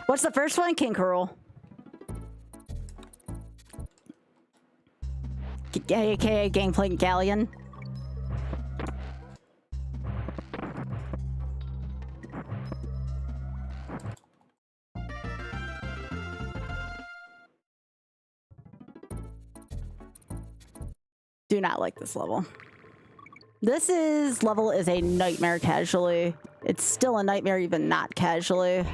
A: What's the first one? King Curl. AKA Gangplank Galleon. Do not like this level. This level is a nightmare casually. It's still a nightmare even not casually.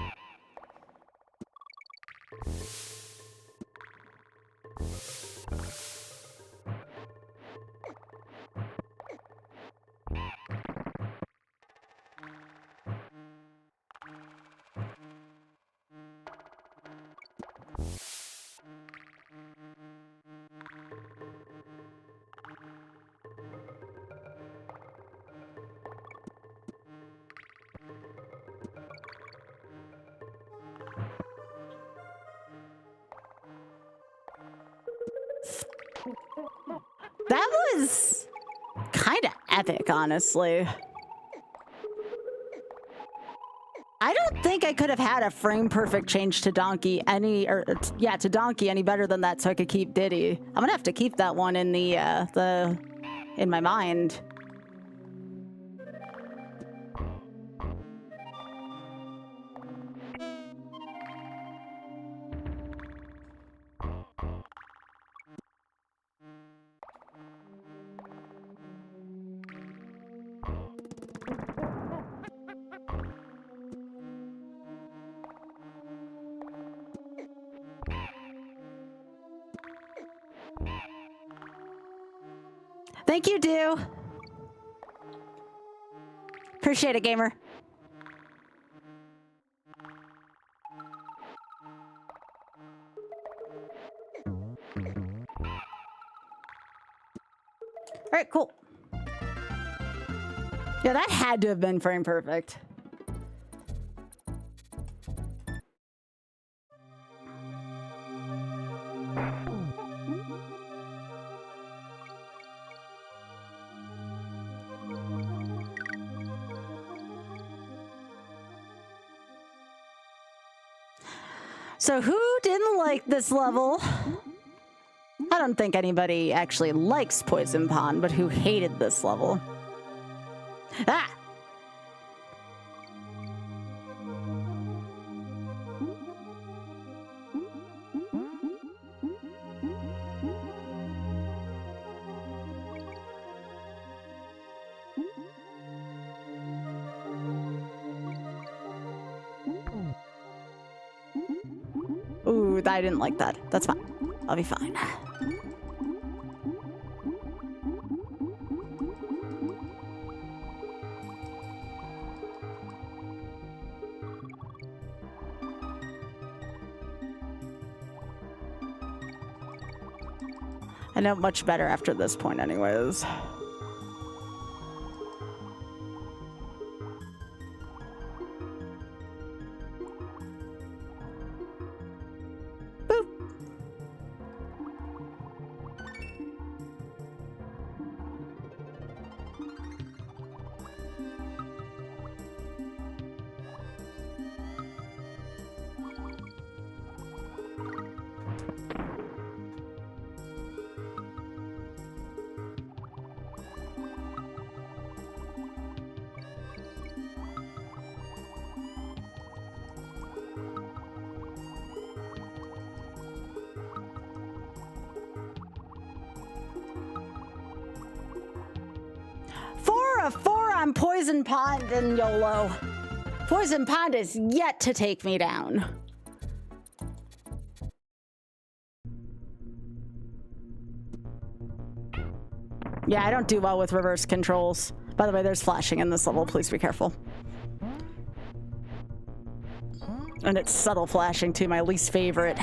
A: That was kind of epic, honestly. I don't think I could have had a frame perfect change to Donkey to Donkey any better than that, so I could keep Diddy. I'm gonna have to keep that one in in my mind. Thank you, Do. Appreciate it, gamer. All right, cool. Yeah, that had to have been frame perfect. So who didn't like this level? I don't think anybody actually likes Poison Pond, but who hated this level? Ah! Ooh, I didn't like that. That's fine. I'll be fine. I know much better after this point anyways. Boop. Four on Poison Pond and YOLO. Poison Pond is yet to take me down. Yeah, I don't do well with reverse controls. By the way, there's flashing in this level. Please be careful. And it's subtle flashing too, my least favorite.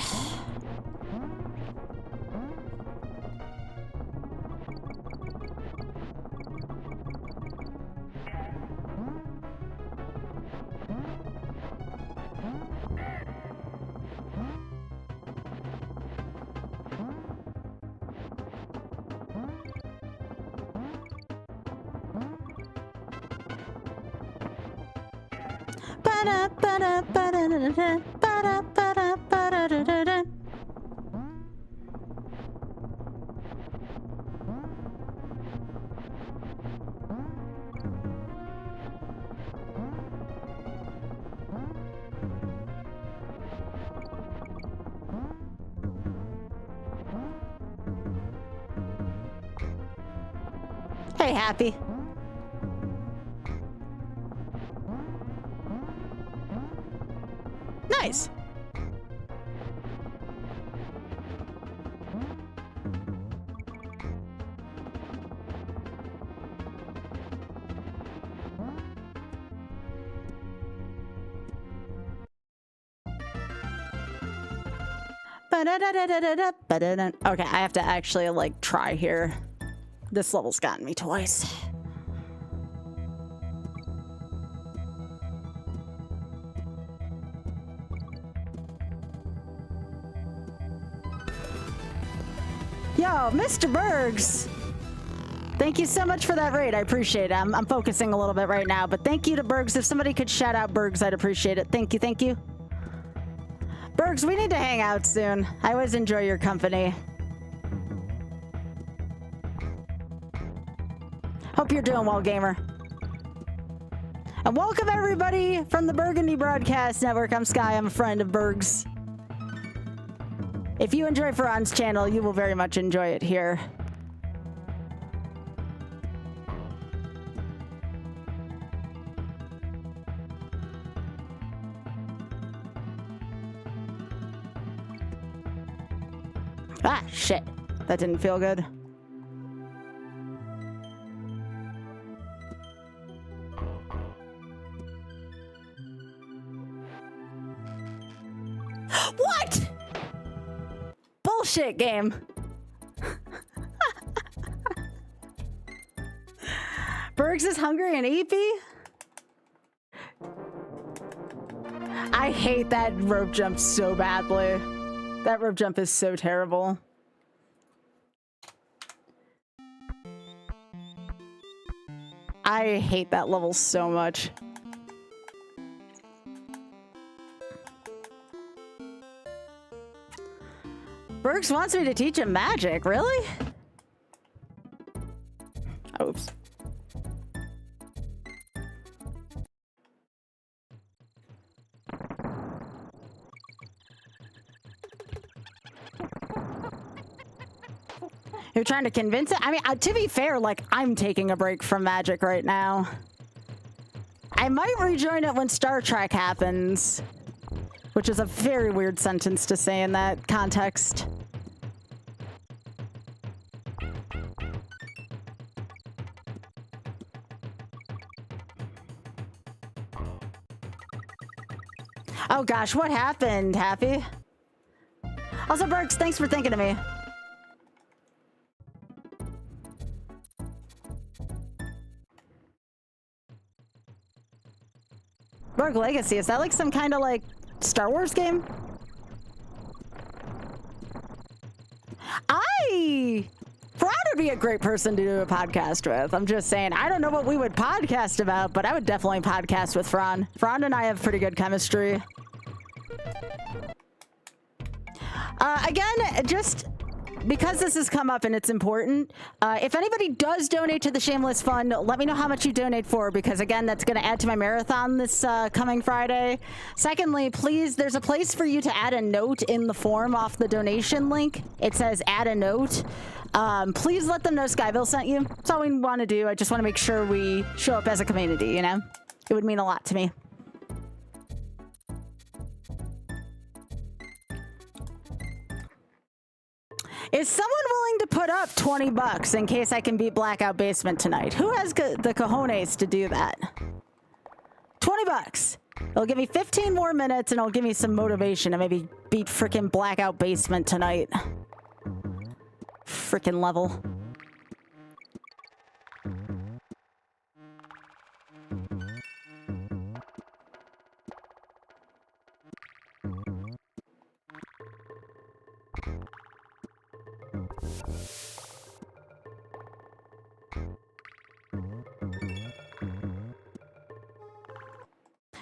A: Hey, Happy. Nice. Okay, I have to actually like try here. This level's gotten me twice. Yo, Mr. Bergs. Thank you so much for that raid. I appreciate it. I'm focusing a little bit right now, but thank you to Bergs. If somebody could shout out Bergs, I'd appreciate it. Thank you, thank you. Bergs, we need to hang out soon. I always enjoy your company. Hope you're doing well, gamer. And welcome everybody from the Burgundy Broadcast Network. I'm Sky, I'm a friend of Bergs. If you enjoy Ferran's channel, you will very much enjoy it here. Ah, shit. That didn't feel good. bullshit game. Bergs is hungry and eepy. I hate that rope jump so badly. That rope jump is so terrible. I hate that level so much. Bergs wants me to teach him magic, really? Oops. You're trying to convince it? I mean, to be fair, like, I'm taking a break from magic right now. I might rejoin it when Star Trek happens, which is a very weird sentence to say in that context. Oh gosh, what happened, Happy? Also, Berks, thanks for thinking of me. Rogue Legacy, is that like some kind of like Star Wars game? Fran would be a great person to do a podcast with. I'm just saying, I don't know what we would podcast about, but I would definitely podcast with Fran. Fran and I have pretty good chemistry. Again, just because this has come up and it's important, if anybody does donate to the Shameless Fund, let me know how much you donate for, because again, that's going to add to my marathon this coming Friday. Secondly, please, there's a place for you to add a note in the form off the donation link. It says add a note. Please let them know Skybilz sent you. That's all we want to do. I just want to make sure we show up as a community, you know? It would mean a lot to me. Is someone willing to put up 20 bucks in case I can beat Blackout Basement tonight? Who has the cojones to do that? 20 bucks. It'll give me 15 more minutes and it'll give me some motivation to maybe beat frickin' Blackout Basement tonight. Frickin' level.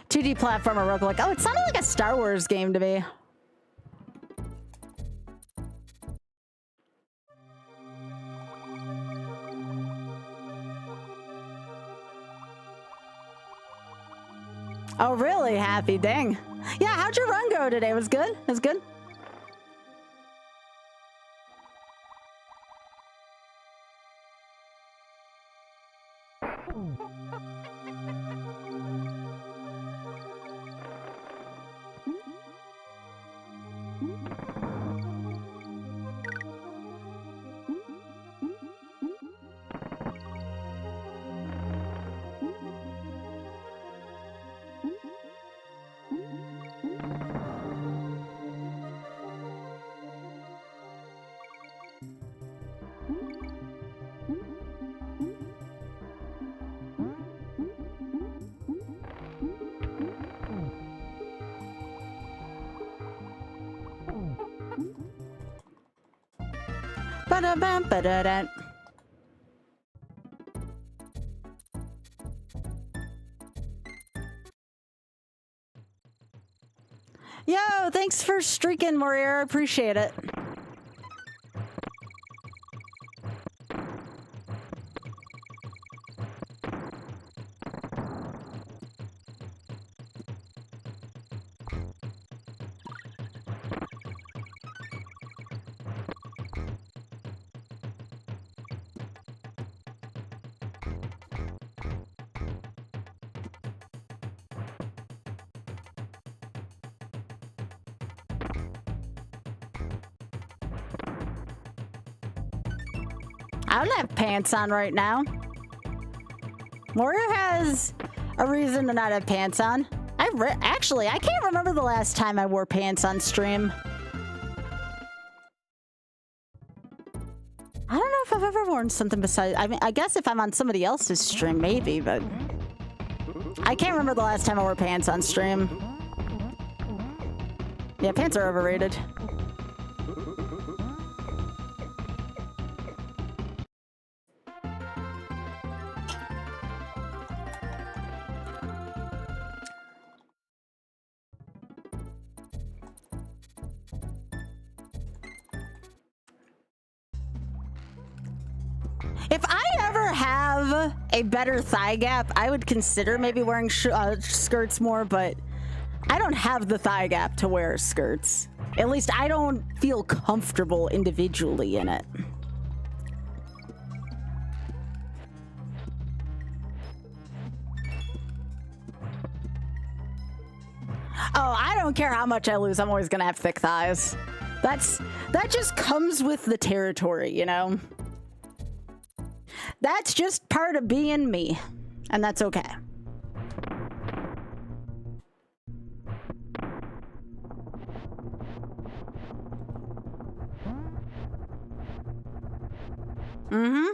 A: $2D platformer roguelike. Oh, it sounded like a Star Wars game to me. Oh, really? Happy? Dang. Yeah, how'd your run go today? It was good? It was good? Ba-da-bam-ba-da-da. Yo, thanks for streaking, Warrior. I appreciate it. I don't have pants on right now. Warrior has a reason to not have pants on. Actually, I can't remember the last time I wore pants on stream. I don't know if I've ever worn something besides... I mean, I guess if I'm on somebody else's stream, maybe, but... I can't remember the last time I wore pants on stream. Yeah, pants are overrated. If I ever have a better thigh gap, I would consider maybe wearing skirts more, but I don't have the thigh gap to wear skirts. At least I don't feel comfortable individually in it. Oh, I don't care how much I lose. I'm always gonna have thick thighs. That just comes with the territory, you know? That's just part of being me, and that's okay. Mm-hmm.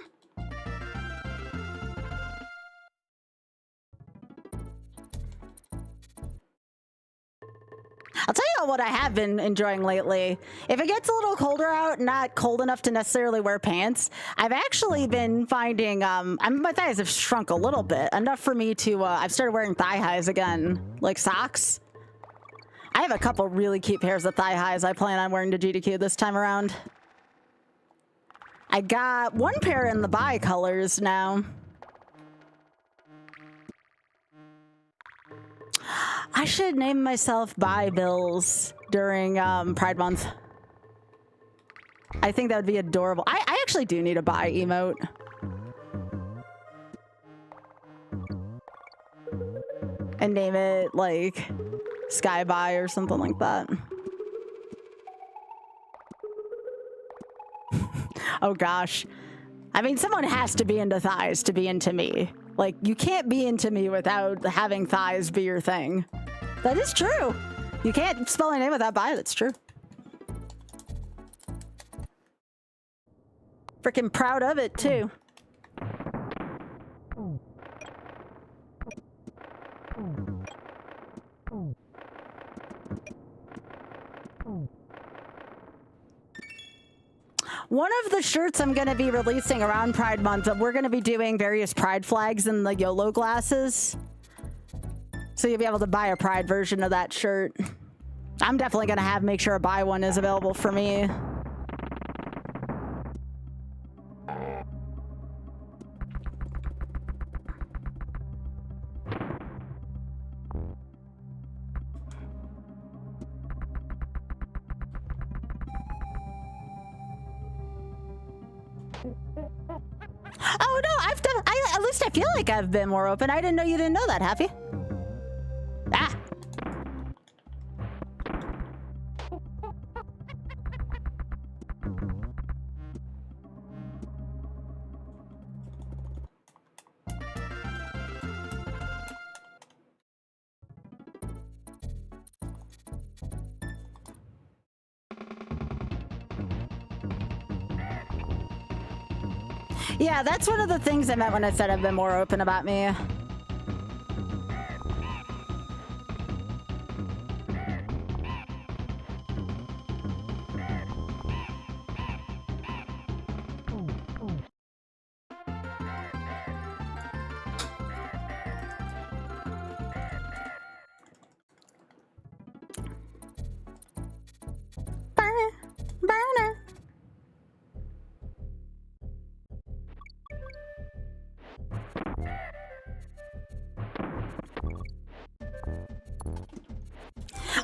A: I'll tell you what I have been enjoying lately. If it gets a little colder out, not cold enough to necessarily wear pants, I've actually been finding, my thighs have shrunk a little bit, enough for me to, I've started wearing thigh highs again, like socks. I have a couple really cute pairs of thigh highs I plan on wearing to GDQ this time around. I got one pair in the bi colors now. I should name myself Skybilz during Pride Month. I think that would be adorable. I actually do need a bi emote. And name it like Sky Bi or something like that. Oh gosh. I mean, someone has to be into thighs to be into me. Like, you can't be into me without having thighs be your thing. That is true. You can't spell my name without bi, that's true. Freaking proud of it, too. One of the shirts I'm going to be releasing around Pride Month, we're going to be doing various Pride flags in the YOLO glasses. So you'll be able to buy a Pride version of that shirt. I'm definitely going to make sure a buy one is available for me. Oh no, at least I feel like I've been more open. I didn't know you didn't know that, have you? Ah. Yeah, that's one of the things I meant when I said I've been more open about me. Burner.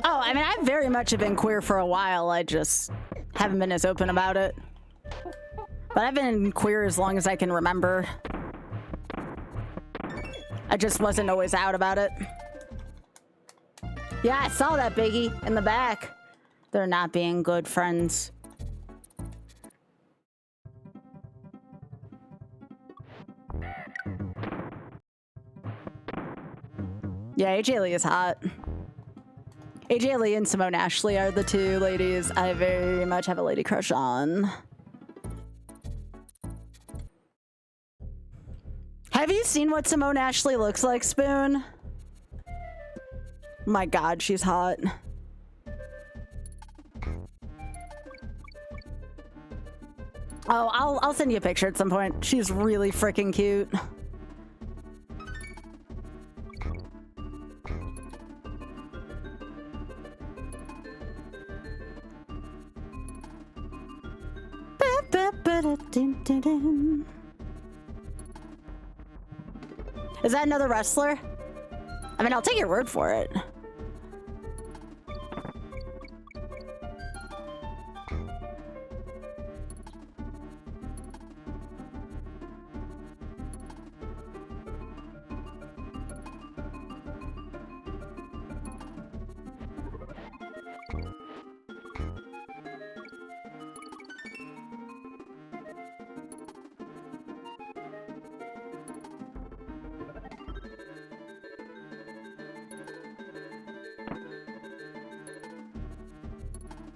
A: Oh, I mean, I very much have been queer for a while. I just haven't been as open about it. But I've been queer as long as I can remember. I just wasn't always out about it. Yeah, I saw that, Biggie, in the back. They're not being good friends. Yeah, AJ Lee is hot. AJ Lee and Simone Ashley are the two ladies I very much have a lady crush on. Have you seen what Simone Ashley looks like, Spoon? My God, she's hot. Oh, I'll send you a picture at some point. She's really freaking cute. Is that another wrestler? I mean, I'll take your word for it.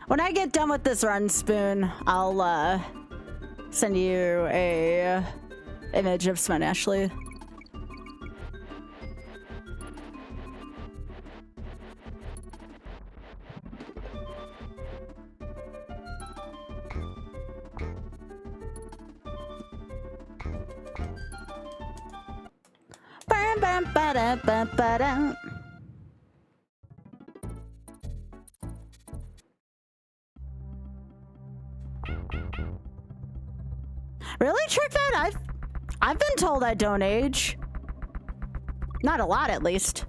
A: When I get done with this run, Spoon, I'll send you a image of Simone Ashley. Bam, bam, ba-da, ba, ba-da. Really, Trickfed? I've been told I don't age. Not a lot, at least.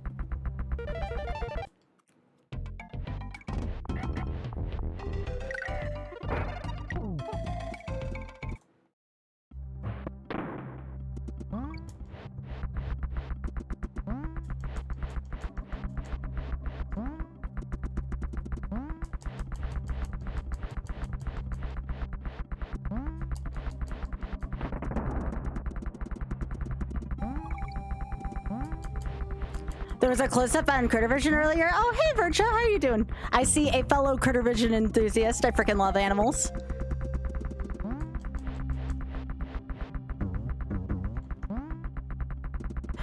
A: There was a close-up on Critter Vision earlier. Oh, hey, Virtua, how are you doing? I see a fellow Critter Vision enthusiast. I freaking love animals.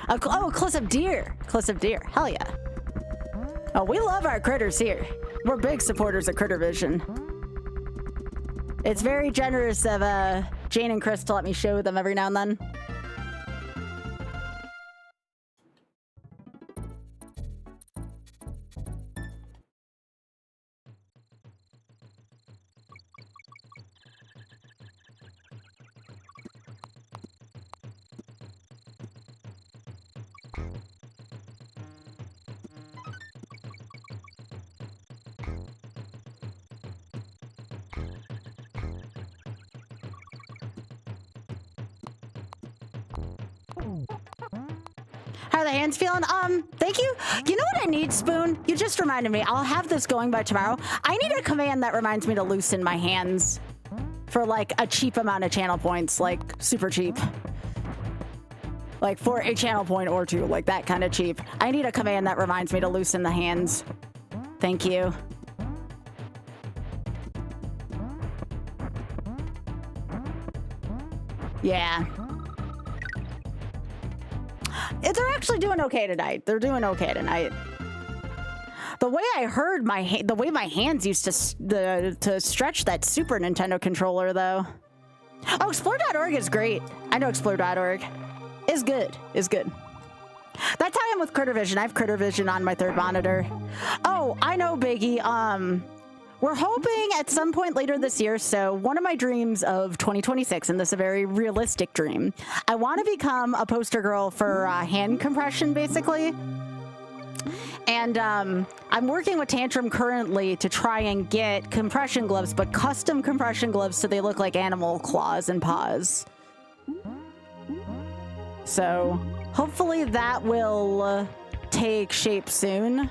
A: Oh, close-up deer. Close-up deer. Hell yeah. Oh, we love our critters here. We're big supporters of Critter Vision. It's very generous of Jane and Chris to let me show them every now and then. How are the hands feeling? Thank you. You know what I need, Spoon? You just reminded me. I'll have this going by tomorrow. I need a command that reminds me to loosen my hands for like a cheap amount of channel points, like super cheap. Like for a channel point or two, like that kind of cheap. I need a command that reminds me to loosen the hands. Thank you. Yeah. They're actually doing okay tonight. They're doing okay tonight. The way I heard the way my hands used to stretch that Super Nintendo controller, though. Oh, Explore.org is great. I know Explore.org is good. Is good. That's how I am with Critter Vision. I have Critter Vision on my third monitor. Oh, I know, Biggie. We're hoping at some point later this year, so one of my dreams of 2026, and this is a very realistic dream, I want to become a poster girl for hand compression, basically. And I'm working with Tantrum currently to try and get compression gloves, but custom compression gloves so they look like animal claws and paws. So hopefully that will take shape soon.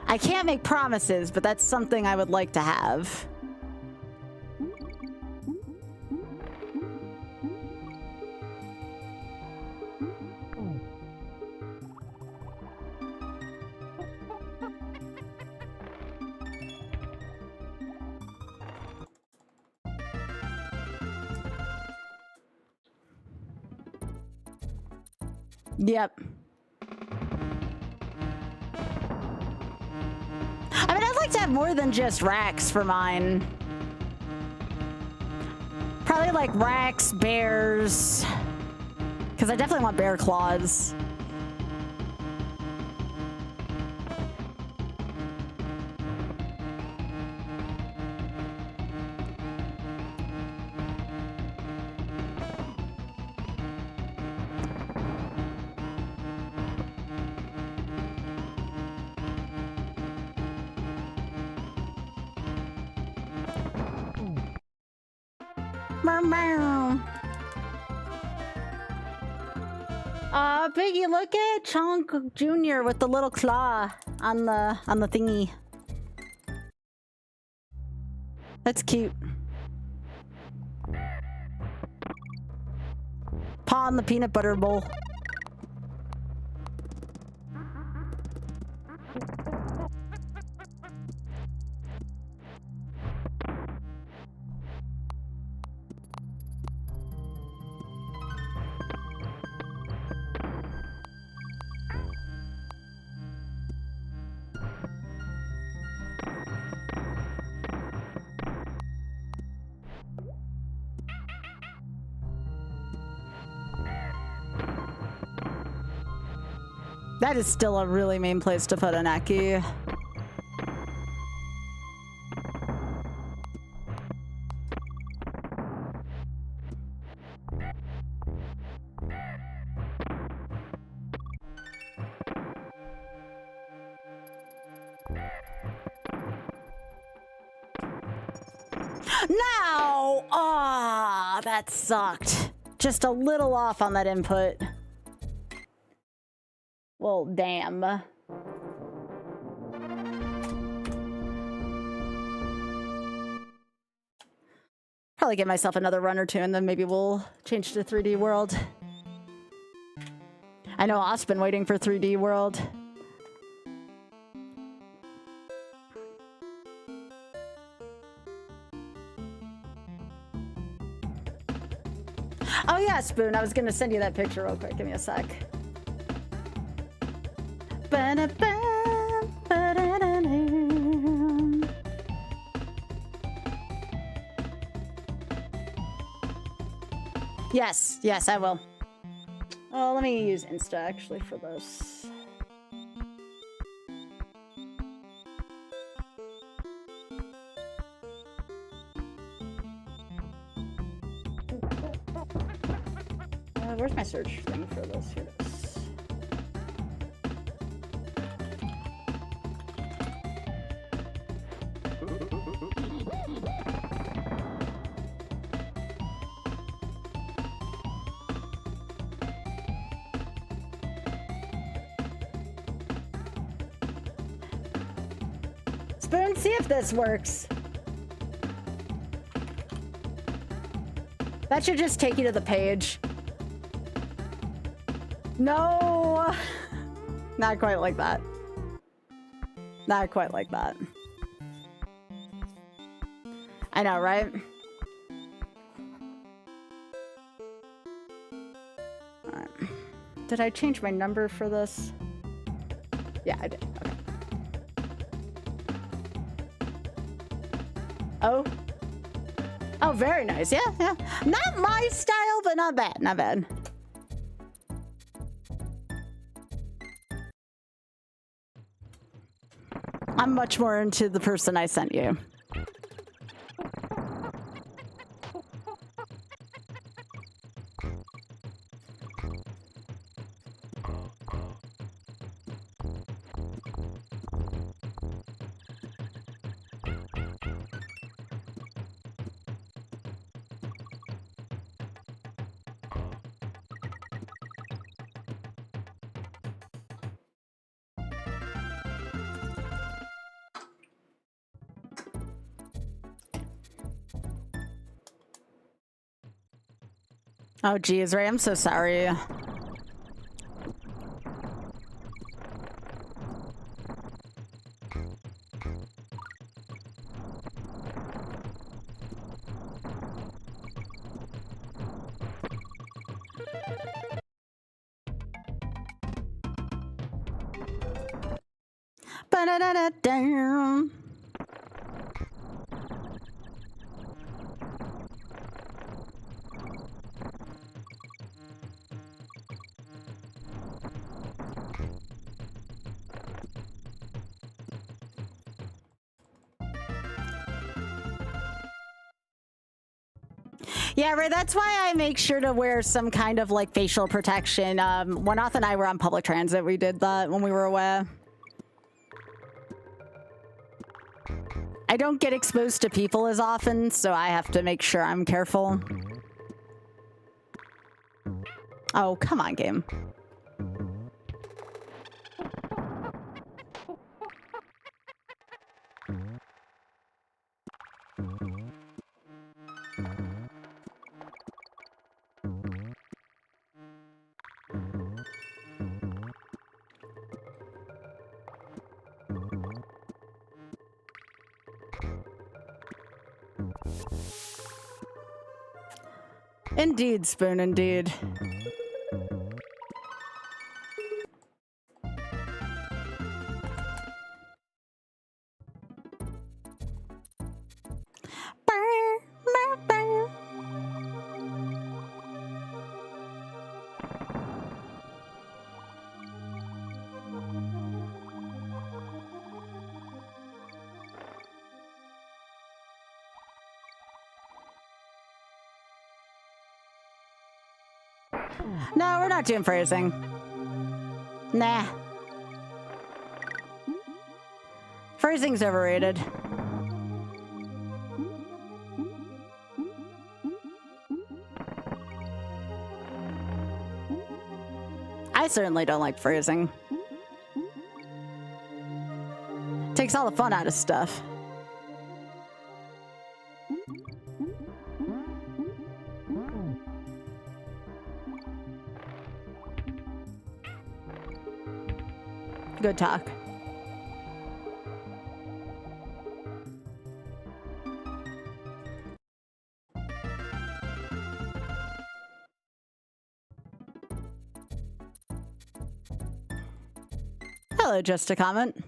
A: I can't make promises, but that's something I would like to have. Yep. I mean, I'd like to have more than just racks for mine. Probably like racks, bears. Because I definitely want bear claws. Piggy, look at Chunk Jr. with the little claw on the thingy. That's cute. Paw on the peanut butter bowl. That is still a really mean place to put an Aki. No! Ah, that sucked. Just a little off on that input. Well, damn. Probably give myself another run or two and then maybe we'll change to 3D World. I know I've been waiting for 3D World. Oh yeah, Spoon, I was gonna send you that picture real quick. Give me a sec. Yes, yes, I will. Oh, let me use Insta actually for this. Where's my search thing for this? Here it is. Spoon, see if this works. That should just take you to the page. No! Not quite like that. Not quite like that. I know, right? Alright. Did I change my number for this? Yeah, I did. Okay. Oh. Oh, very nice. Yeah, yeah. Not my style, but not bad. Not bad. I'm much more into the person I sent you. Oh, geez, Ray, I'm so sorry. Ba-da-da-da-dum. Yeah, right. That's why I make sure to wear some kind of like facial protection. When Oth and I were on public transit, we did that when we were away. I don't get exposed to people as often, so I have to make sure I'm careful. Oh, come on, game. Indeed, Spoon, indeed. No, we're not doing phrasing. Nah. Phrasing's overrated. I certainly don't like phrasing. Takes all the fun out of stuff. Good talk. Hello, just a comment.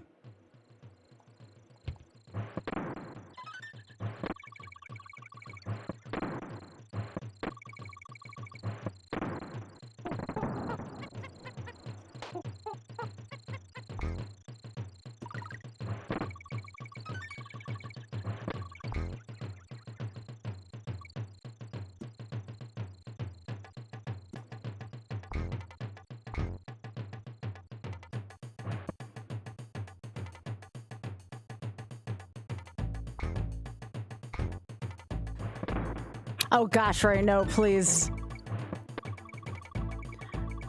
A: Oh gosh, Ray, no, please.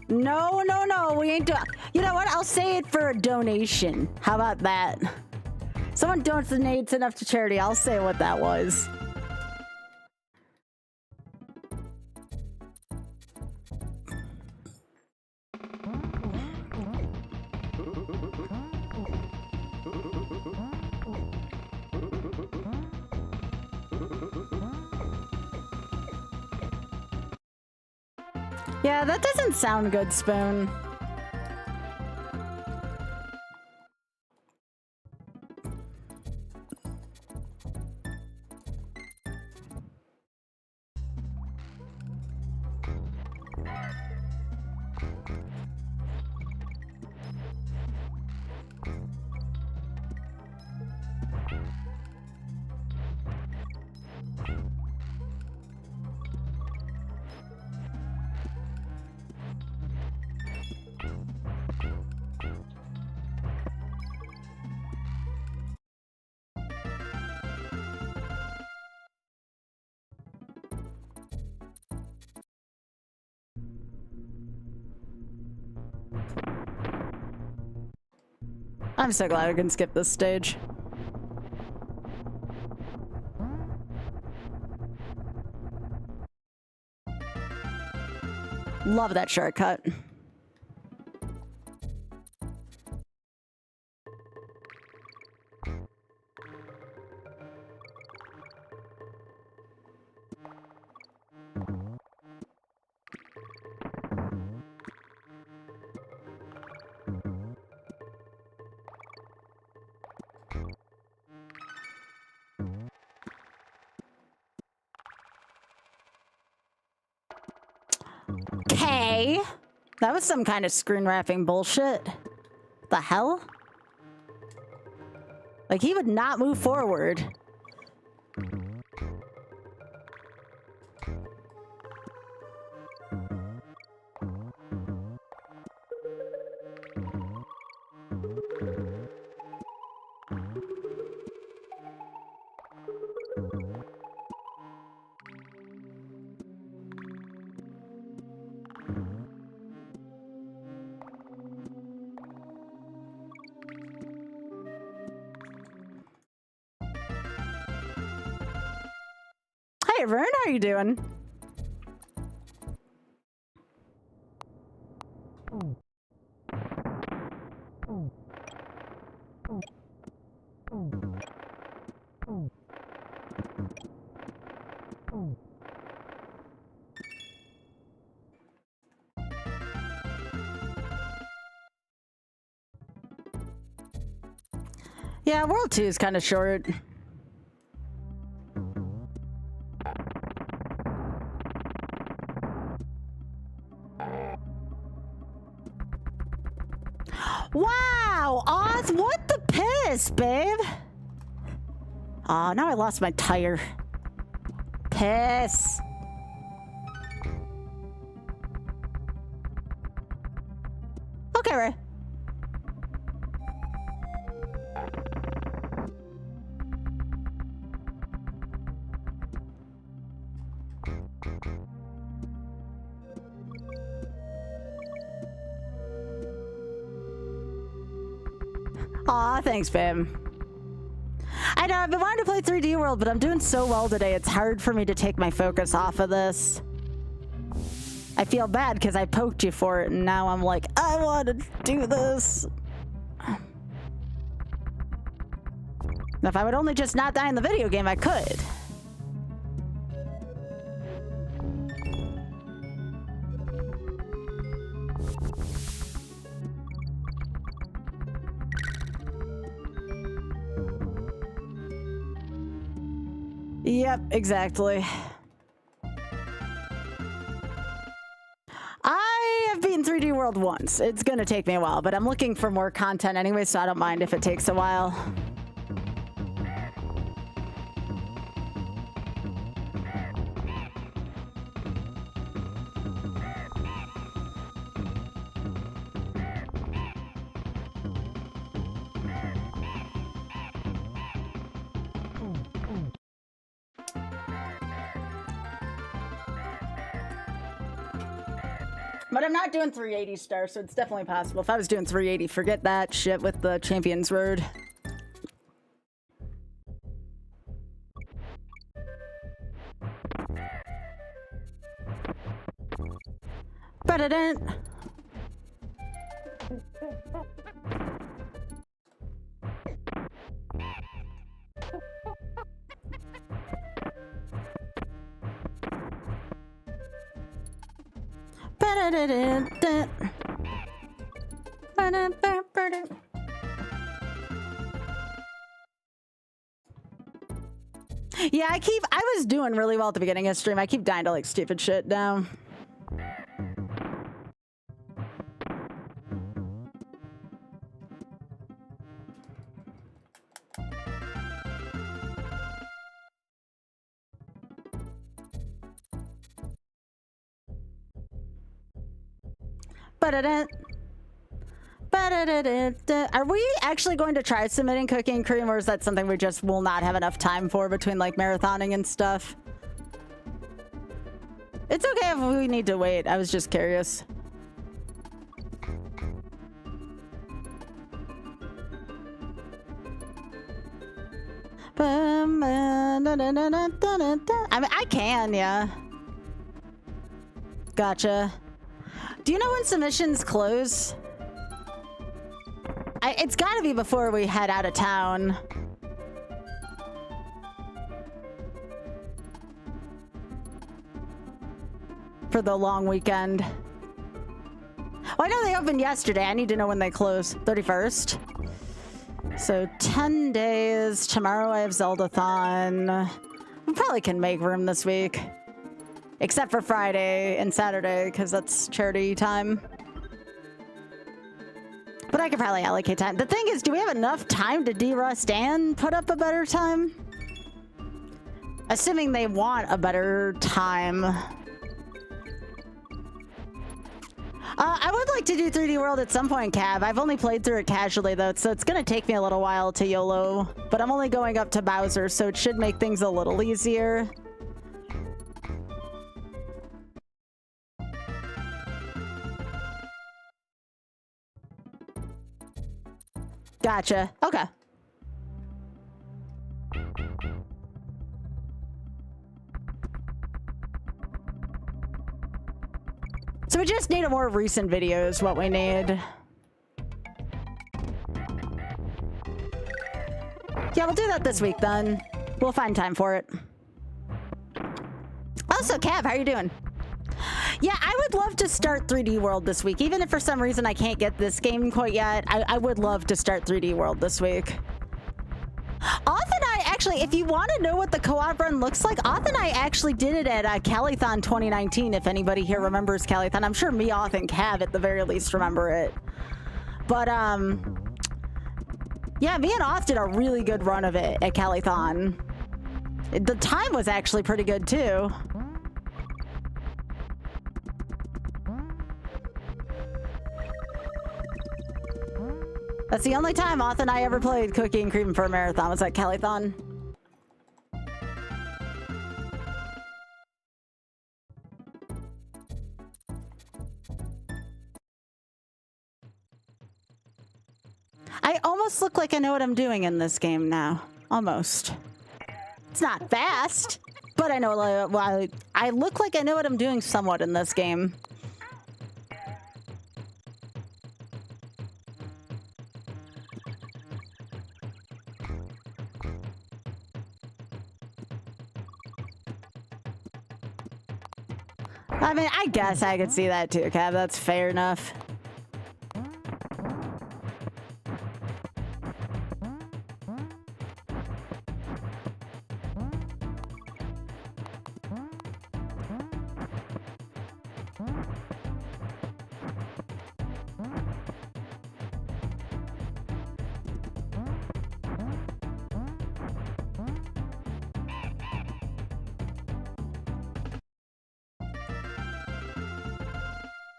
A: No, no, no, we ain't doing. You know what? I'll say it for a donation. How about that? Someone donates enough to charity. I'll say what that was. Yeah, that doesn't sound good, Spoon. I'm so glad I can skip this stage. Love that shortcut. Okay. That was some kind of screen wrapping bullshit. The hell? Like, he would not move forward. Hey, Vern, how are you doing? Yeah, World 2 is kind of short. Wow, Oz, what the piss, babe? Aw, now I lost my tire. Piss. Okay, Ray. Aw, thanks, babe. I know, I've been wanting to play 3D World, but I'm doing so well today, it's hard for me to take my focus off of this. I feel bad because I poked you for it, and now I'm like, I want to do this. If I would only just not die in the video game, I could. Yep, exactly. I have beaten 3D World once. It's gonna take me a while, but I'm looking for more content anyway, so I don't mind if it takes a while. But I'm not doing 380 stars, so it's definitely possible. If I was doing 380, forget that shit with the Champions Road. Ba-da-dun. Yeah, I was doing really well at the beginning of the stream. I keep dying to like stupid shit now. Are we actually going to try submitting Cooking Cream, or is that something we just will not have enough time for between like marathoning and stuff? It's okay if we need to wait. I was just curious. I mean, I can, yeah. Gotcha. Do you know when submissions close? It's gotta be before we head out of town. For the long weekend. Oh, I know they opened yesterday. I need to know when they close. 31st. So 10 days. Tomorrow I have Zeldathon. We probably can make room this week. Except for Friday and Saturday, because that's charity time. But I could probably allocate time. The thing is, do we have enough time to derust and put up a better time? Assuming they want a better time. I would like to do 3D World at some point, Cav. I've only played through it casually, though, so it's going to take me a little while to YOLO. But I'm only going up to Bowser, so it should make things a little easier. Gotcha. Okay. So we just need a more recent video is what we need. Yeah, we'll do that this week then. We'll find time for it. Also, Cav, how are you doing? Yeah, I would love to start 3D World this week. Even if for some reason I can't get this game quite yet, I would love to start 3D World this week. Oth and I actually, if you want to know what the co-op run looks like, Oth and I actually did it at Calithon 2019, if anybody here remembers Calithon. I'm sure me, Oth, and Cav at the very least remember it. But, yeah, me and Oth did a really good run of it at Calithon. The time was actually pretty good, too. That's the only time Oth and I ever played Cookie and Cream for a marathon was at Calithon. I almost look like I know what I'm doing in this game now. Almost. It's not fast, but I know, well, I look like I know what I'm doing somewhat in this game. I mean, I guess I could see that too, Cav. That's fair enough.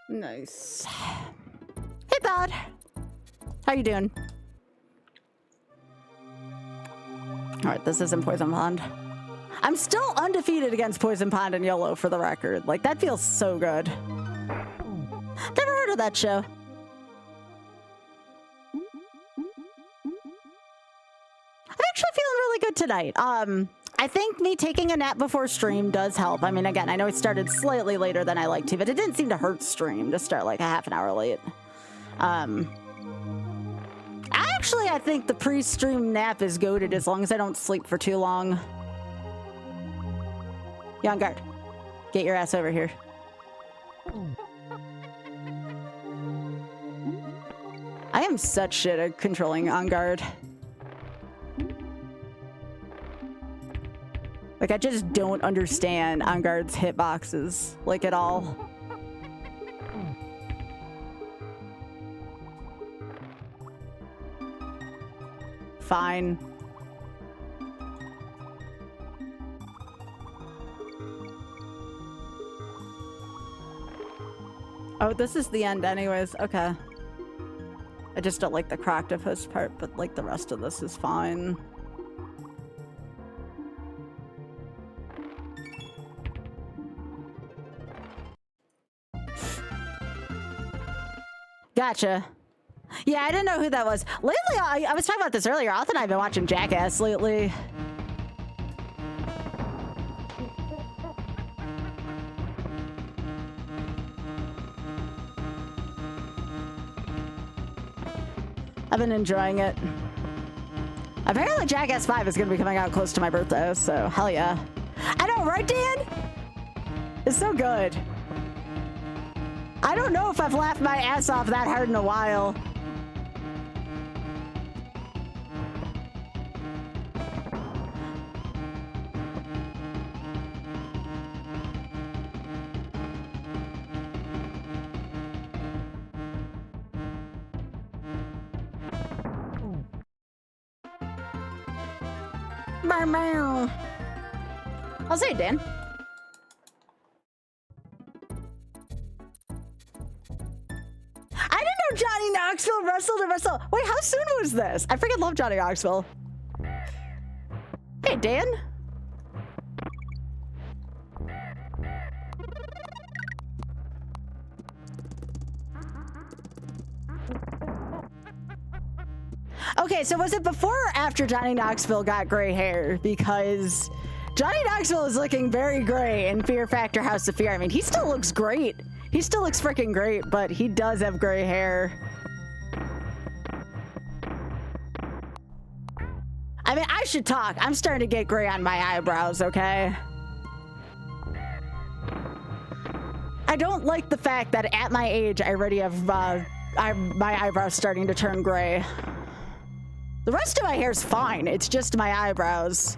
A: Nice. Hey, bud. How you doing? All right, this isn't Poison Pond. I'm still undefeated against Poison Pond and YOLO, for the record. Like, that feels so good. Never heard of that show. I'm actually feeling really good tonight. I think me taking a nap before stream does help. I mean, again, I know it started slightly later than I like to, but it didn't seem to hurt stream to start like a half an hour late. Actually, I think the pre-stream nap is goated as long as I don't sleep for too long. You on guard. Get your ass over here. I am such shit at controlling on guard. Like, I just don't understand On Guard's hitboxes, like, at all. Fine. Oh, this is the end anyways. Okay. I just don't like the croctopus part, but, like, the rest of this is fine. Gotcha. Yeah, I didn't know who that was. Lately, I was talking about this earlier. Oth and I have been watching Jackass lately. I've been enjoying it. Apparently, Jackass 5 is going to be coming out close to my birthday, so hell yeah. I know, right, Dan? It's so good. I don't know if I've laughed my ass off that hard in a while. I'll say Dan. I didn't know Johnny Knoxville wrestled a wrestle. Wait, how soon was this? I freaking love Johnny Knoxville. Hey, Dan. Okay, so was it before or after Johnny Knoxville got gray hair? Because Johnny Knoxville is looking very gray in Fear Factor House of Fear. I mean, he still looks great. He still looks freaking great, but he does have gray hair. I mean, I should talk. I'm starting to get gray on my eyebrows, okay? I don't like the fact that at my age, I already have my eyebrows starting to turn gray. The rest of my hair's fine. It's just my eyebrows.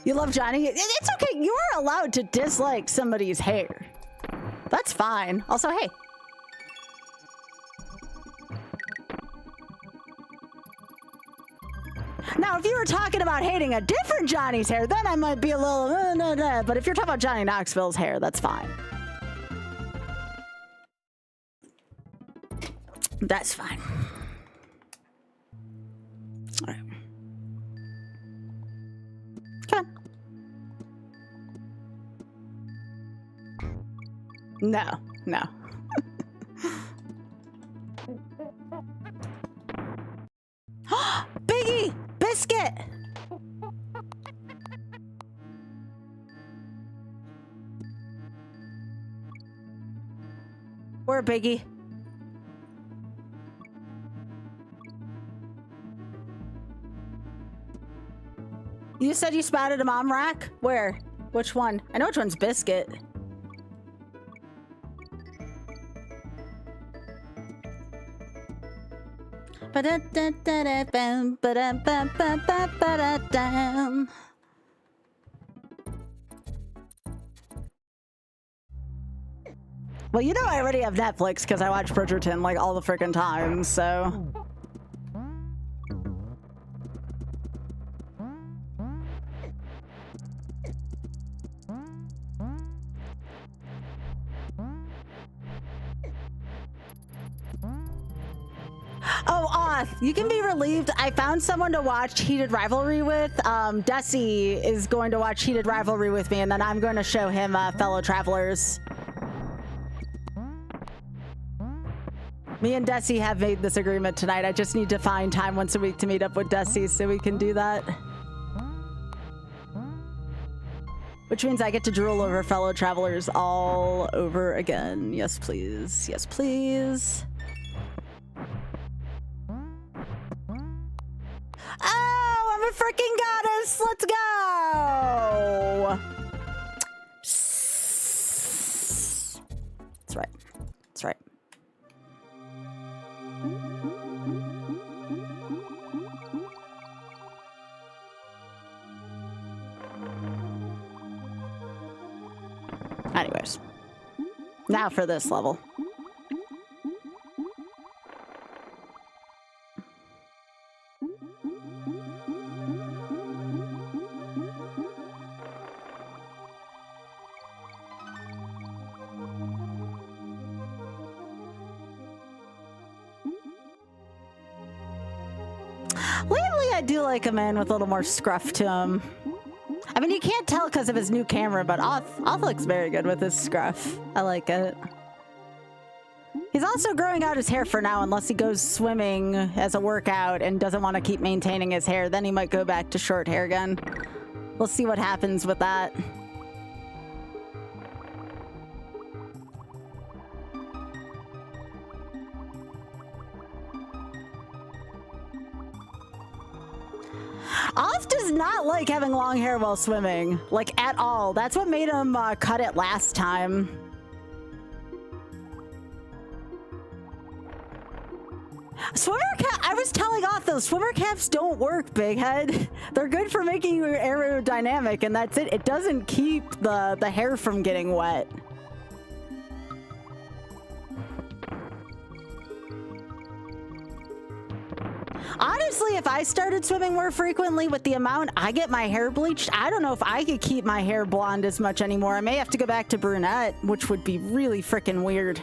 A: You love Johnny? It's okay. You are allowed to dislike somebody's hair. That's fine. Also, hey. Now, if you were talking about hating a different Johnny's hair, then I might be a little, but if you're talking about Johnny Knoxville's hair, that's fine. That's fine. All right. Come on. No, no. Biggie! Biscuit! Where, Biggie? You said you spotted a mom rack? Where? Which one? I know which one's Biscuit. Well, you know I already have Netflix because I watch Bridgerton like all the freaking time, so. Oh, Oth, you can be relieved. I found someone to watch Heated Rivalry with. Desi is going to watch Heated Rivalry with me, and then I'm going to show him Fellow Travelers. Me and Desi have made this agreement tonight. I just need to find time once a week to meet up with Desi so we can do that. Which means I get to drool over Fellow Travelers all over again. Yes, please. Yes, please. Oh, I'm a freaking goddess. Let's go. That's right. That's right. Anyways, now for this level. Lately, I do like a man with a little more scruff to him. I mean, you can't tell because of his new camera, but Oth looks very good with his scruff. I like it. He's also growing out his hair for now, unless he goes swimming as a workout and doesn't want to keep maintaining his hair. Then he might go back to short hair again. We'll see what happens with that. Off does not like having long hair while swimming, like at all. That's what made him cut it last time. Swimmer cat, I I was telling off those swimmer caps don't work, big head. They're good for making you aerodynamic, and that's it. It doesn't keep the hair from getting wet. Honestly, if I started swimming more frequently with the amount I get my hair bleached, I don't know if I could keep my hair blonde as much anymore. I may have to go back to brunette, which would be really freaking weird.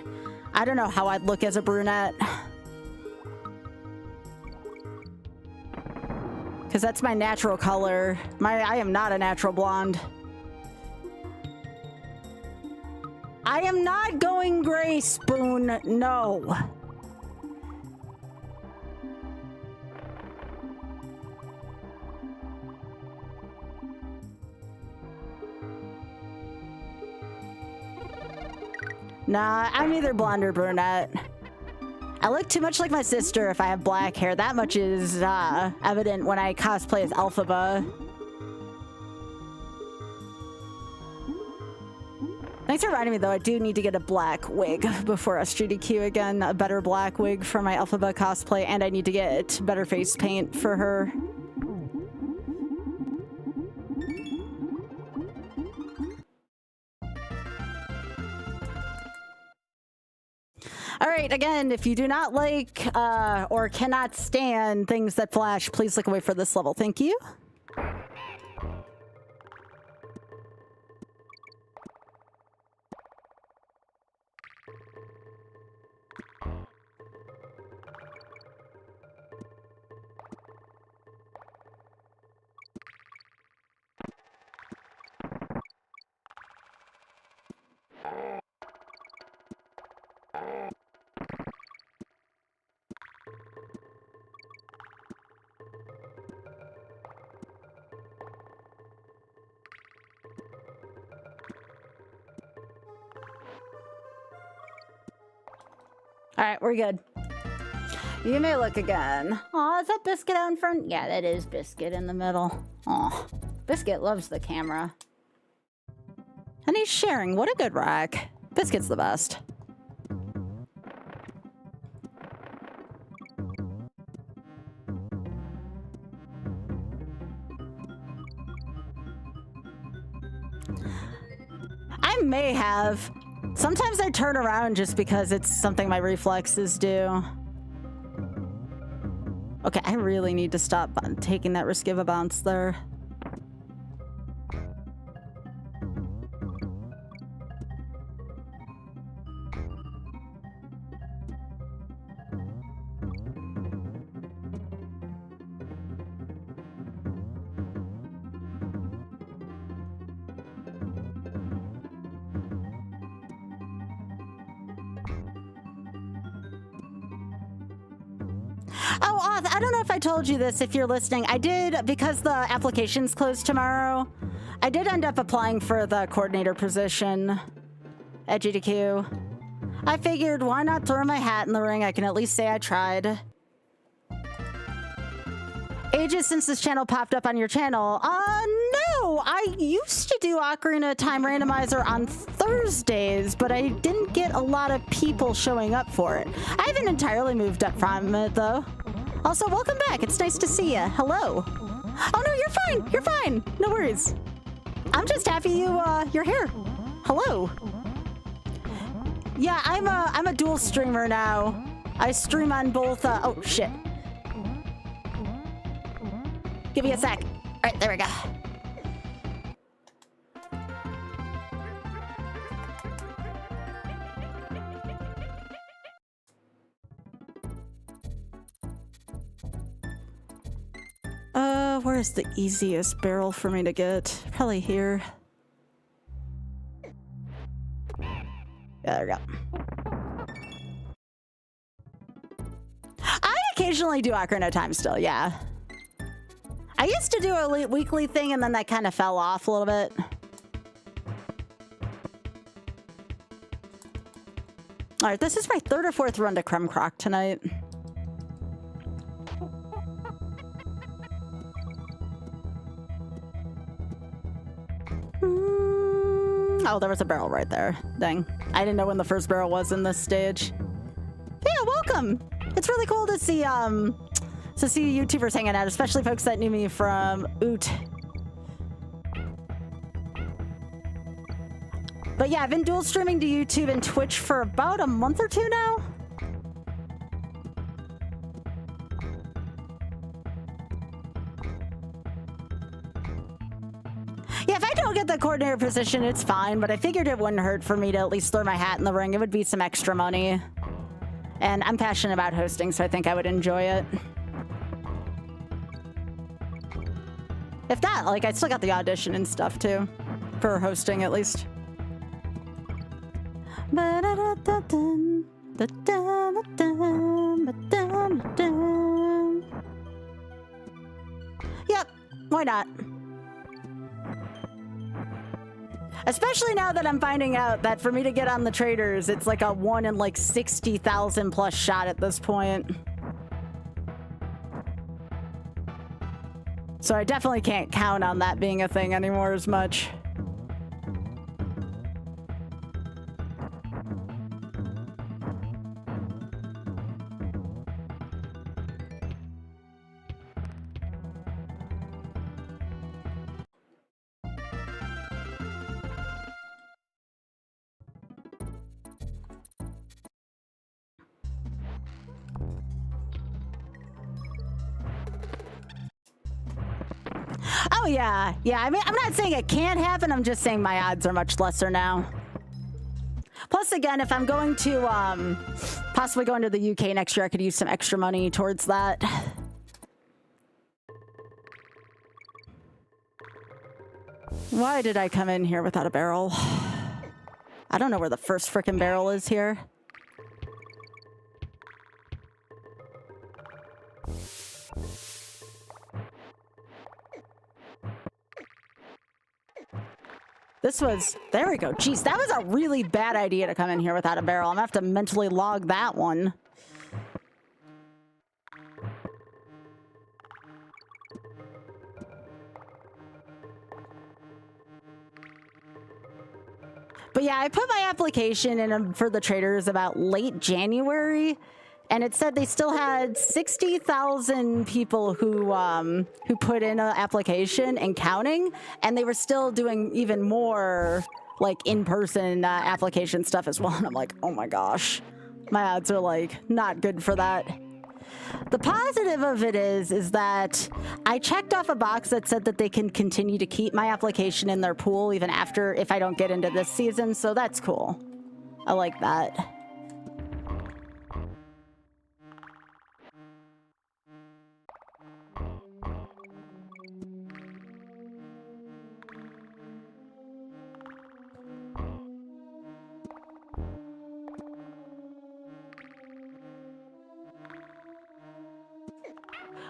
A: I don't know how I'd look as a brunette. Because that's my natural color. I am not a natural blonde. I am not going gray, Spoon. No. Nah, I'm either blonde or brunette. I look too much like my sister if I have black hair. That much is evident when I cosplay as Elphaba. Thanks for reminding me, though. I do need to get a black wig before SGDQ again. A better black wig for my Elphaba cosplay, and I need to get better face paint for her. All right, again, if you do not like or cannot stand things that flash, please look away for this level. Thank you. All right, we're good. You may look again. Aw, is that Biscuit out in front? Yeah, that is Biscuit in the middle. Aw, Biscuit loves the camera. And he's sharing. What a good rack. Biscuit's the best. I may have. Sometimes I turn around just because it's something my reflexes do. Okay, I really need to stop taking that risk of a bounce there. I don't know if I told you this if you're listening. I did, because the application's closed tomorrow, I did end up applying for the coordinator position at GDQ. I figured, why not throw my hat in the ring? I can at least say I tried. Ages since this channel popped up on your channel. No, I used to do Ocarina of Time Randomizer on Thursdays, but I didn't get a lot of people showing up for it. I haven't entirely moved up from it, though. Also, welcome back. It's nice to see you. Hello. Oh, no, you're fine. You're fine. No worries. I'm just happy you're here. Hello. Yeah, I'm a dual streamer now. I stream on both, oh, shit. Give me a sec. All right, there we go. Where's the easiest barrel for me to get? Probably here. Yeah, there we go. I occasionally do Ocarina of Time still, yeah. I used to do a weekly thing, and then that kind of fell off a little bit. All right, this is my third or fourth run to Crumb Croc tonight. Oh, there was a barrel right there. Dang. I didn't know when the first barrel was in this stage. Yeah, welcome. It's really cool to see to see YouTubers hanging out, especially folks that knew me from Oot. But yeah, I've been dual streaming to YouTube and Twitch for about a month or two now. Yeah, if I don't get the coordinator position, it's fine, but I figured it wouldn't hurt for me to at least throw my hat in the ring. It would be some extra money. And I'm passionate about hosting, so I think I would enjoy it. If not, like, I still got the audition and stuff, too. For hosting, at least. Yep, why not? Especially now that I'm finding out that for me to get on the traders, it's like a 1 in like 60,000 plus shot at this point. So I definitely can't count on that being a thing anymore as much. Oh, yeah. Yeah, I mean, I'm not saying it can't happen. I'm just saying my odds are much lesser now. Plus, again, if I'm going to possibly go into the UK next year, I could use some extra money towards that. Why did I come in here without a barrel? I don't know where the first frickin' barrel is here. This was, there we go. Jeez, that was a really bad idea to come in here without a barrel. I'm gonna have to mentally log that one. But yeah, I put my application in for the traders about late January, and it said they still had 60,000 people who put in an application and counting, and they were still doing even more like in-person application stuff as well. And I'm like, oh my gosh, my odds are like not good for that. The positive of it is that I checked off a box that said that they can continue to keep my application in their pool even after if I don't get into this season, so that's cool. I like that.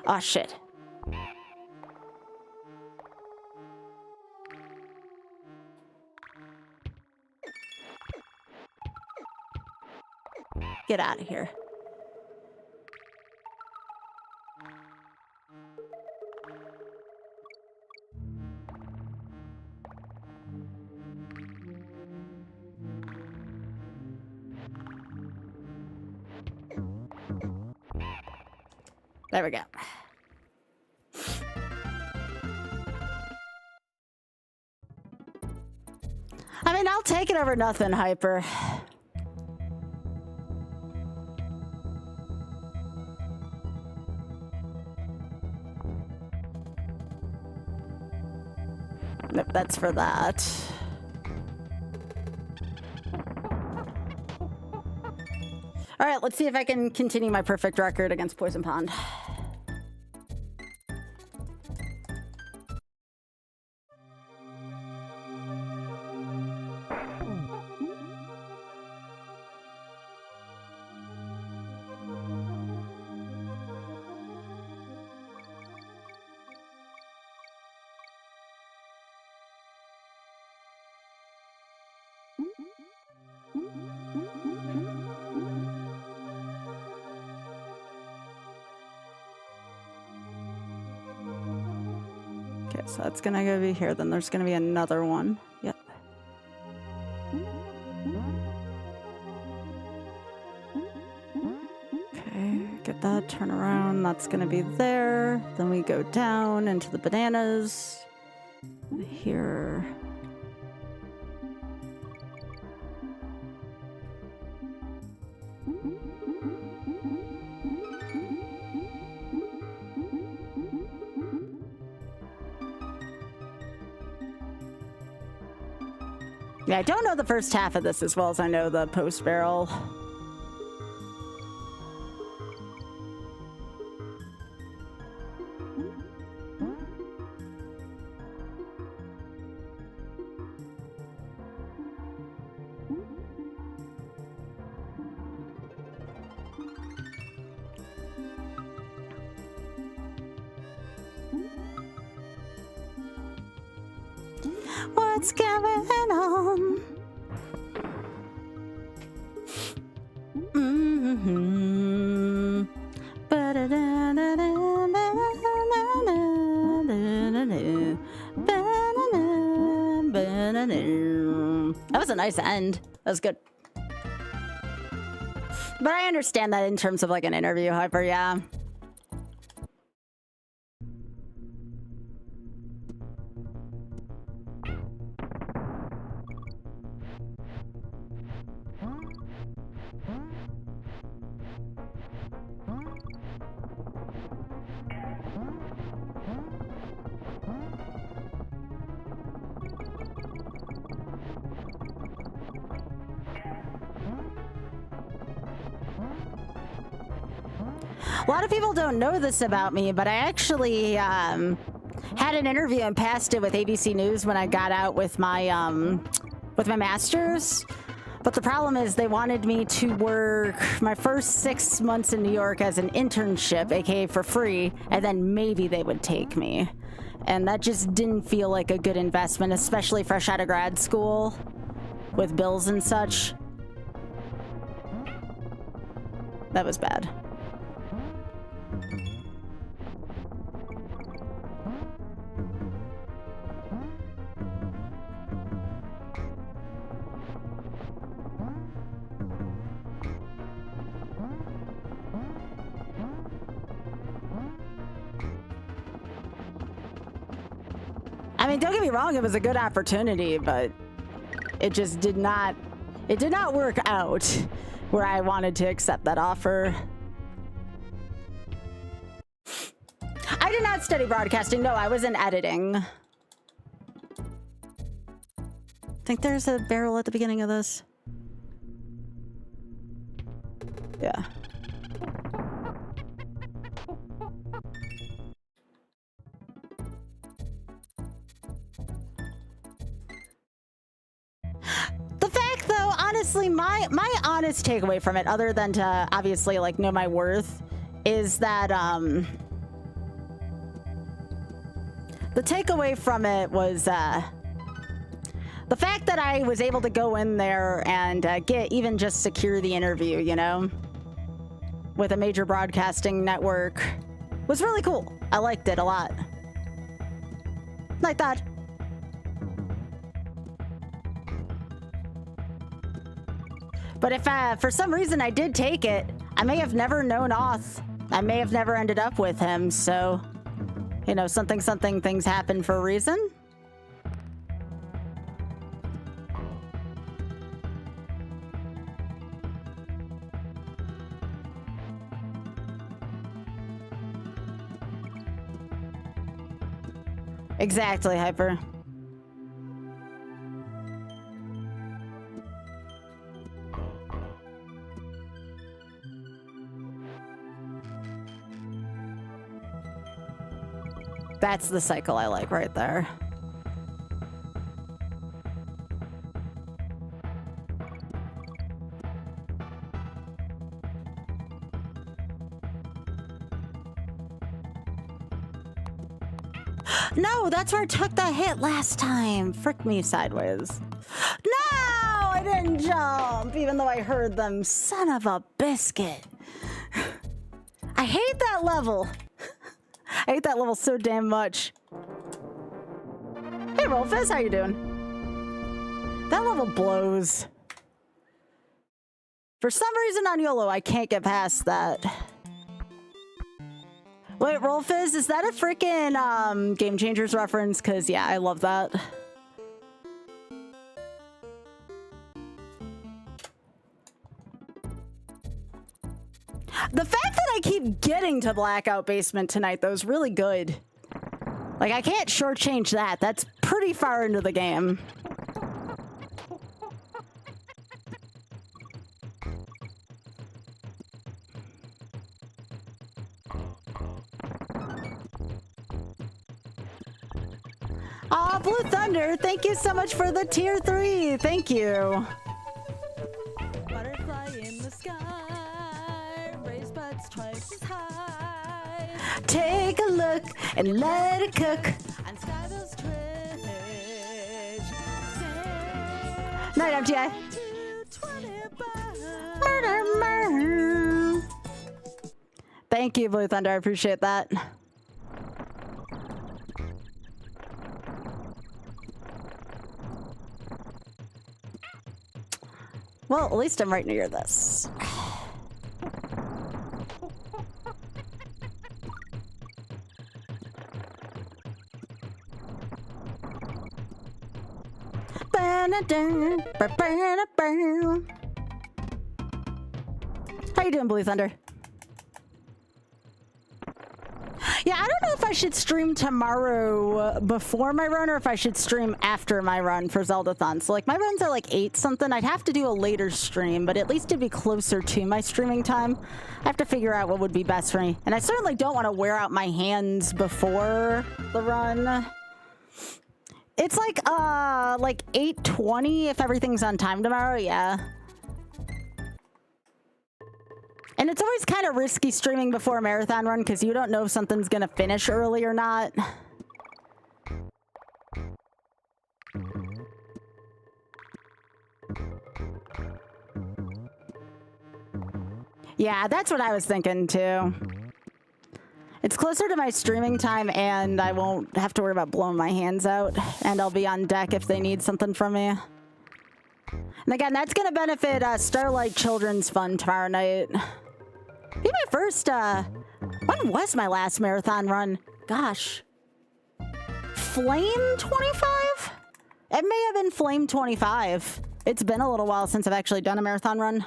A: Oh, shit. Get out of here. There we go. I mean, I'll take it over nothing, Hyper. Nope, that's for that. All right, let's see if I can continue my perfect record against Poison Pond. Okay, so that's gonna go be here. Then there's gonna be another one. Yep. Okay, get that, turn around, that's gonna be there. Then we go down into the bananas. Here. Yeah, I don't know the first half of this as well as I know the post barrel. What's going on? That was a nice end. That was good. But I understand that in terms of like an interview, Hyper, yeah. A lot of people don't know this about me, but I actually had an interview and passed it with ABC News when I got out with my master's. But the problem is they wanted me to work my first 6 months in New York as an internship, aka for free, and then maybe they would take me. And that just didn't feel like a good investment, especially fresh out of grad school with bills and such. That was bad. I mean, don't get me wrong, it was a good opportunity, but it just did not work out where I wanted to accept that offer. I did not study broadcasting. No, I was in editing. I think there's a barrel at the beginning of this. Yeah. Honestly, my honest takeaway from it, other than to obviously like know my worth, is that the takeaway from it was the fact that I was able to go in there and get even just secure the interview, you know, with a major broadcasting network was really cool. I liked it a lot. Like that. But if for some reason I did take it, I may have never known Oth. I may have never ended up with him, so, you know, something things happen for a reason. Exactly, Hyper. That's the cycle I like right there. No, that's where I took that hit last time. Frick me sideways. No, I didn't jump, even though I heard them. Son of a biscuit. I hate that level. I hate that level so damn much. Hey, Rolfus, how you doing? That level blows. For some reason on YOLO, I can't get past that. Wait, Roll Fizz, is that a freaking Game Changers reference? Because, yeah, I love that. The fact that I keep getting to Blackout Basement tonight, though, is really good. Like, I can't shortchange that. That's pretty far into the game. Aw, Blue Thunder, thank you so much for the tier 3. Thank you. Butterfly in the sky, raise buds twice as high. Take a look and let it cook on Skybilz Twitch. Night, MTI. Murder, murder. Thank you, Blue Thunder. I appreciate that. Well, at least I'm right near this. How you doing, Blue Thunder? Yeah, I don't know if I should stream tomorrow before my run or if I should stream after my run for Zeldathon. So, like, my runs are like 8 something. I'd have to do a later stream, but at least it'd be closer to my streaming time. I have to figure out what would be best for me. And I certainly don't want to wear out my hands before the run. It's like 8:20 if everything's on time tomorrow, yeah. And it's always kind of risky streaming before a marathon run because you don't know if something's going to finish early or not. Yeah, that's what I was thinking too. It's closer to my streaming time and I won't have to worry about blowing my hands out. And I'll be on deck if they need something from me. And again, that's going to benefit Starlight Children's Fund tomorrow night. Be my first, when was my last marathon run? Gosh. Flame 25? It may have been Flame 25. It's been a little while since I've actually done a marathon run.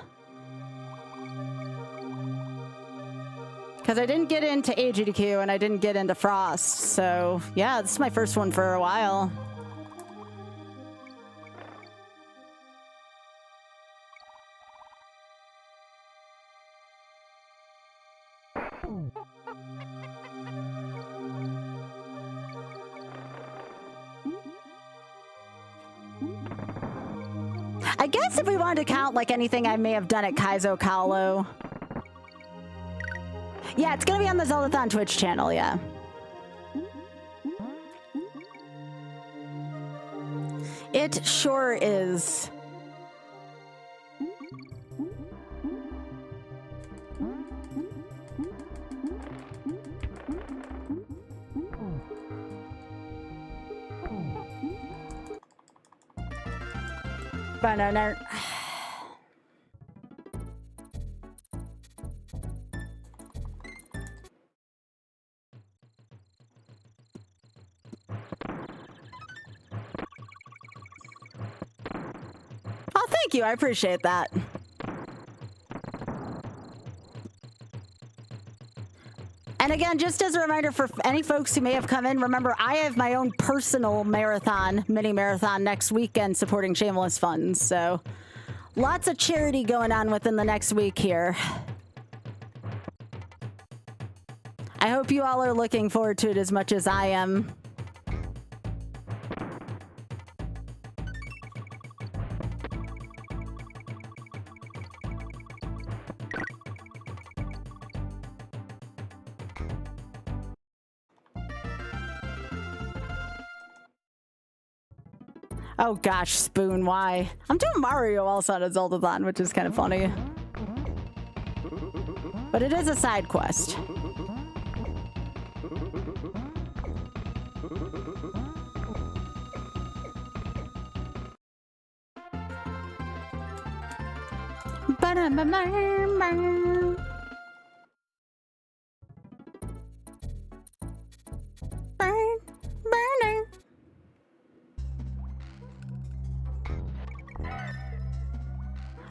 A: Because I didn't get into AGDQ and I didn't get into Frost. So, yeah, this is my first one for a while. I guess if we wanted to count like anything I may have done at Kaizo Kahlo. Yeah, it's gonna be on the Zeldathon Twitch channel, yeah. It sure is. Banana. Oh, thank you. I appreciate that. And again, just as a reminder for any folks who may have come in, remember, I have my own personal marathon, mini marathon next weekend supporting Shameless Funds. So lots of charity going on within the next week here. I hope you all are looking forward to it as much as I am. Oh gosh, Spoon, why? I'm doing Mario also on a Zeldathon, which is kind of funny. But it is a side quest.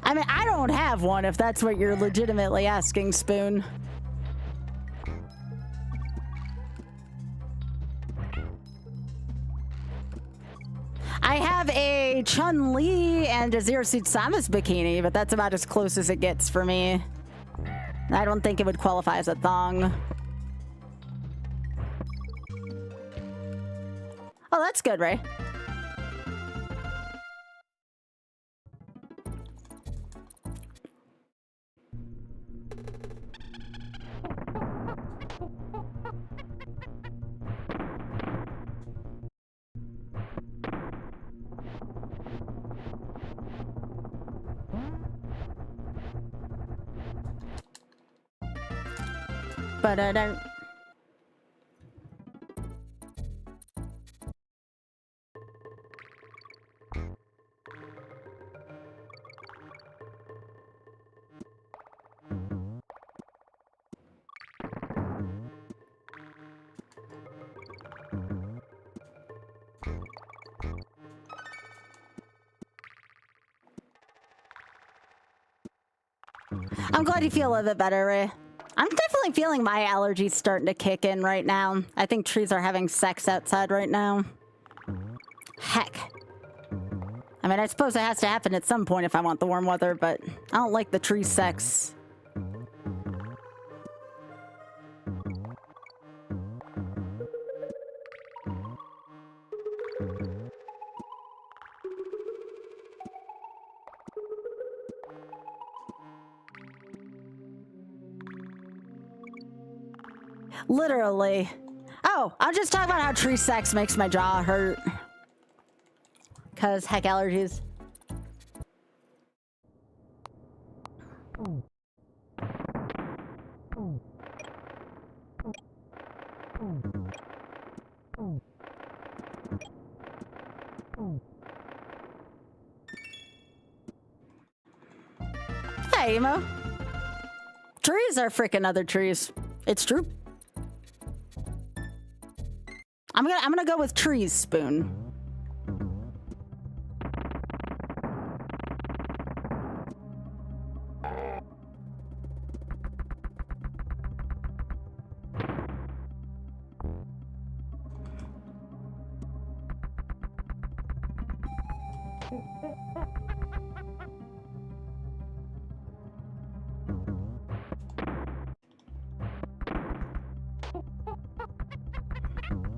A: I mean, I don't have one if that's what you're legitimately asking, Spoon. I have a Chun-Li and a Zero Suit Samus bikini, but that's about as close as it gets for me. I don't think it would qualify as a thong. Oh, that's good, Ray. But I don't. I'm glad you feel a little bit better, Ray. I'm definitely feeling my allergies starting to kick in right now. I think trees are having sex outside right now. Heck. I mean, I suppose it has to happen at some point if I want the warm weather, but I don't like the tree sex. Literally. Oh, I'll just talk about how tree sex makes my jaw hurt. Cause heck, allergies. Hey, Emo. Trees are freaking other trees. It's true. I'm gonna go with trees, Spoon.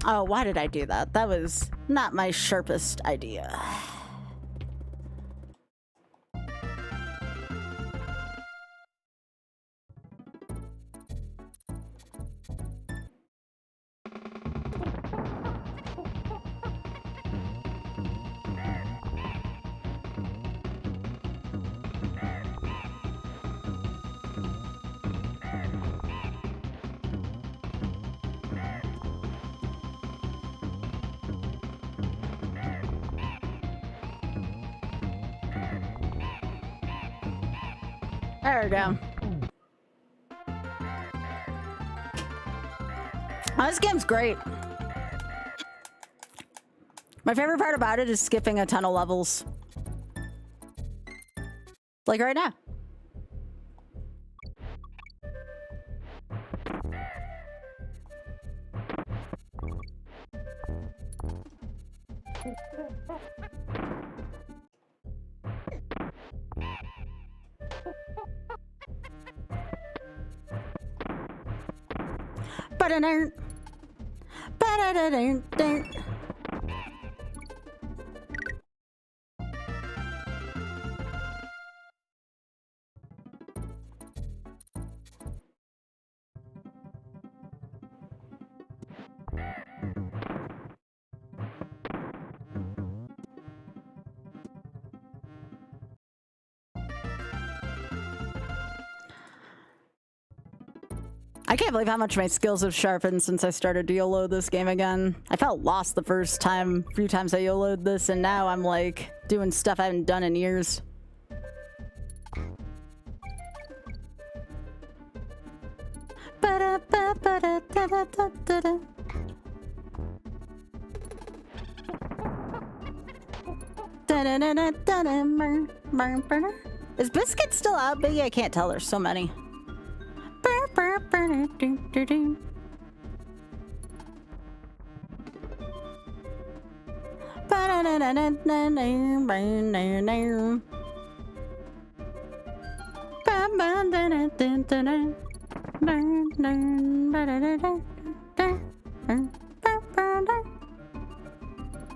A: Oh, why did I do that? That was not my sharpest idea. There we go. Oh, this game's great. My favorite part about it is skipping a ton of levels. Like right now. Ba-da-dun. Ba-da-da-dun-dun. I can't believe how much my skills have sharpened since I started to YOLO this game again. I felt lost the first few times I YOLO'd this, and now I'm like doing stuff I haven't done in years. Is Biscuit still out, Biggie? I can't tell. There's so many.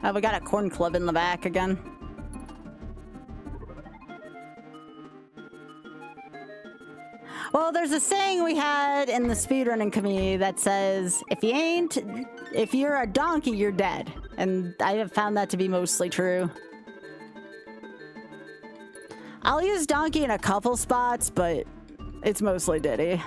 A: Oh, we got a corn club in the back again. Well, there's a saying we had in the speedrunning community that says, if you're a donkey, you're dead. And I have found that to be mostly true. I'll use donkey in a couple spots, but it's mostly Diddy.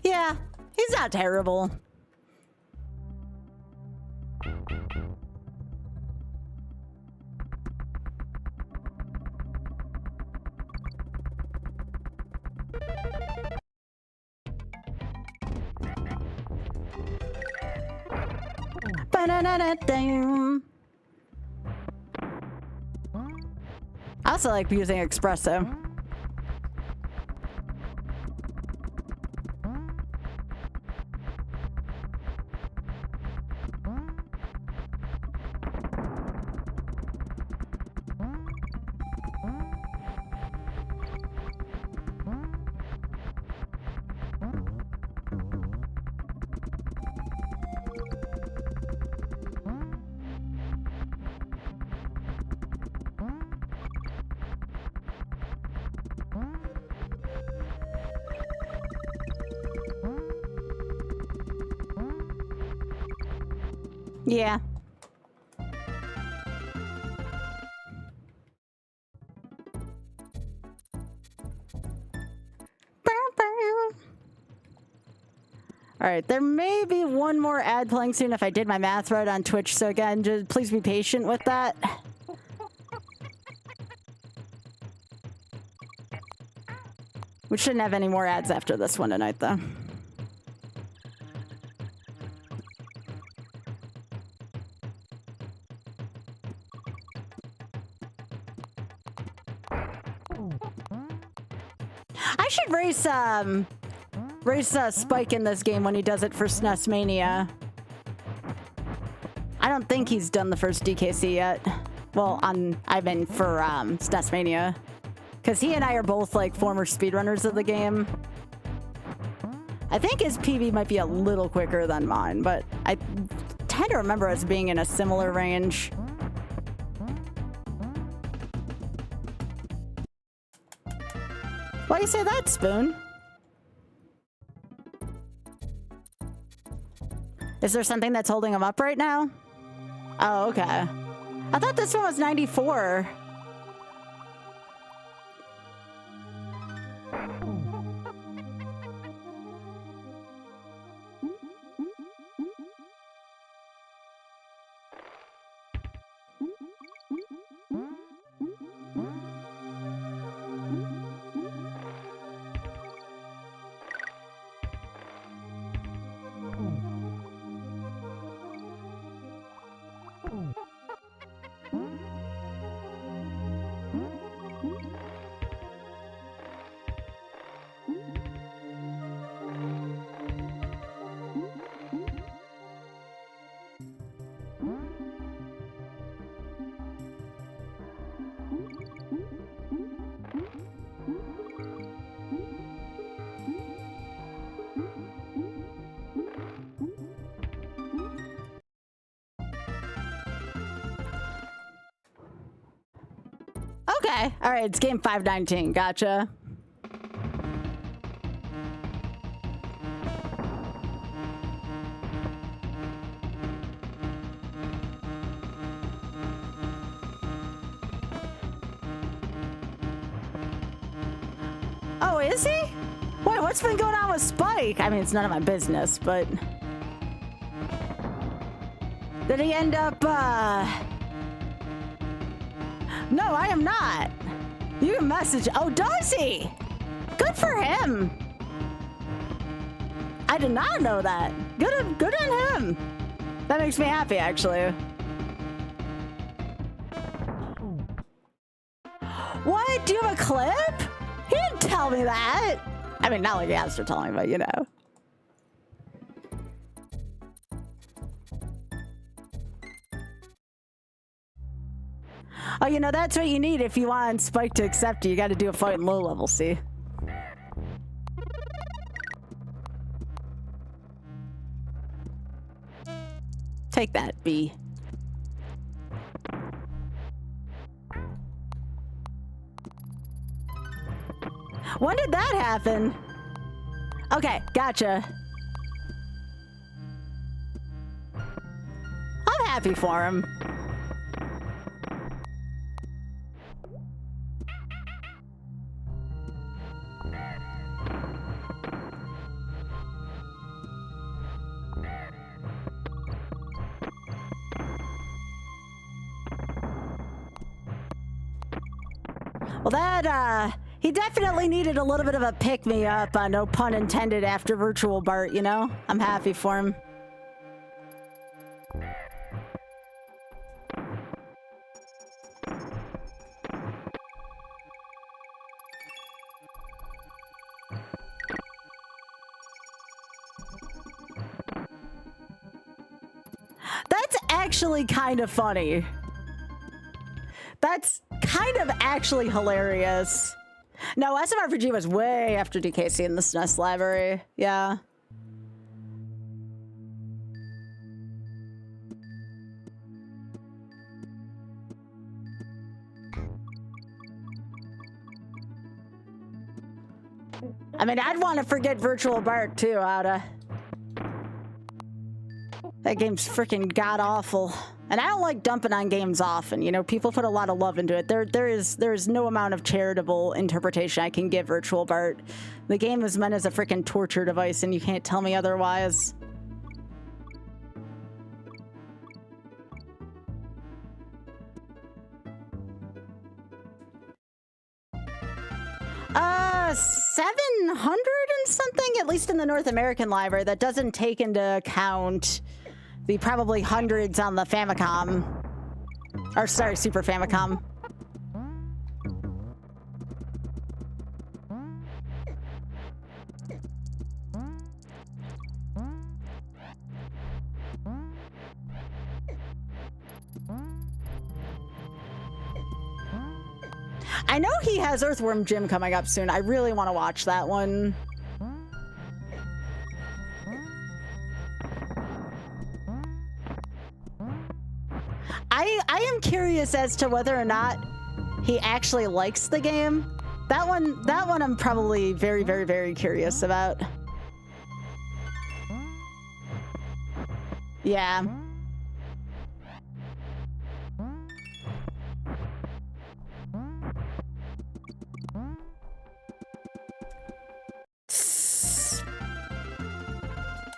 A: Yeah, he's not terrible. I also like using espresso. Yeah. All right, there may be one more ad playing soon if I did my math right on Twitch, so again, just please be patient with that. We shouldn't have any more ads after this one tonight, though. I should race Spike in this game when he does it for SNES Mania. I don't think he's done the first DKC yet. Well, I mean for SNES Mania. Because he and I are both like former speedrunners of the game. I think his PB might be a little quicker than mine, but I tend to remember us being in a similar range. Why do you say that, Spoon? Is there something that's holding him up right now? Oh, okay. I thought this one was 94. Okay. All right. It's game 519. Gotcha. Oh, is he? Wait, what's been going on with Spike? I mean, it's none of my business, but... Did he end up, No, I am not. You can message... Oh, does he? Good for him. I did not know that. Good on him. That makes me happy, actually. What? Do you have a clip? He didn't tell me that. I mean, not like he has to tell me, but you know. Oh, you know, that's what you need if you want Spike to accept you. You got to do a fight in low level, see? Take that, B. When did that happen? Okay, gotcha. I'm happy for him. Well, that, he definitely needed a little bit of a pick-me-up, no pun intended, after Virtual Bart, you know? I'm happy for him. That's actually kind of funny. That's kind of actually hilarious. No, SMRPG was way after DKC in the SNES library. Yeah. I mean, I'd want to forget Virtual Bart too, Ada. That game's freaking god-awful. And I don't like dumping on games often, you know, people put a lot of love into it. There is no amount of charitable interpretation I can give Virtual Bart. The game is meant as a freaking torture device and you can't tell me otherwise. Uh, 700 and something, at least in the North American library. That doesn't take into account the probably hundreds on the Famicom. Or sorry, Super Famicom. I know he has Earthworm Jim coming up soon. I really want to watch that one. I am curious as to whether or not he actually likes the game. That one I'm probably very, very, very curious about. Yeah.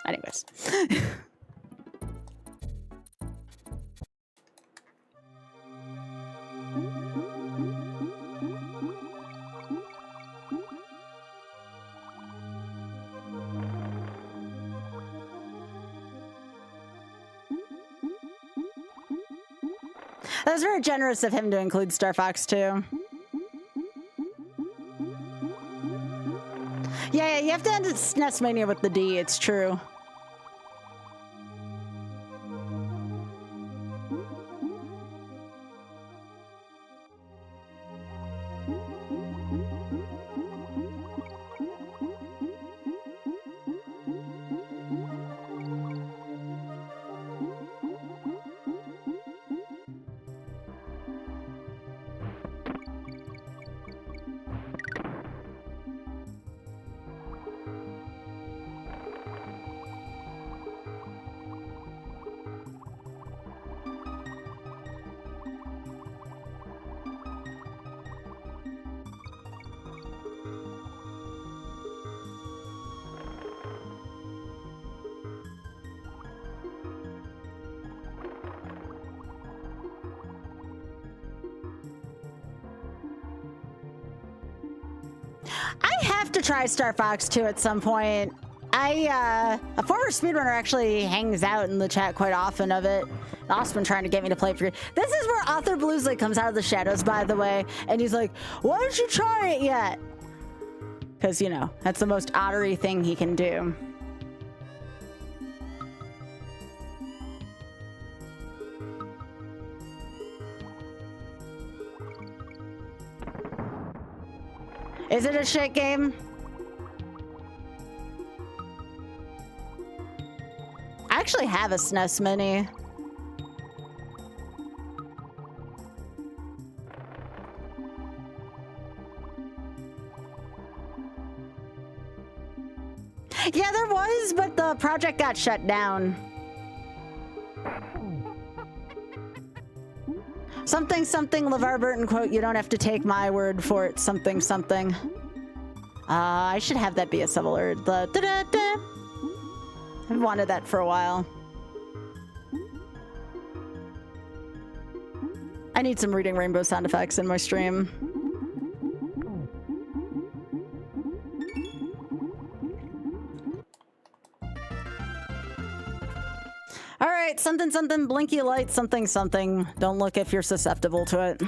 A: Anyways. That was very generous of him to include Star Fox too. Yeah, you have to end SNES Mania with the D, it's true. I have to try Star Fox 2 at some point. A former speedrunner actually hangs out in the chat quite often of it. Also been trying to get me to play it for. This is where Author Bluesley comes out of the shadows, by the way, and he's like, "Why don't you try it yet?" Because, you know, that's the most ottery thing he can do. Is it a shit game? I actually have a SNES Mini. Yeah, there was, but the project got shut down. Something, something, LeVar Burton quote, "You don't have to take my word for it, something, something." I should have that be a civil word. The da-da-da. I've wanted that for a while. I need some Reading Rainbow sound effects in my stream. All right, something, something, blinky light, something, something. Don't look if you're susceptible to it.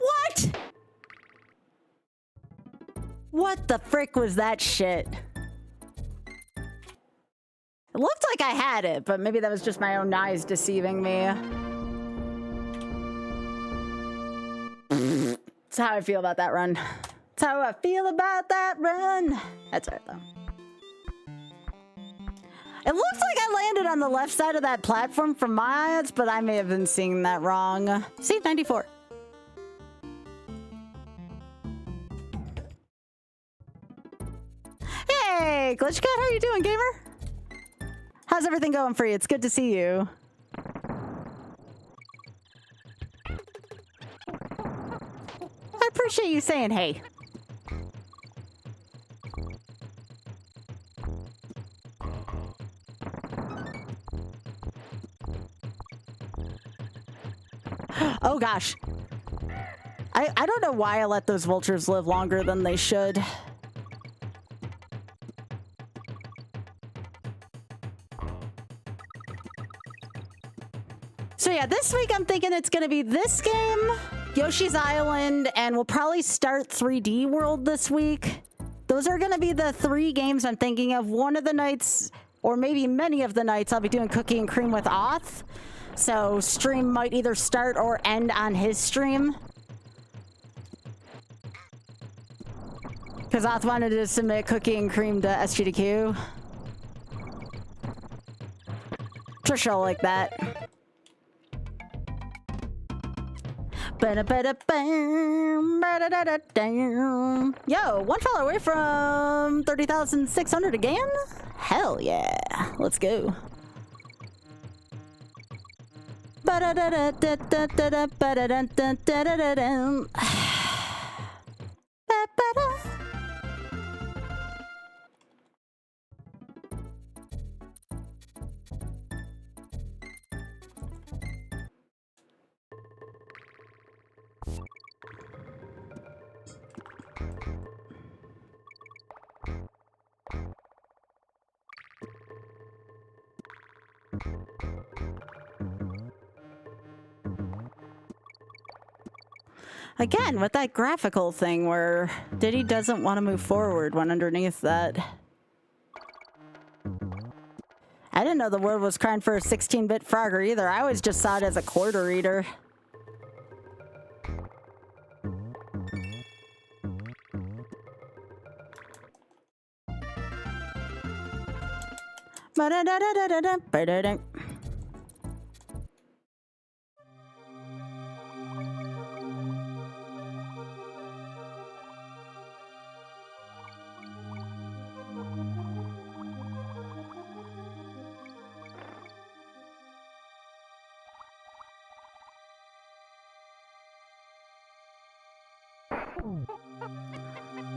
A: What? What the frick was that shit? It looked like I had it, but maybe that was just my own eyes deceiving me. That's how I feel about that run. That's how I feel about that run. That's right, though. It looks like I landed on the left side of that platform from my eyes, but I may have been seeing that wrong. See, 94. Hey, Glitch Cat, how you doing, gamer? How's everything going for you? It's good to see you. I appreciate you saying hey. Oh gosh. I don't know why I let those vultures live longer than they should. So yeah, this week I'm thinking it's gonna be this game, Yoshi's Island, and we'll probably start 3D World this week. Those are gonna be the 3 games I'm thinking of. One of the nights, or maybe many of the nights, I'll be doing Cookie and Cream with Oth. So stream might either start or end on his stream. Because Oth wanted to submit Cookie and Cream to SGDQ. Trisha like that. Yo, 1 follower away from 30,600 again? Hell yeah. Let's go. Again, with that graphical thing where Diddy doesn't want to move forward when underneath that. I didn't know the world was crying for a 16-bit Frogger either. I always just saw it as a quarter reader.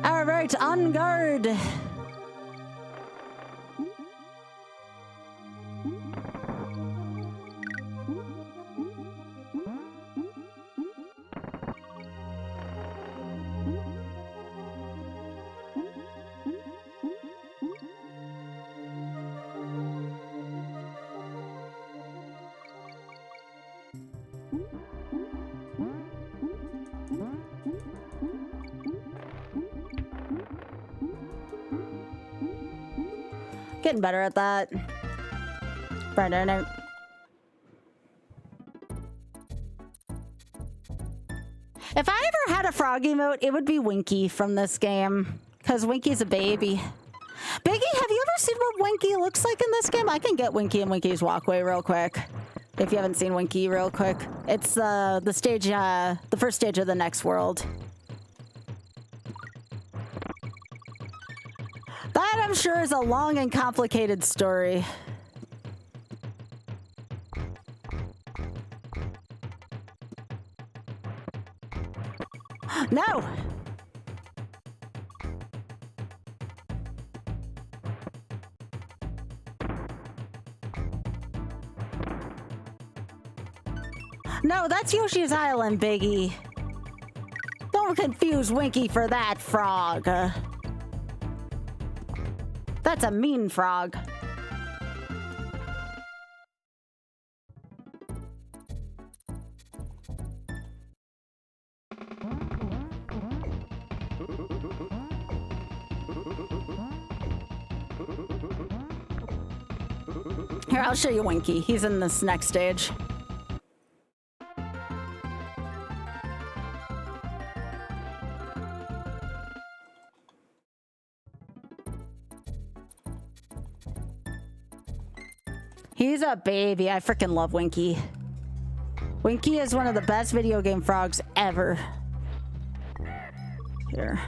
A: All right, on guard. Getting better at that. If I ever had a frog emote, it would be Winky from this game. Because Winky's a baby. Biggie, have you ever seen what Winky looks like in this game? I can get Winky and Winky's walkway real quick. If you haven't seen Winky real quick. It's the stage, the first stage of the next world. That, I'm sure, is a long and complicated story. No! No, that's Yoshi's Island, Biggie. Don't confuse Winky for that, frog. That's a mean frog. Here, I'll show you Winky. He's in this next stage. He's a baby. I freaking love Winky. Winky is one of the best video game frogs ever. Here.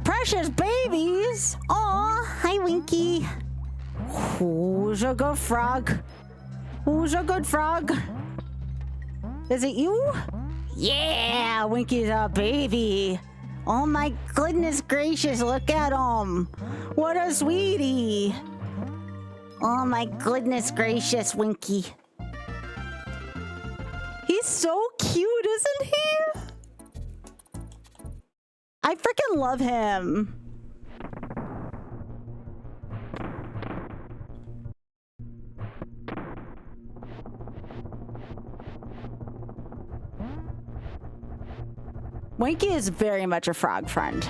A: Precious babies! Aw, hi Winky. Who's a good frog? Who's a good frog? Is it you? Yeah, Winky's a baby. Oh my goodness gracious, look at him. What a sweetie. Oh my goodness gracious, Winky. He's so cute, isn't he? I freaking love him. Winky is very much a frog friend.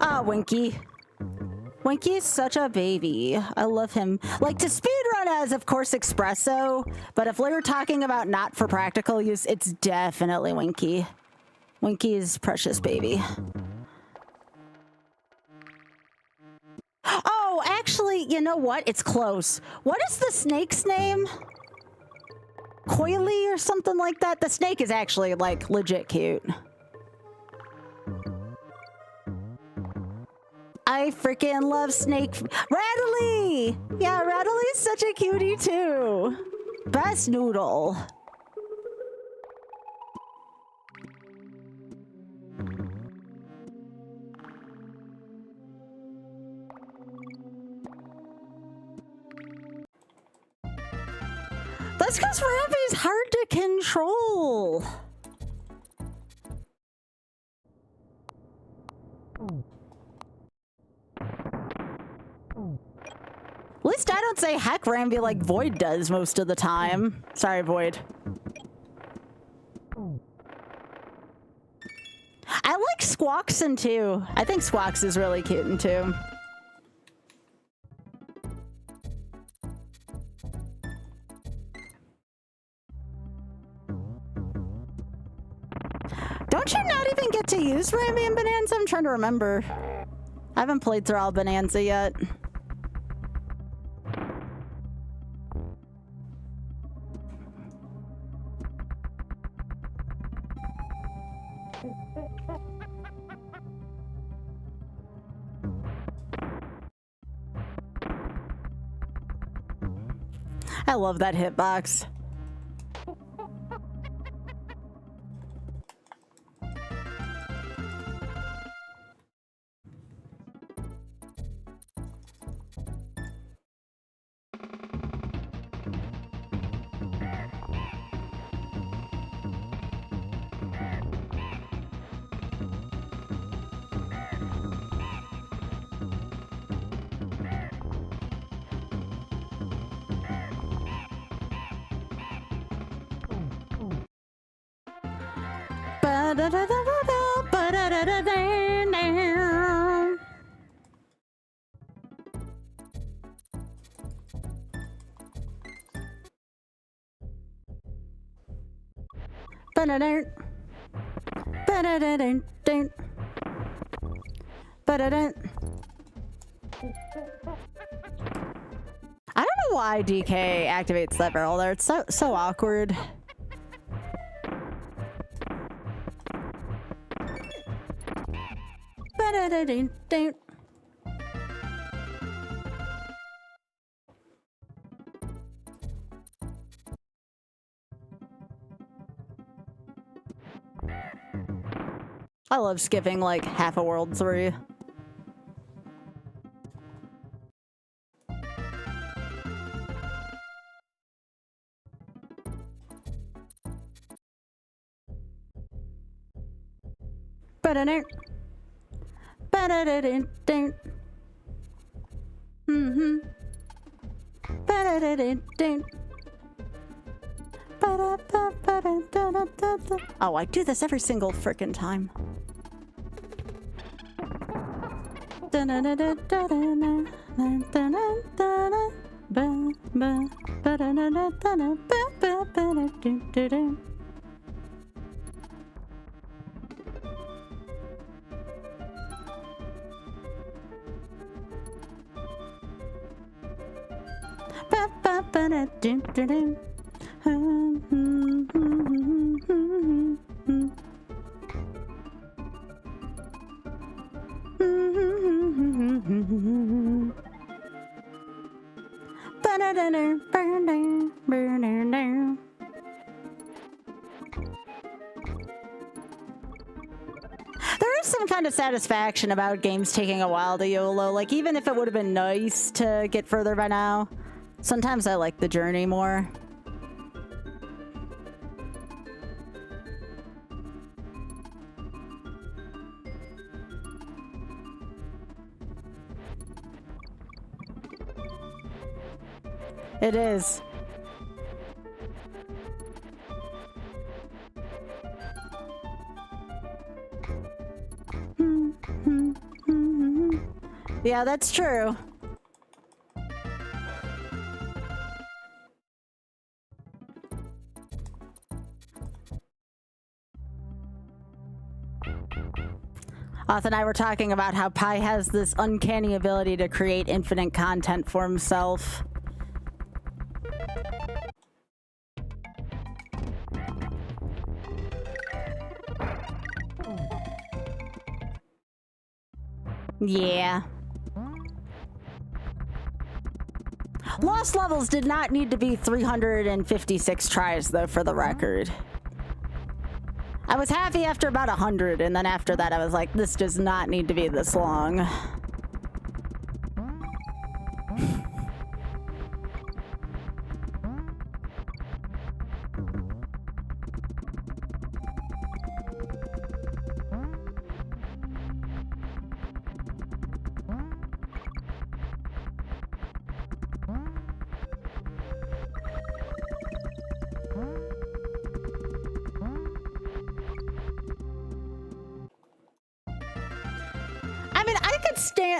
A: Ah, Winky. Winky is such a baby. I love him. Like, to speedrun as, of course, Espresso, but if we were talking about not for practical use, it's definitely Winky. Winky is precious baby. Oh, actually, you know what? It's close. What is the snake's name? Coily or something like that? The snake is actually, like, legit cute. I freaking love Snake. Rattly! Yeah, Rattly's such a cutie too. Best noodle. That's because Rampy's hard to control. At least I don't say heck Ramby like Void does most of the time. Sorry, Void. I like Squawksin too. I think Squawks is really cute too. Don't you not even get to use Ramby and Bonanza? I'm trying to remember. I haven't played through all Bonanza yet. I love that hitbox. I don't know why DK activates that barrel there. It's so awkward. I love skipping like half a world through. Oh, I do this every single frickin' time. There is some kind of satisfaction about games taking a while to YOLO. Like, even if it would have been nice to get further by now, sometimes I like the journey more. It is. Yeah, that's true. Oth and I were talking about how Pi has this uncanny ability to create infinite content for himself. Yeah. Lost levels did not need to be 356 tries, though, for the record. I was happy after about 100, and then after that I was like, this does not need to be this long.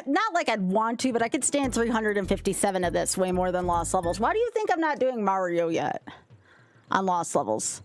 A: Not like I'd want to, but I could stand 357 of this way more than Lost Levels. Why do you think I'm not doing Mario yet on Lost Levels?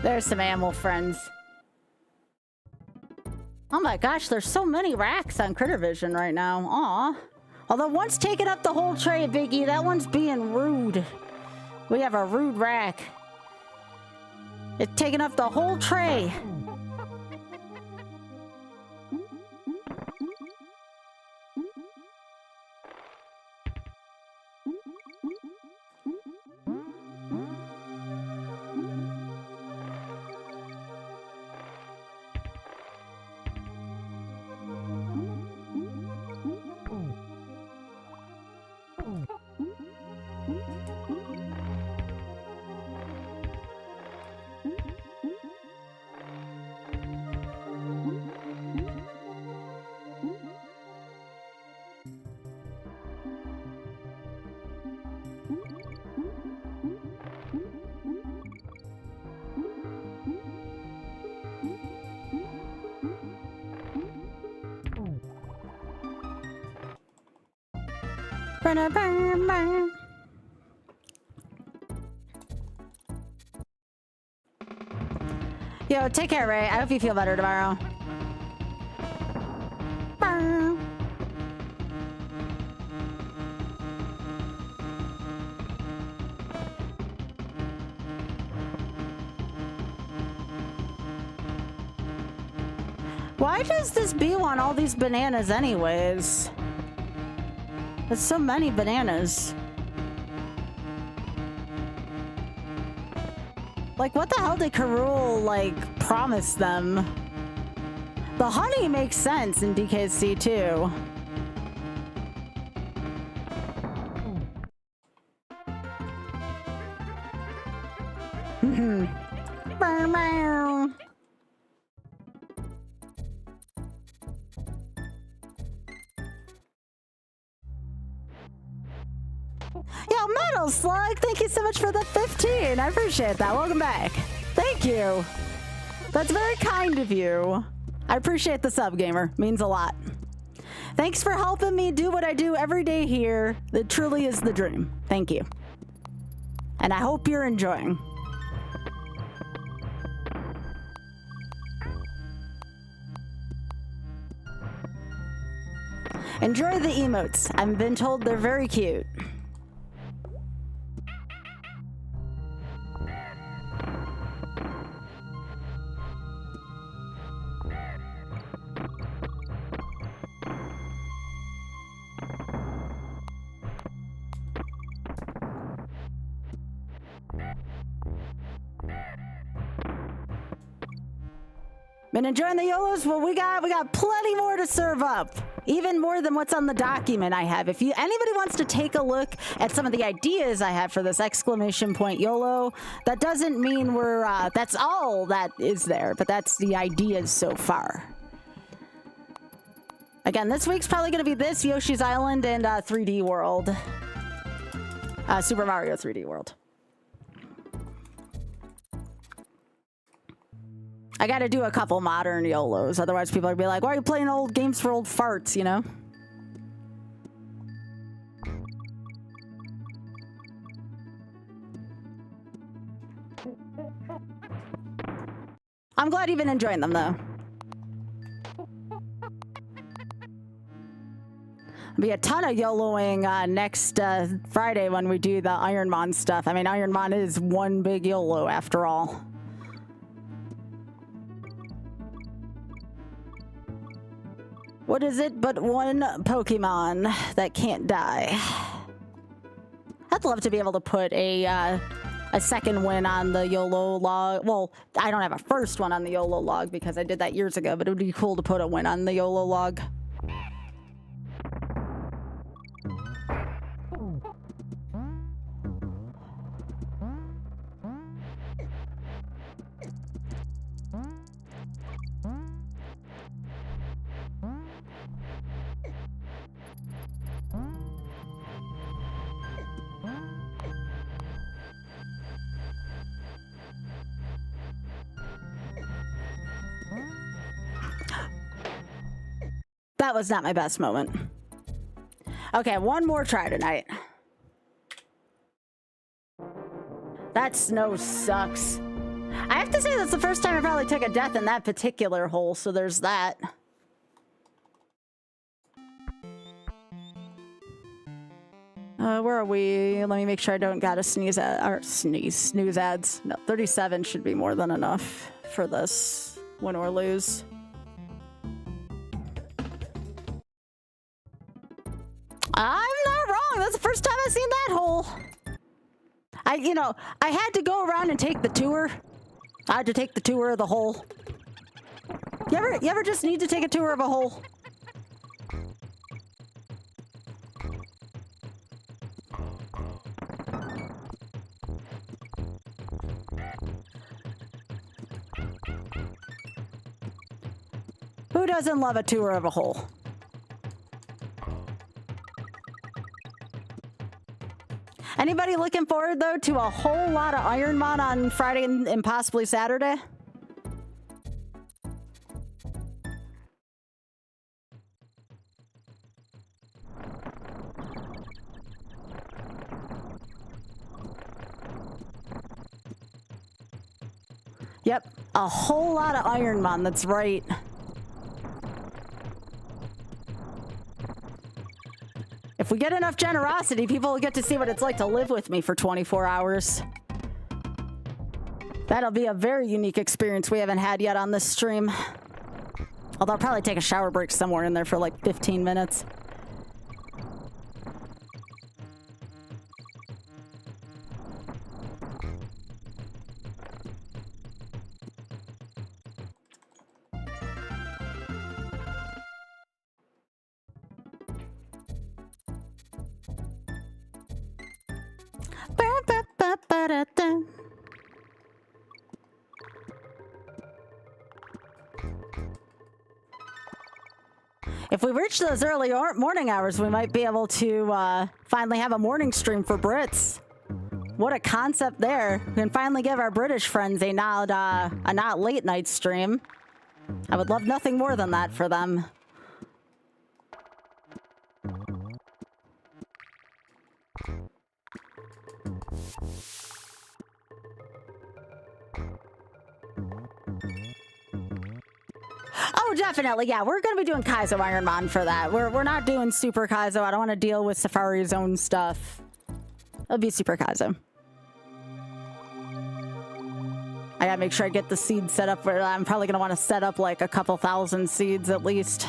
A: There's some animal friends. Oh my gosh, there's so many racks on Critter Vision right now. Aw. Although one's taking up the whole tray, Biggie. That one's being rude. We have a rude rack. It's taking up the whole tray. Yo, take care, Ray. I hope you feel better tomorrow. Why does this bee want all these bananas anyways? There's so many bananas. Like, what the hell did Karul, like, promise them? The honey makes sense in DKC, too. Yo, Metal Slug, thank you so much for the 15. I appreciate that. Welcome back. Thank you. That's very kind of you. I appreciate the sub, gamer. Means a lot. Thanks for helping me do what I do every day here. It truly is the dream. Thank you. And I hope you're enjoying. Enjoy the emotes. I've been told they're very cute. Been enjoying the YOLOs? Well, we got plenty more to serve up. Even more than what's on the document I have. If anybody wants to take a look at some of the ideas I have for this exclamation point YOLO, that doesn't mean we're, that's all that is there, but that's the ideas so far. Again, this week's probably going to be this, Yoshi's Island, and 3D World. Super Mario 3D World. I gotta do a couple modern YOLOs, otherwise people are gonna be like, why are you playing old games for old farts, you know? I'm glad you've been enjoying them, though. There'll be a ton of YOLOing next Friday when we do the Ironmon stuff. I mean, Ironmon is one big YOLO after all. What is it but one Pokemon that can't die? I'd love to be able to put a second win on the YOLO log. Well, I don't have a first one on the YOLO log because I did that years ago, but it would be cool to put a win on the YOLO log. That was not my best moment. Okay, one more try tonight. That snow sucks. I have to say that's the first time I probably took a death in that particular hole, so there's that. Where are we? Let me make sure I don't gotta snooze ads. No, 37 should be more than enough for this, win or lose. I'm not wrong. That's the first time I've seen that hole. I had to go around and take the tour. I had to take the tour of the hole. You ever just need to take a tour of a hole? Who doesn't love a tour of a hole? Anybody looking forward, though, to a whole lot of Ironmon on Friday and possibly Saturday? Yep, a whole lot of Ironmon, that's right. If we get enough generosity, people will get to see what it's like to live with me for 24 hours. That'll be a very unique experience we haven't had yet on this stream. Although I'll probably take a shower break somewhere in there for like 15 minutes. If we reach those early morning hours, we might be able to finally have a morning stream for Brits. What a concept there. We can finally give our British friends a not late night stream. I would love nothing more than that for them. Oh, definitely, yeah. We're going to be doing Kaizo Ironmon for that. We're not doing Super Kaizo. I don't want to deal with Safari Zone stuff. It'll be Super Kaizo. I gotta make sure I get the seeds set up where I'm probably going to want to set up like a couple thousand seeds at least.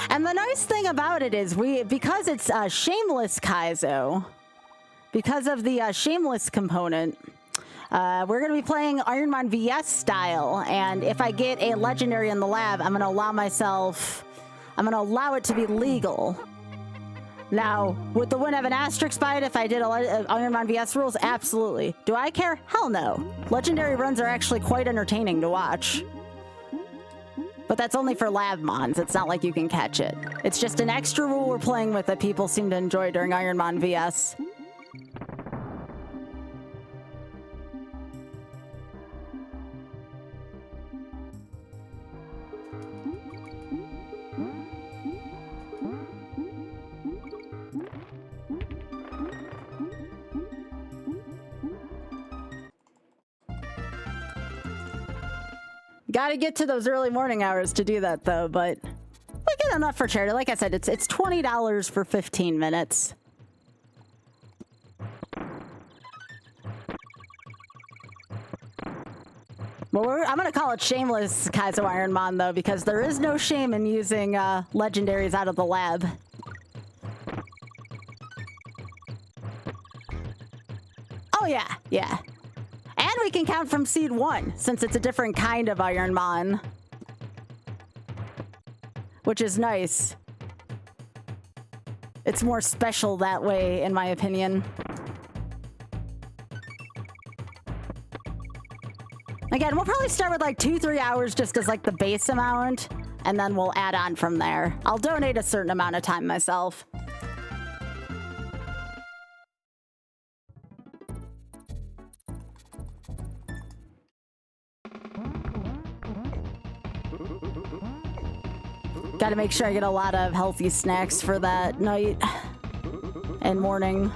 A: And the nice thing about it is because it's Shameless Kaizo, because of the Shameless component, we're going to be playing Ironmon VS style, and if I get a legendary in the lab, I'm going to allow it to be legal. Now, would the win have an asterisk by it if I did Ironmon VS rules? Absolutely. Do I care? Hell no. Legendary runs are actually quite entertaining to watch. But that's only for lab mons. It's not like you can catch it. It's just an extra rule we're playing with that people seem to enjoy during Ironmon VS. Gotta get to those early morning hours to do that, though, but we get enough for charity. Like I said, it's $20 for 15 minutes. Well, I'm gonna call it Shameless Kaizo Ironmon, though, because there is no shame in using legendaries out of the lab. Oh, yeah, yeah. And we can count from Seed 1, since it's a different kind of Ironmon. Which is nice. It's more special that way, in my opinion. Again, we'll probably start with like 2-3 hours just as like the base amount, and then we'll add on from there. I'll donate a certain amount of time myself. Gotta make sure I get a lot of healthy snacks for that night and morning.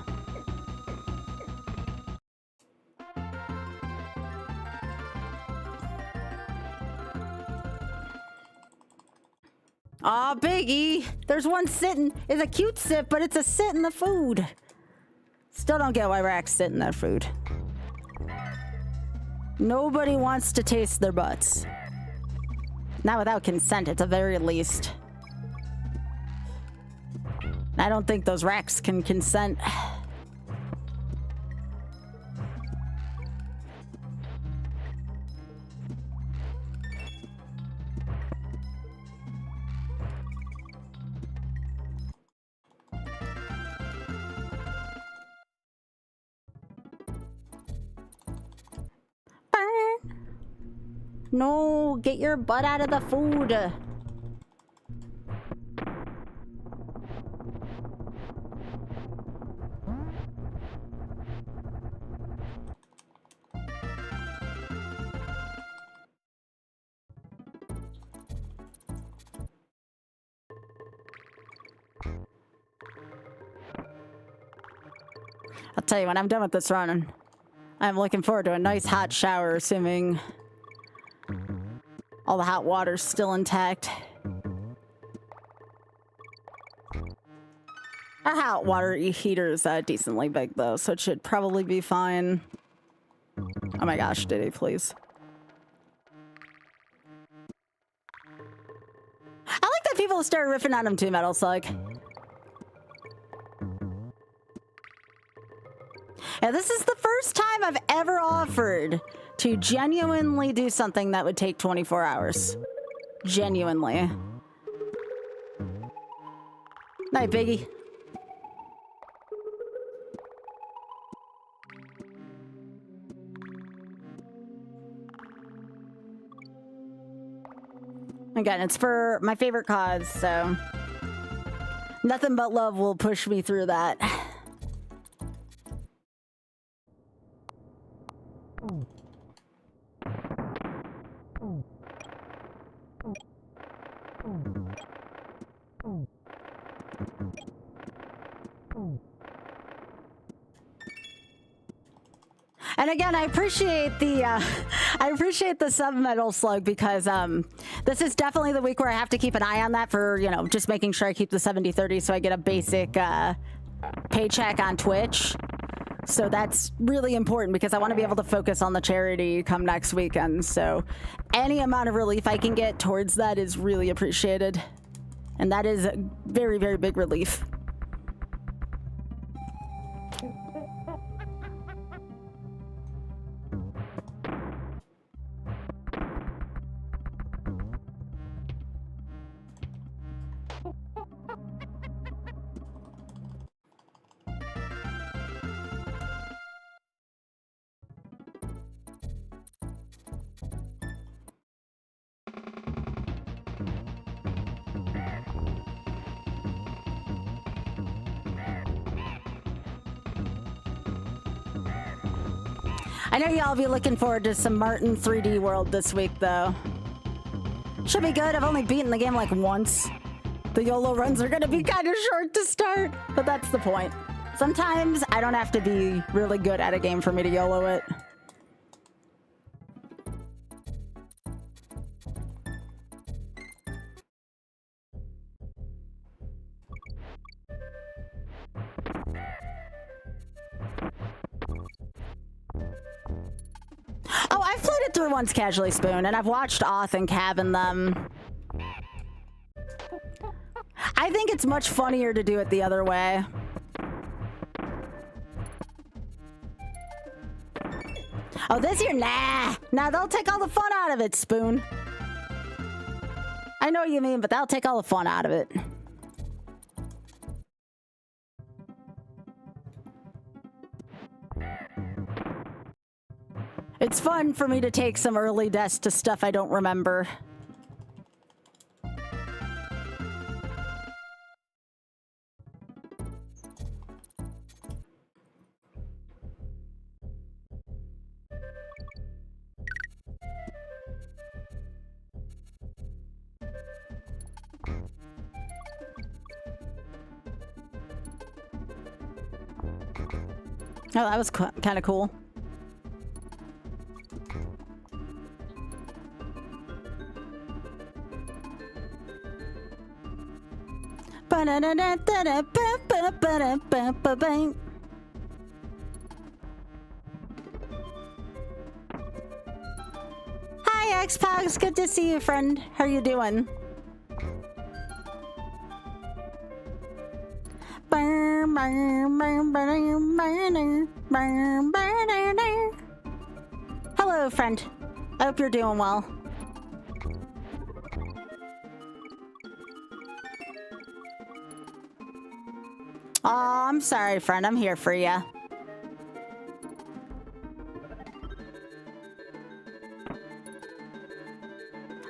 A: Aw, Biggie. There's one sitting. It's a cute sit, but it's a sit in the food. Still don't get why racks sit in that food. Nobody wants to taste their butts. Not without consent, at the very least. I don't think those racks can consent. No, get your butt out of the food. I'll tell you, when I'm done with this run, I'm looking forward to a nice hot shower, assuming all the hot water's still intact. Our hot water heater is decently big, though, so it should probably be fine. Oh my gosh, Diddy, please. I like that people start riffing on him too, Metal Slug. Yeah, this is the first time I've ever offered to genuinely do something that would take 24 hours. Genuinely. Night, Biggie. Again, it's for my favorite cause, so nothing but love will push me through that. And again, I appreciate the sub, Metal Slug, because this is definitely the week where I have to keep an eye on that for, you know, just making sure I keep the 70-30 so I get a basic paycheck on Twitch. So that's really important because I want to be able to focus on the charity come next weekend. So any amount of relief I can get towards that is really appreciated. And that is a very, very big relief. I know y'all be looking forward to some Martin 3D World this week, though. Should be good. I've only beaten the game like once. The YOLO runs are gonna be kind of short to start, but that's the point. Sometimes I don't have to be really good at a game for me to YOLO it. Oh, I've played it through once casually, Spoon, and I've watched Auth and Cav and them. I think it's much funnier to do it the other way. Oh, this year? Nah. Nah, they'll take all the fun out of it, Spoon. I know what you mean, but they'll take all the fun out of it. It's fun for me to take some early deaths to stuff I don't remember. Oh, that was kind of cool. Hi, Xpox. Good to see you, friend. How you doing? Hello, friend. I hope you're doing well. Oh, I'm sorry, friend. I'm here for you.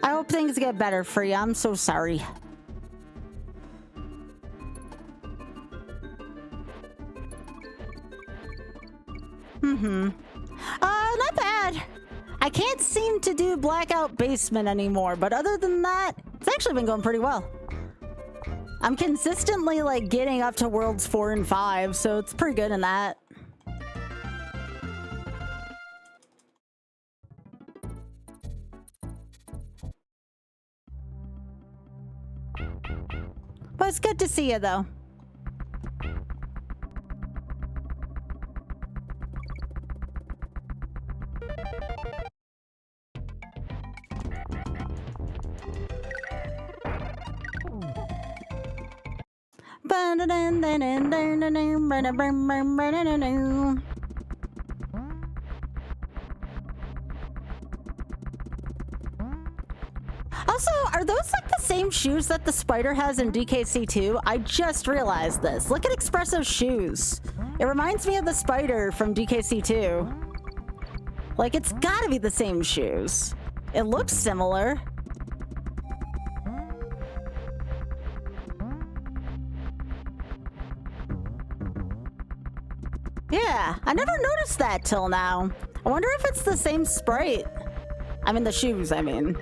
A: I hope things get better for you. I'm so sorry. Not bad. I can't seem to do Blackout Basement anymore, but other than that, it's actually been going pretty well. I'm consistently, like, getting up to Worlds 4 and 5, so it's pretty good in that. But it's good to see you, though. Also, are those like the same shoes that the spider has in DKC2? I just realized this. Look at Espresso's shoes. It reminds me of the spider from DKC2. Like, it's gotta be the same shoes. It looks similar. Yeah, I never noticed that till now. I wonder if it's the same sprite. I mean, the shoes, I mean.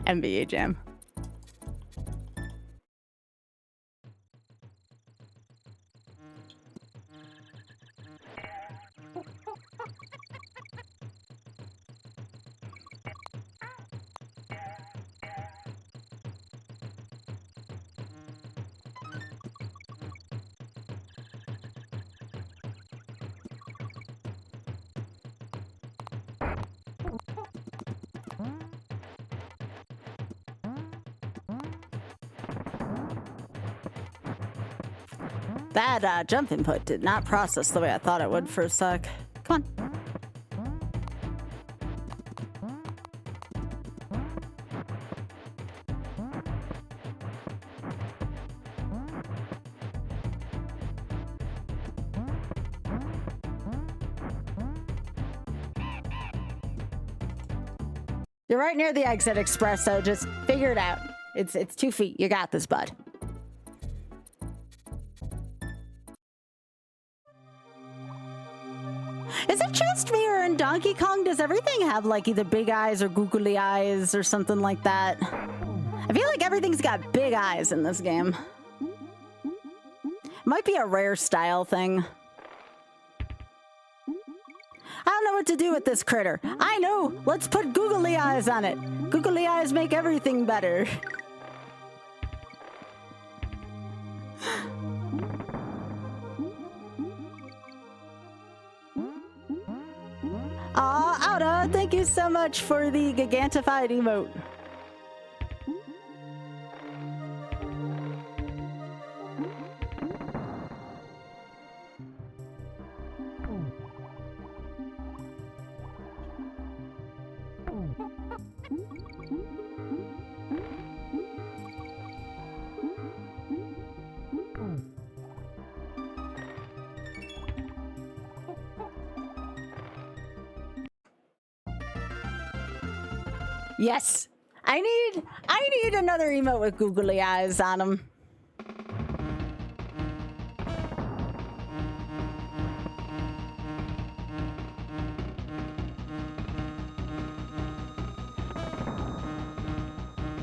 A: NBA Jam. That jump input did not process the way I thought it would for a sec. Come on. You're right near the exit, Espresso. Just figure it out. It's 2 feet. You got this, bud. Is it just me, or in Donkey Kong does everything have like either big eyes or googly eyes or something like that? I feel like everything's got big eyes in this game. Might be a rare style thing. I don't know what to do with this critter. I know! Let's put googly eyes on it. Googly eyes make everything better. Aw, Auda, thank you so much for the gigantified emote. Yes, I need another emote with googly eyes on them.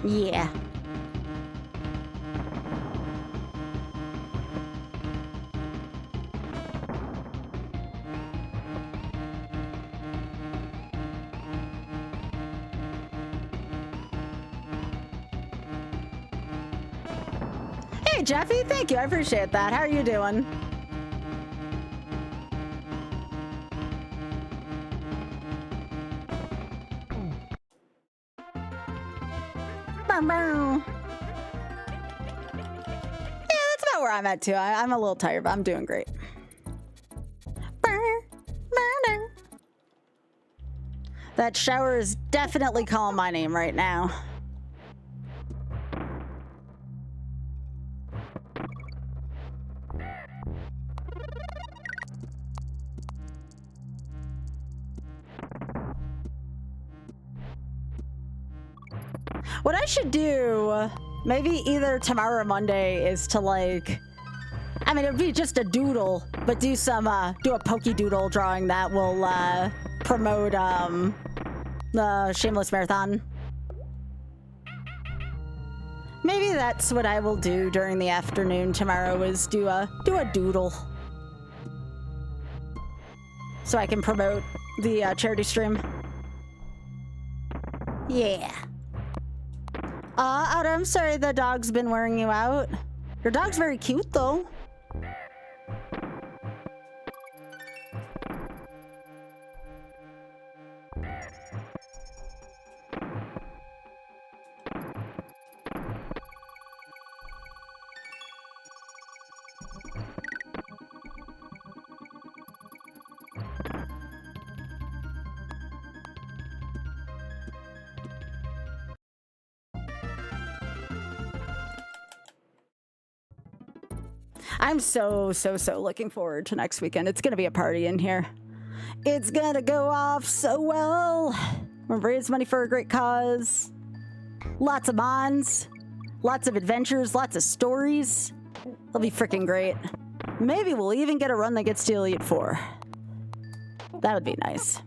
A: Yeah. Hey, Jeffy, thank you. I appreciate that. How are you doing? Yeah, that's about where I'm at too. I'm a little tired, but I'm doing great. That shower is definitely calling my name right now. What I should do, maybe either tomorrow or Monday, is to like, I mean, it'd be just a doodle, but do a pokey doodle drawing that will promote the Shameless Marathon. Maybe that's what I will do during the afternoon tomorrow, is do a doodle, so I can promote the charity stream. Yeah. Otter, I'm sorry the dog's been wearing you out. Your dog's very cute, though. I'm so looking forward to next weekend. It's gonna be a party in here. It's gonna go off so well. We'll raise money for a great cause. Lots of bonds, lots of adventures, lots of stories. It'll be freaking great. Maybe we'll even get a run that gets to Elite Four. That would be nice.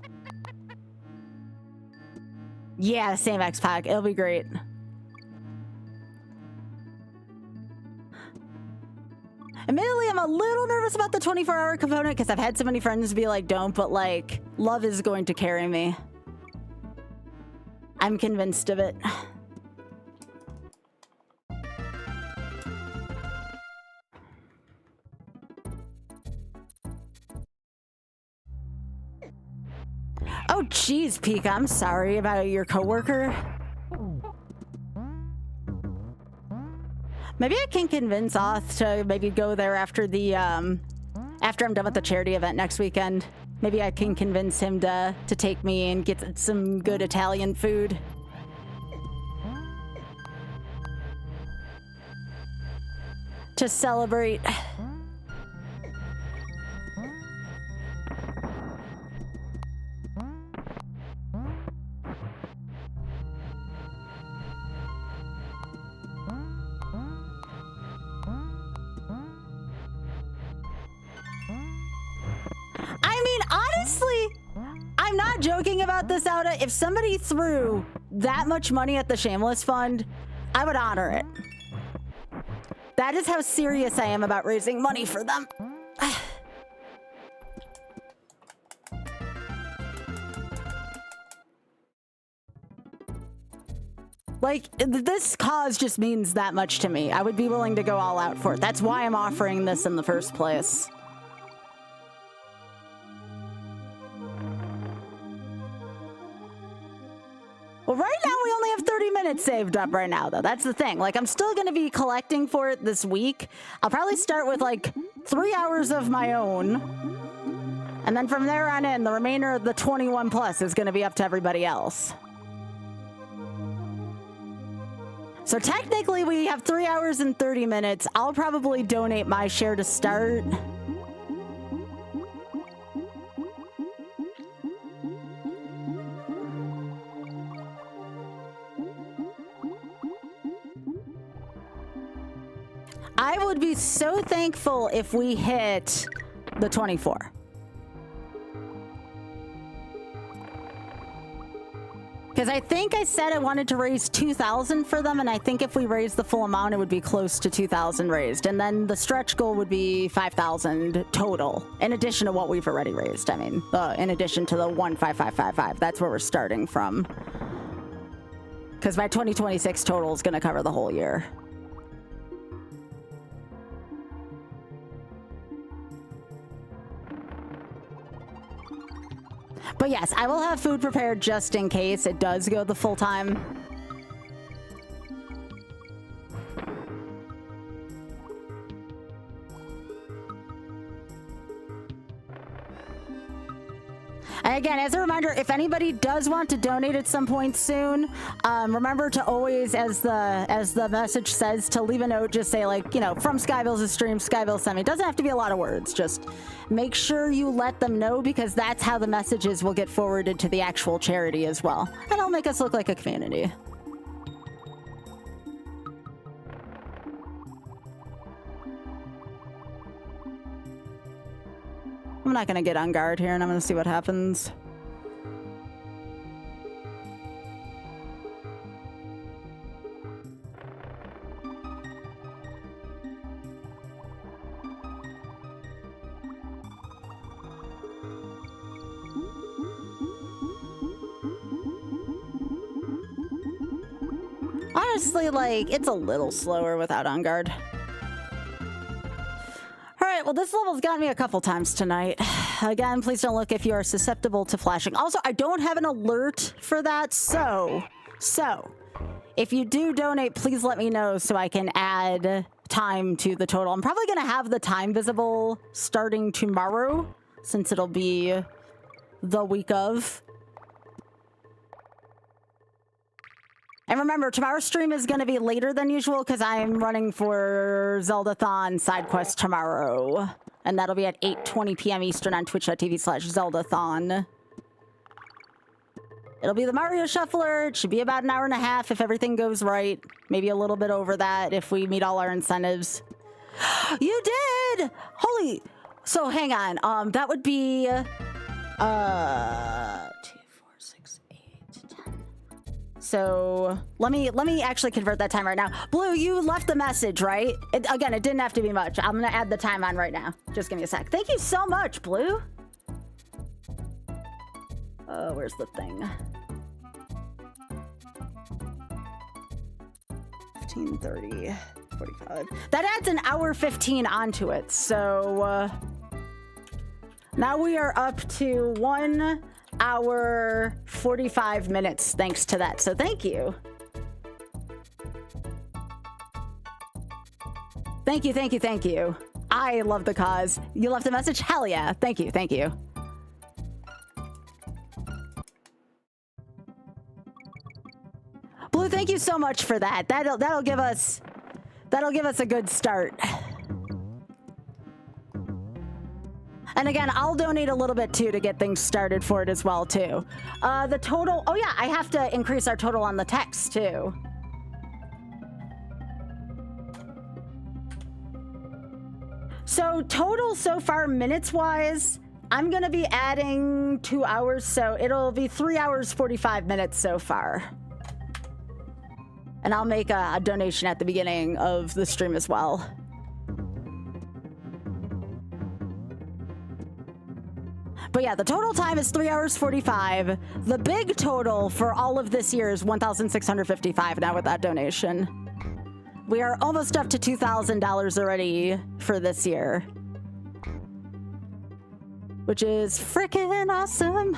A: Yeah, same X-Pack. It'll be great. Admittedly, I'm a little nervous about the 24-hour component because I've had so many friends be like, don't, but like, love is going to carry me. I'm convinced of it. Oh, geez, Pika, I'm sorry about your coworker. Maybe I can convince Oth to maybe go there after the, after I'm done with the charity event next weekend. Maybe I can convince him to take me and get some good Italian food. To celebrate. I'm not joking about this, Outa. If somebody threw that much money at the Shameless Fund, I would honor it. That is how serious I am about raising money for them. Like, this cause just means that much to me. I would be willing to go all out for it. That's why I'm offering this in the first place. Well, right now we only have 30 minutes saved up right now, though. That's the thing. Like, I'm still going to be collecting for it this week. I'll probably start with, like, 3 hours of my own. And then from there on in, the remainder of the 21 plus is going to be up to everybody else. So technically, we have 3 hours and 30 minutes. I'll probably donate my share to start. I would be so thankful if we hit the 24. Because I think I said I wanted to raise 2,000 for them, and I think if we raise the full amount, it would be close to 2,000 raised. And then the stretch goal would be 5,000 total, in addition to what we've already raised. I mean, in addition to the 15555. That's where we're starting from. Because my 2026 total is going to cover the whole year. But yes, I will have food prepared just in case it does go the full time. And again, as a reminder, if anybody does want to donate at some point soon, remember to always, as the message says, to leave a note. Just say, like, you know, from Skybilz' stream, Skybilz sent me. It doesn't have to be a lot of words. Just make sure you let them know, because that's how the messages will get forwarded to the actual charity as well. And it'll make us look like a community. I'm not gonna get on guard here, and I'm gonna see what happens. Honestly, like, it's a little slower without on guard. Alright, well, this level's got me a couple times tonight. Again, please don't look if you are susceptible to flashing. Also, I don't have an alert for that, so if you do donate, please let me know so I can add time to the total. I'm probably gonna have the time visible starting tomorrow, since it'll be the week of. And remember, tomorrow's stream is going to be later than usual because I'm running for Zeldathon side quest tomorrow. And that'll be at 8:20 p.m. Eastern on twitch.tv/Zeldathon. It'll be the Mario Shuffler. It should be about an hour and a half if everything goes right. Maybe a little bit over that if we meet all our incentives. You did! Holy... So hang on. That would be... 2, 4, 6, 8, 10... So let me actually convert that time right now. Blue, you left the message, right? Again, it didn't have to be much. I'm gonna add the time on right now. Just give me a sec. Thank you so much, Blue. Where's the thing? 15:30, 45. That adds an hour 15 onto it. So now we are up to 1 hour 45 minutes thanks to that, so thank you. Thank you. I love the cause. You left a message? Hell yeah. Thank you. Blue, thank you so much for that. That'll give us a good start. And again, I'll donate a little bit too to get things started for it as well too. The total, oh yeah, I have to increase our total on the text too. So total so far minutes wise, I'm gonna be adding 2 hours, so it'll be 3 hours 45 minutes so far. And I'll make a donation at the beginning of the stream as well. But yeah, the total time is 3 hours 45. The big total for all of this year is 1,655 now with that donation. We are almost up to $2,000 already for this year, which is freaking awesome.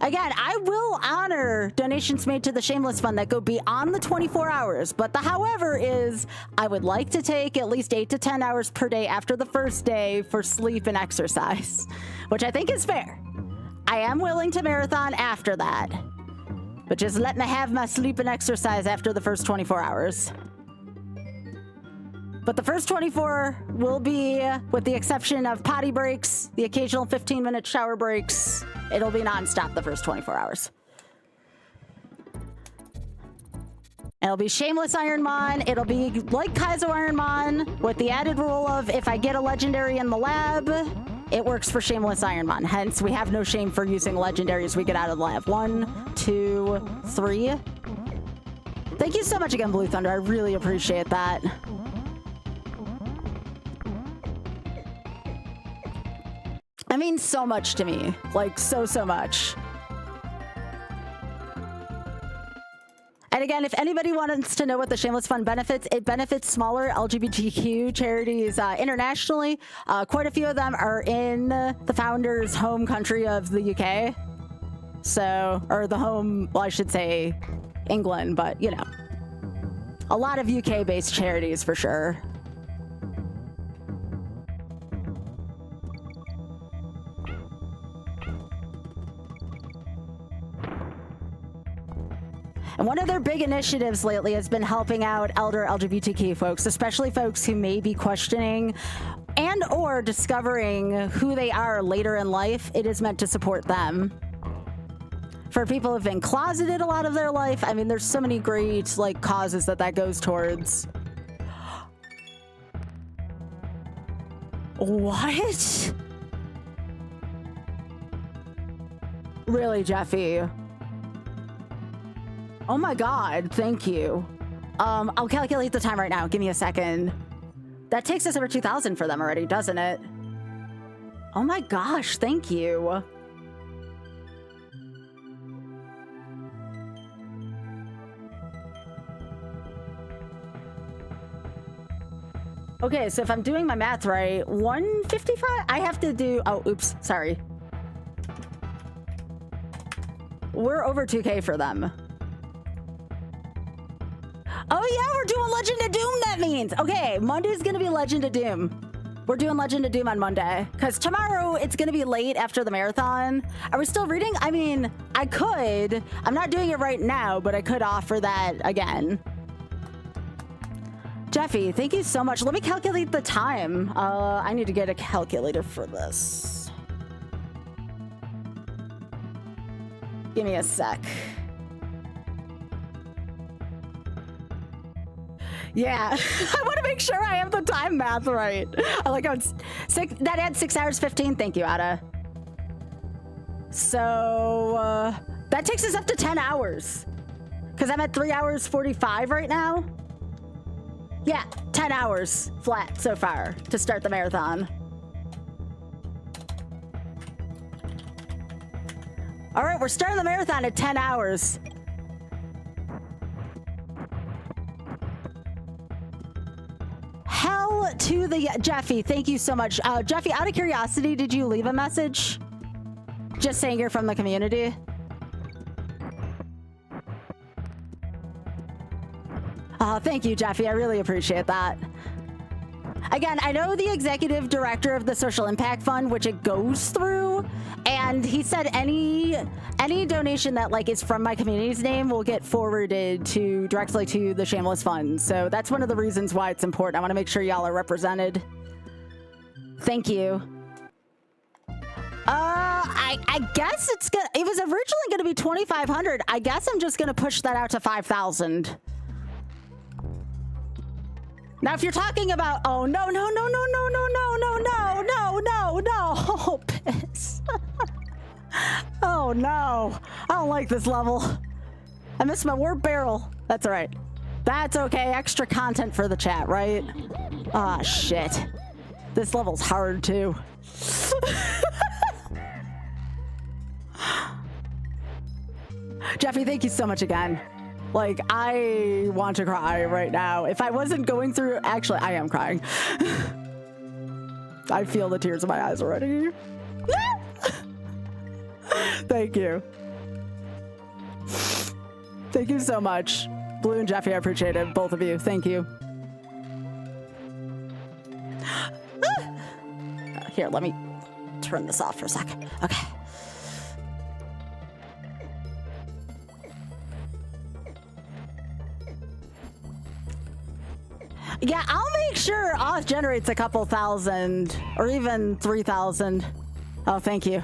A: Again, I will honor donations made to the Shameless Fund that go beyond the 24 hours, but the however is I would like to take at least 8 to 10 hours per day after the first day for sleep and exercise, which I think is fair. I am willing to marathon after that, but just let me have my sleep and exercise after the first 24 hours. But the first 24 will be, with the exception of potty breaks, the occasional 15-minute shower breaks, it'll be nonstop the first 24 hours. It'll be Shameless Ironmon. It'll be like Kaizo Ironmon with the added rule of if I get a legendary in the lab, it works for Shameless Ironmon. Hence, we have no shame for using legendaries we get out of the lab. 1, 2, 3. Thank you so much again, Blue Thunder. I really appreciate that. That means so much to me. Like, so much. And And again, if anybody wants to know what the Shameless Fund benefits, it benefits smaller LGBTQ charities internationally. Quite a few of them are in the founder's home country of the UK. So, or the home, well, I should say England, but you know, a lot of UK-based charities for sure. And one of their big initiatives lately has been helping out elder LGBTQ folks, especially folks who may be questioning and or discovering who they are later in life. It is meant to support them. For people who've been closeted a lot of their life, I mean, there's so many great like causes that goes towards. What? Really, Jeffy? Oh my God, thank you. I'll calculate the time right now. Give me a second. That takes us over 2,000 for them already, doesn't it? Oh my gosh, thank you. Okay, so if I'm doing my math right, 155? I have to do, oh, oops, sorry. We're over 2K for them. Oh yeah, we're doing Legend of Doom, that means. Okay, Monday's gonna be Legend of Doom. We're doing Legend of Doom on Monday. Because tomorrow, it's gonna be late after the marathon. Are we still reading? I mean, I could. I'm not doing it right now, but I could offer that again. Jeffy, thank you so much. Let me calculate the time. I need to get a calculator for this. Give me a sec. Yeah, I want to make sure I have the time math right. I like how it's that adds 6 hours 15. Thank you, Ada. So that takes us up to 10 hours because I'm at 3 hours 45 right now. Yeah, 10 hours flat so far to start the marathon. All right, we're starting the marathon at 10 hours. Hell to the Jeffy, thank you so much. Jeffy, out of curiosity, did you leave a message? Just saying you're from the community. Oh, thank you, Jeffy. I really appreciate that. Again, I know the executive director of the Social Impact Fund, which it goes through, and he said any donation that like is from my community's name will get forwarded to directly to the Shameless Fund. So that's one of the reasons why it's important. I want to make sure y'all are represented. Thank you. I guess it was originally gonna be 2,500. I guess I'm just gonna push that out to 5,000. Now, if you're talking about, oh, no. Oh, piss. Oh, no. I don't like this level. I missed my warp barrel. That's all right. That's okay. Extra content for the chat, right? Ah, shit. This level's hard, too. Jeffy, thank you so much again. Like, I want to cry right now. If I wasn't going through... Actually, I am crying. I feel the tears in my eyes already. Thank you. Thank you so much. Blue and Jeffy, I appreciate it. Both of you. Thank you. Here, let me turn this off for a second. Okay. Yeah, I'll make sure Oz generates a couple thousand or even 3,000. Oh, thank you.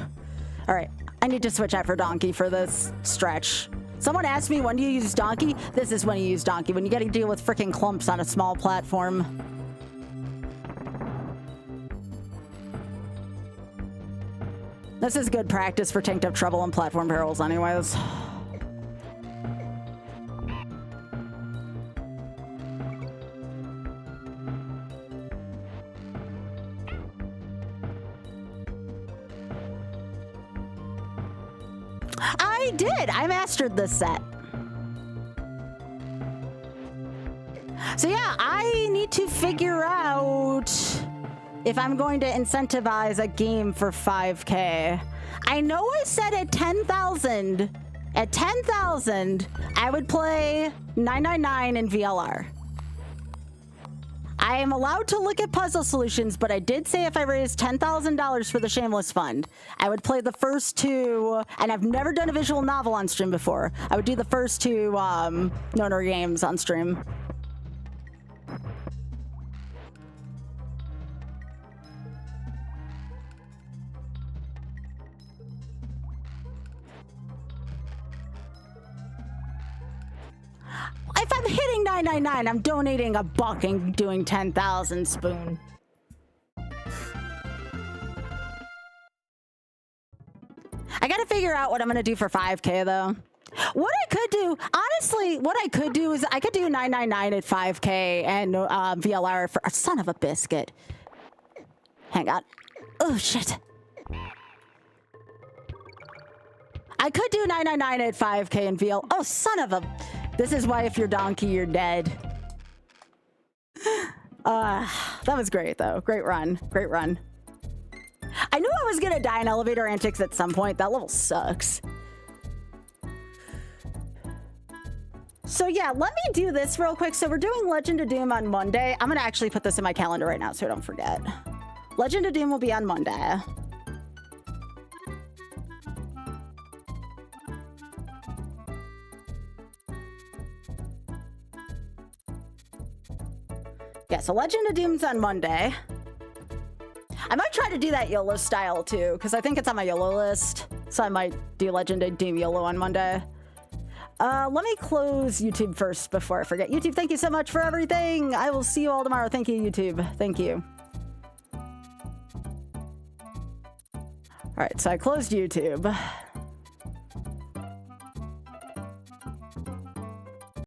A: All right, I need to switch out for Donkey for this stretch. Someone asked me, when do you use Donkey? This is when you use Donkey, when you got to deal with freaking clumps on a small platform. This is good practice for tanked up trouble and platform barrels anyways. I did. I mastered this set. So yeah, I need to figure out if I'm going to incentivize a game for 5K. I know I said at 10,000, I would play 999 in VLR. I am allowed to look at puzzle solutions, but I did say if I raised $10,000 for the Shameless Fund, I would play the first two, and I've never done a visual novel on stream before. I would do the first two Noner games on stream. If I'm hitting 999, I'm donating $1 and doing 10,000 spoon. I gotta figure out what I'm gonna do for 5K though. What I could do, honestly, what I could do is I could do 999 at 5K and VLR for a son of a biscuit. Hang on. Oh shit. I could do 999 at 5K and VL. Oh son of a. This is why if you're donkey, you're dead. That was great though. Great run. Great run. I knew I was gonna die in elevator antics at some point. That level sucks. So yeah, let me do this real quick. So we're doing Legend of Doom on Monday. I'm gonna actually put this in my calendar right now so I don't forget. Legend of Doom will be on Monday. Yeah, so Legend of Doom's on Monday. I might try to do that YOLO style too, because I think it's on my YOLO list. So I might do Legend of Doom YOLO on Monday. Let me close YouTube first before I forget. YouTube, thank you so much for everything. I will see you all tomorrow. Thank you, YouTube. Thank you. All right, so I closed YouTube.